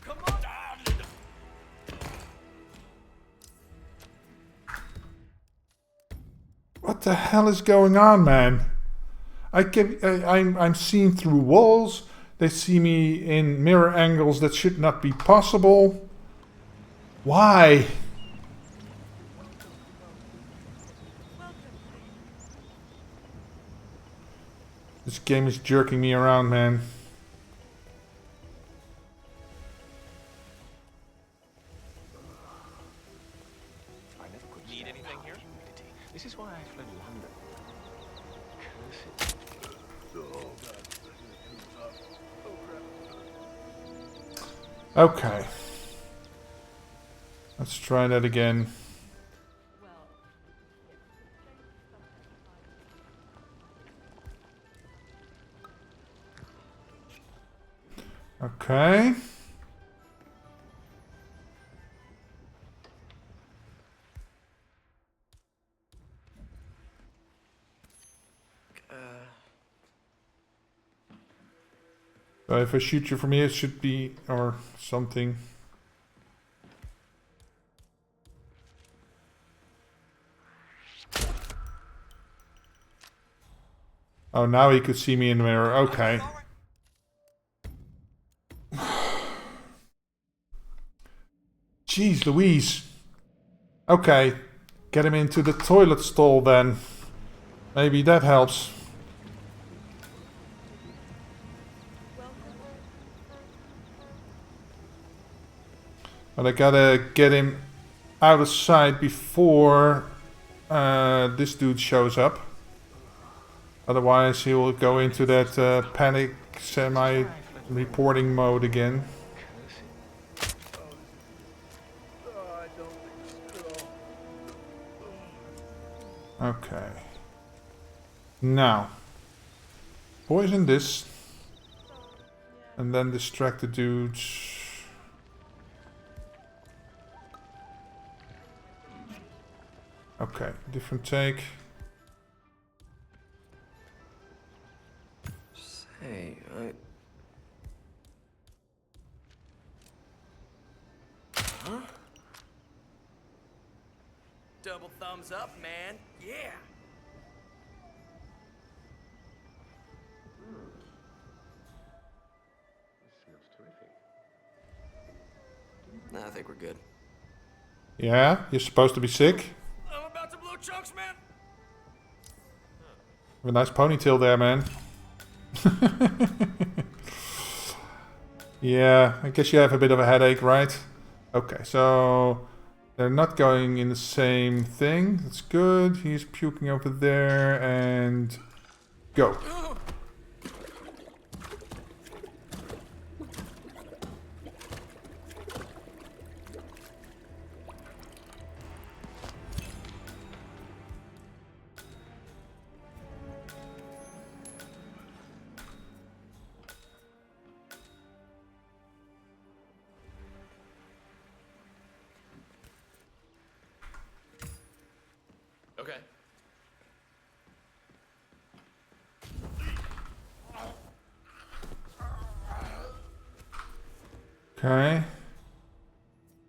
Come on. What the hell is going on, man? I'm seen through walls. They see me in mirror angles that should not be possible. Why? This game is jerking me around, man. Need Okay. Let's try that again. Okay. So if I shoot you from here, it should be, or something. Oh, now he could see me in the mirror. Okay. Jeez Louise. Okay. Get him into the toilet stall then. Maybe that helps. But I gotta get him out of sight before this dude shows up. Otherwise he will go into that panic semi-reporting mode again. Okay. Now. Poison this. And then distract the dudes. Okay, different take. Say, Huh? Double thumbs up, man. Yeah. Smells terrific. Nah, I think we're good. Yeah, you're supposed to be sick. I'm about to blow chunks, man. Have a nice ponytail there, man. Yeah, I guess you have a bit of a headache, right? Okay, so they're not going in the same thing. That's good. He's puking over there and go. Okay. Okay.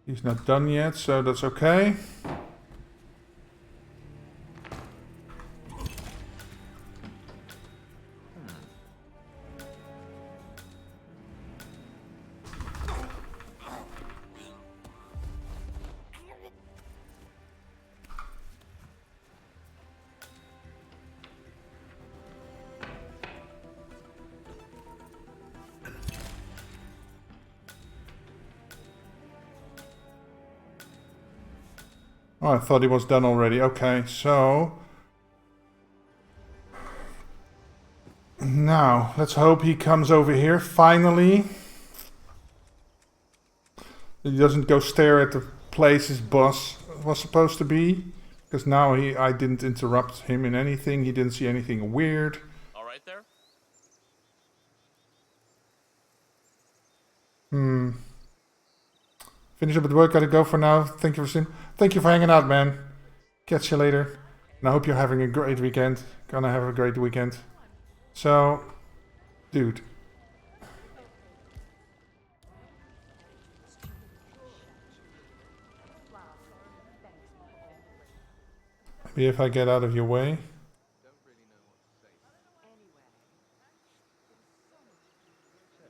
He's not done yet, so that's okay. Oh, I thought he was done already. Okay, so... Now, let's hope he comes over here, finally. He doesn't go stare at the place his boss was supposed to be. Because now I didn't interrupt him in anything. He didn't see anything weird. All right there? Finish up with work, gotta go for now. Thank you for hanging out, man. Catch you later. And I hope you're having a great weekend. Gonna have a great weekend. So, dude. Maybe if I get out of your way.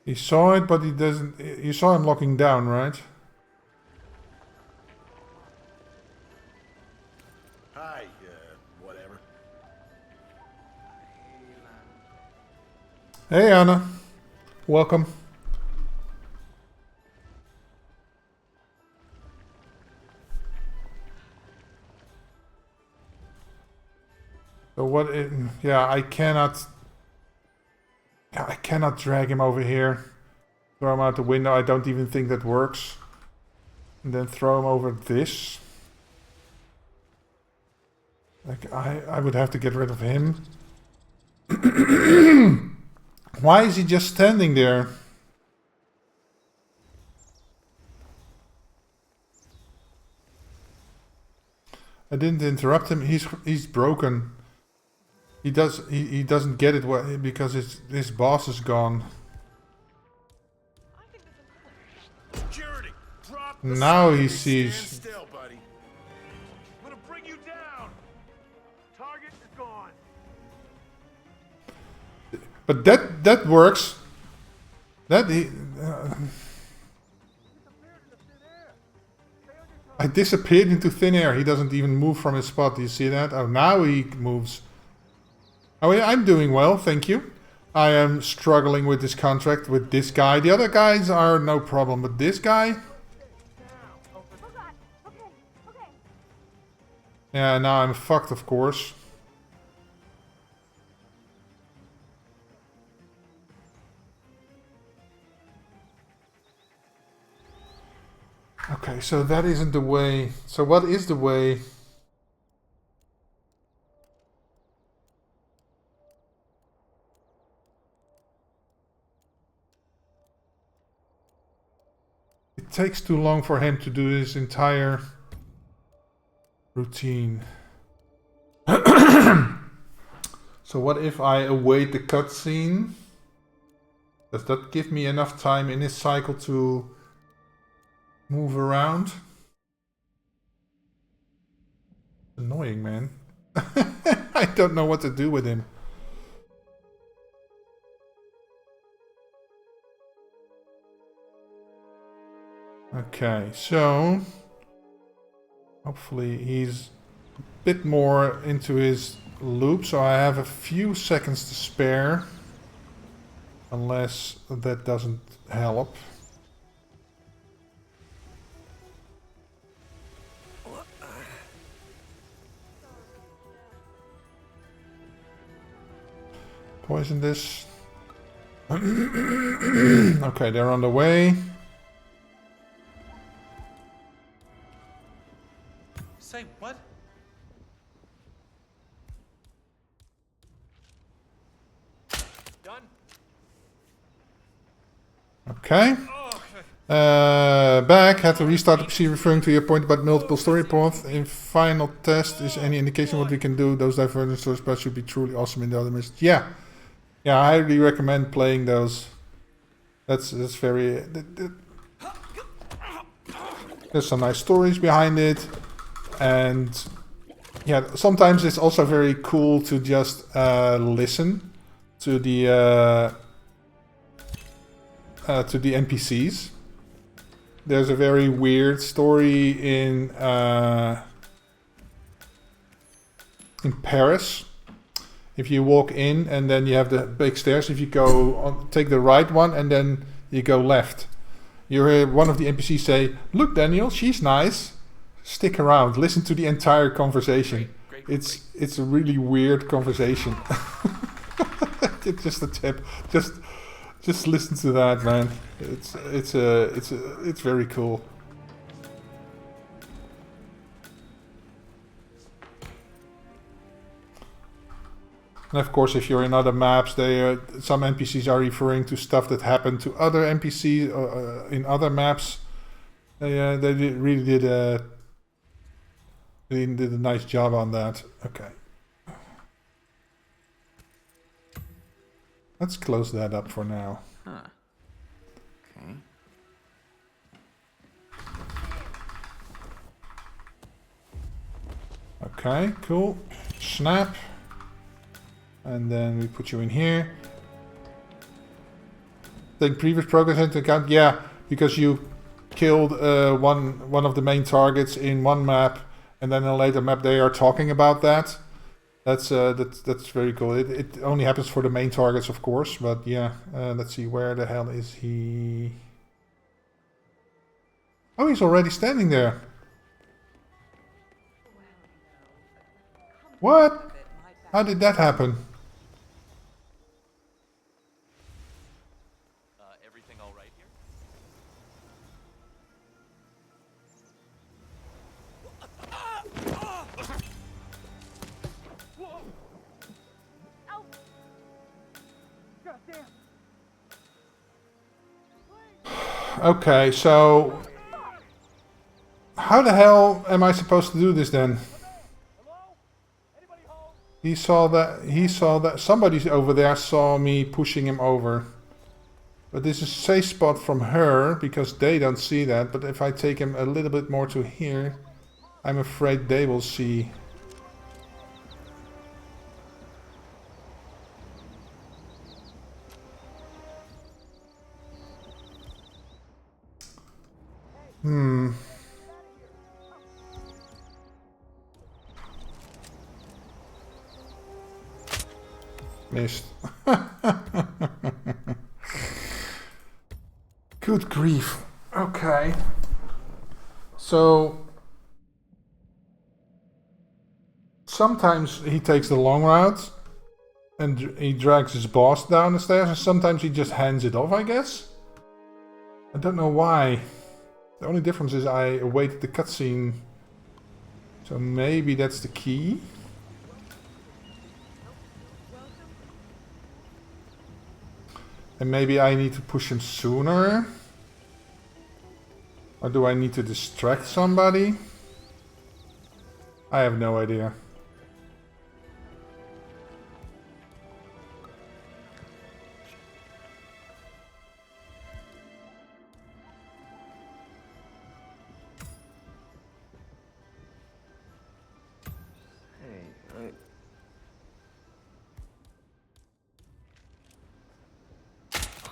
He saw it, but he doesn't... You saw him locking down, right? Hi, whatever. Hey, Anna. Welcome. So what... yeah, I cannot drag him over here. Throw him out the window. I don't even think that works. And then throw him over this. Like, I would have to get rid of him. Why is he just standing there? I didn't interrupt him. He's broken. He doesn't get it because his boss is gone. Security, drop the Now he stand sees. still, buddy. I'm gonna bring you down. Target is gone. But that works. I disappeared into thin air. He doesn't even move from his spot. Do you see that? Oh, now he moves. Oh yeah, I'm doing well, thank you. I am struggling with this contract with this guy. The other guys are no problem, but this guy? Yeah, now I'm fucked, of course. Okay, so that isn't the way. So what is the way? It takes too long for him to do his entire routine. So what if I await the cutscene? Does that give me enough time in this cycle to move around? Annoying, man. I don't know what to do with him. Okay, so hopefully he's a bit more into his loop, so I have a few seconds to spare. Unless that doesn't help. Poison this. Okay, they're on the way. Say what? Done. Okay. Back. Had to restart the PC referring to your point about multiple story paths. In final test, is any indication what we can do? Those divergent story paths should be truly awesome in the other missions. Yeah. Yeah, I highly recommend playing those. That's very... There's some nice stories behind it. And yeah, sometimes it's also very cool to just listen to the NPCs. There's a very weird story in Paris. If you walk in and then you have the big stairs, if you go on, take the right one and then you go left, you hear one of the NPCs say, "Look, Daniel, she's nice. Stick around. Listen to the entire conversation." Great. It's a really weird conversation. It's just a tip. Just listen to that, man. It's very cool. And of course, if you're in other maps, some NPCs are referring to stuff that happened to other NPCs in other maps. They really did a nice job on that. Okay. Let's close that up for now. Huh. Okay. Okay, cool. Snap. And then we put you in here. Take previous progress into account. Yeah, because you killed one of the main targets in one map, and then in a later map they are talking about that. That's very cool. It only happens for the main targets, of course, but yeah. Let's see, where the hell is he? Oh, he's already standing there. What? How did that happen? everything all right here? Whoa! Ow! Goddamn! Okay, so how the hell am I supposed to do this then? He saw that somebody over there saw me pushing him over. But this is a safe spot from her because they don't see that. But if I take him a little bit more to here, I'm afraid they will see. Missed. Good grief. Okay. So sometimes he takes the long route and he drags his boss down the stairs, and sometimes he just hands it off, I guess. I don't know why. The only difference is I awaited the cutscene. So maybe that's the key. And maybe I need to push him sooner? Or do I need to distract somebody? I have no idea.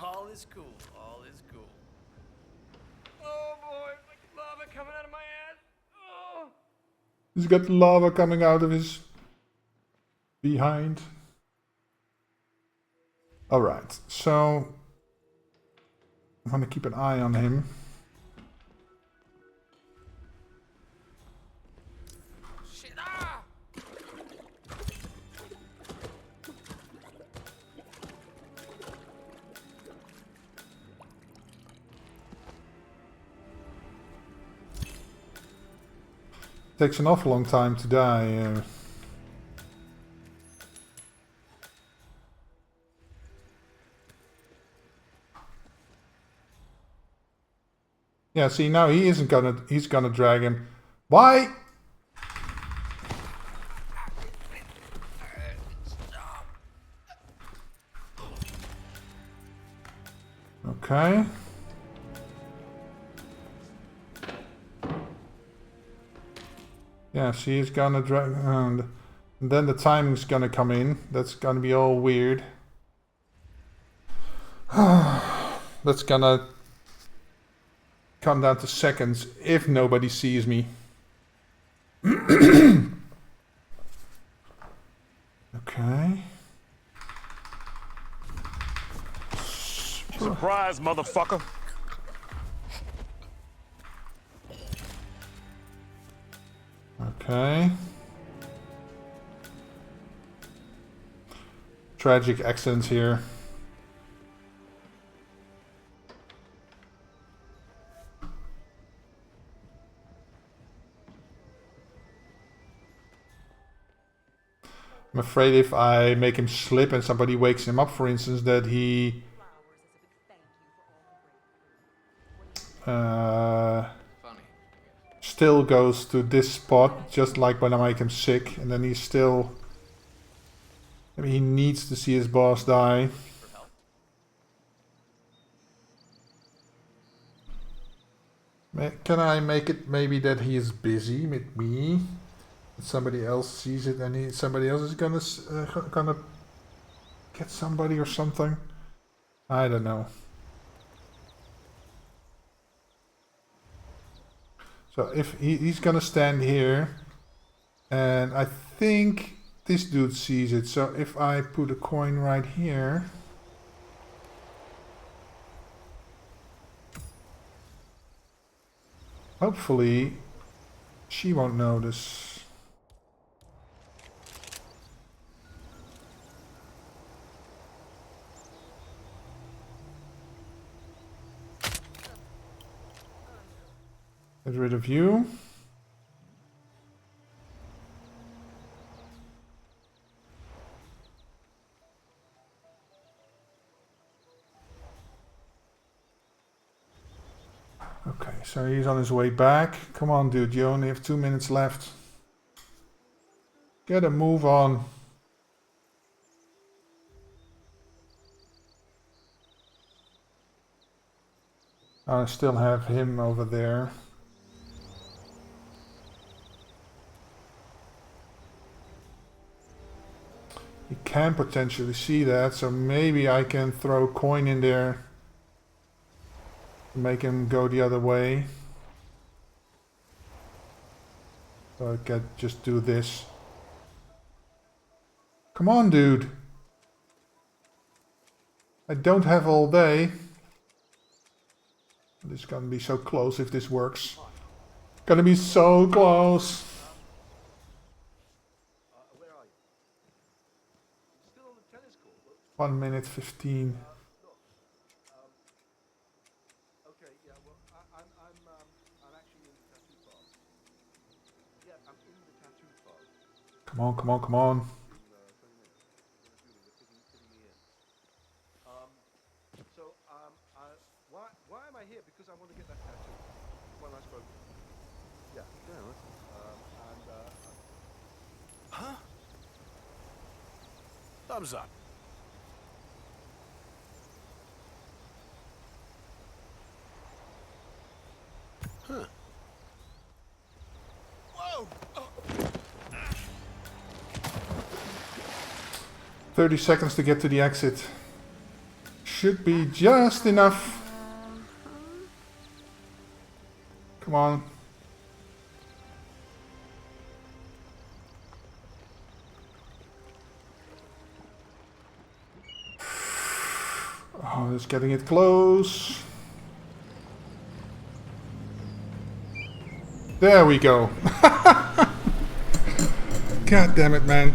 All is cool. All is cool. Oh boy, it's like lava coming out of my ass. Oh. He's got lava coming out of his behind. Alright, so I'm gonna keep an eye on him. Shit. Ah! Takes an awful long time to die. Yeah, see, now he's gonna drag him. Why? Okay. Yeah, see, he's gonna drag, and then the timing's gonna come in. That's gonna be all weird. That's gonna come down to seconds if nobody sees me. Okay. Surprise, motherfucker. Okay. Tragic accidents here. I'm afraid if I make him slip and somebody wakes him up, for instance, that he still goes to this spot, just like when I make him sick, and then he's still... Maybe he needs to see his boss die. Can I make it maybe that he is busy with me? Somebody else sees it and somebody else is gonna get somebody or something. I don't know. So if he's gonna stand here, and I think this dude sees it. So if I put a coin right here, hopefully she won't notice. Get rid of you. Okay, so he's on his way back. Come on, dude, you only have 2 minutes left. Get a move on. I still have him over there. He can potentially see that, so maybe I can throw a coin in there to make him go the other way. So I can just do this. Come on, dude. I don't have all day. This is gonna be so close if this works. Gonna be so close. Where are you? Still on the tennis court? 1 minute 15. Okay, yeah, well, I'm actually in the tattoo park. Yeah, I'm in the tattoo park. Come on, come on, come on. Why am I here? Because I want to get that tattoo. One I spoke. Yeah. Huh? Thumbs up. Huh. Whoa! Oh. 30 seconds to get to the exit. Should be just enough. Come on. Oh, it's getting it close. There we go. God damn it, man.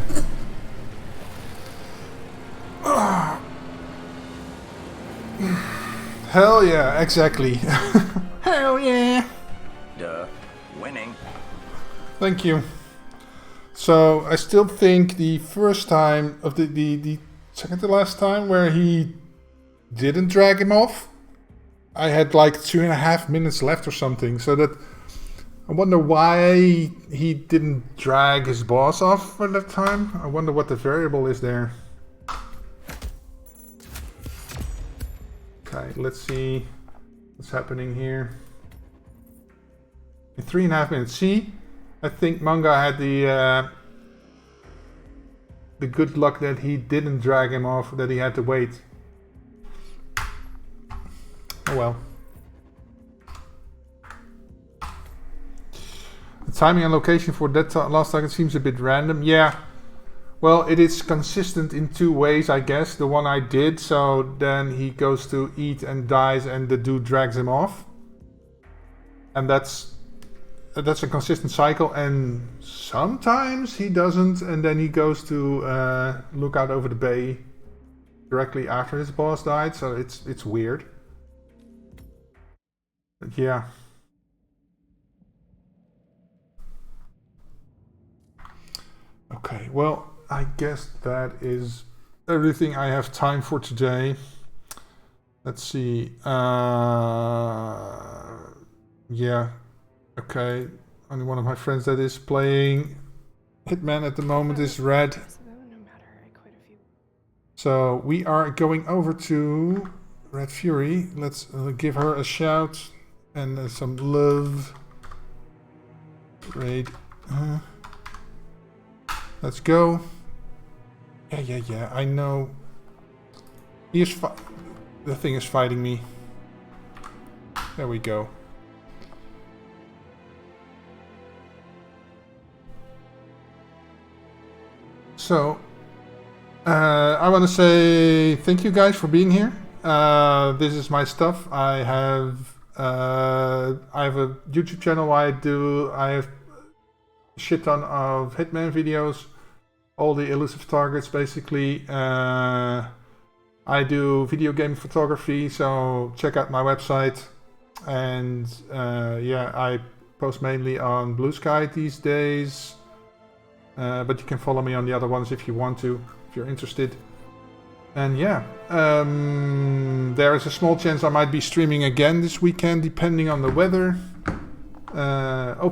Hell yeah, exactly. Hell yeah. Duh. Winning. Thank you. So I still think the first time of the second to last time where he didn't drag him off, I had like 2.5 minutes left or something. So that I wonder why he didn't drag his boss off for that time. I wonder what the variable is there. Okay, let's see what's happening here. In 3.5 minutes. See, I think Manga had the good luck that he didn't drag him off, that he had to wait. Oh well. The timing and location for that last target seems a bit random. Yeah. Well, it is consistent in 2 ways, I guess. The one I did, so then he goes to eat and dies and the dude drags him off. And that's a consistent cycle, and sometimes he doesn't, and then he goes to look out over the bay directly after his boss died, so it's weird. But yeah. Okay, well, I guess that is everything I have time for today. Let's see. Yeah. Okay. Only one of my friends that is playing Hitman at the moment is Red. So we are going over to Red Fury. Let's give her a shout and some love. Great. Let's go. Yeah. I know. He is the thing is fighting me. There we go. So, I want to say thank you guys for being here. This is my stuff. I have a YouTube channel. I have a shit ton of Hitman videos, all the elusive targets basically. I do video game photography, so check out my website. And yeah, I post mainly on Blue Sky these days. But you can follow me on the other ones if you want to, if you're interested. And yeah, there is a small chance I might be streaming again this weekend, depending on the weather.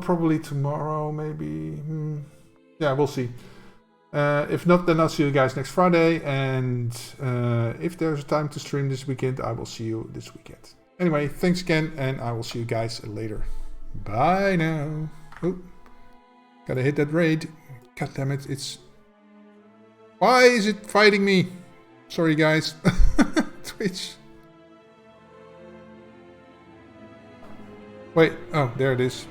Probably tomorrow, maybe. Yeah, we'll see. If not, then I'll see you guys next Friday. And if there's time to stream this weekend, I will see you this weekend. Anyway, thanks again, and I will see you guys later. Bye now. Oh, gotta hit that raid. God damn it, it's... Why is it fighting me? Sorry, guys. Twitch. Wait, oh, there it is.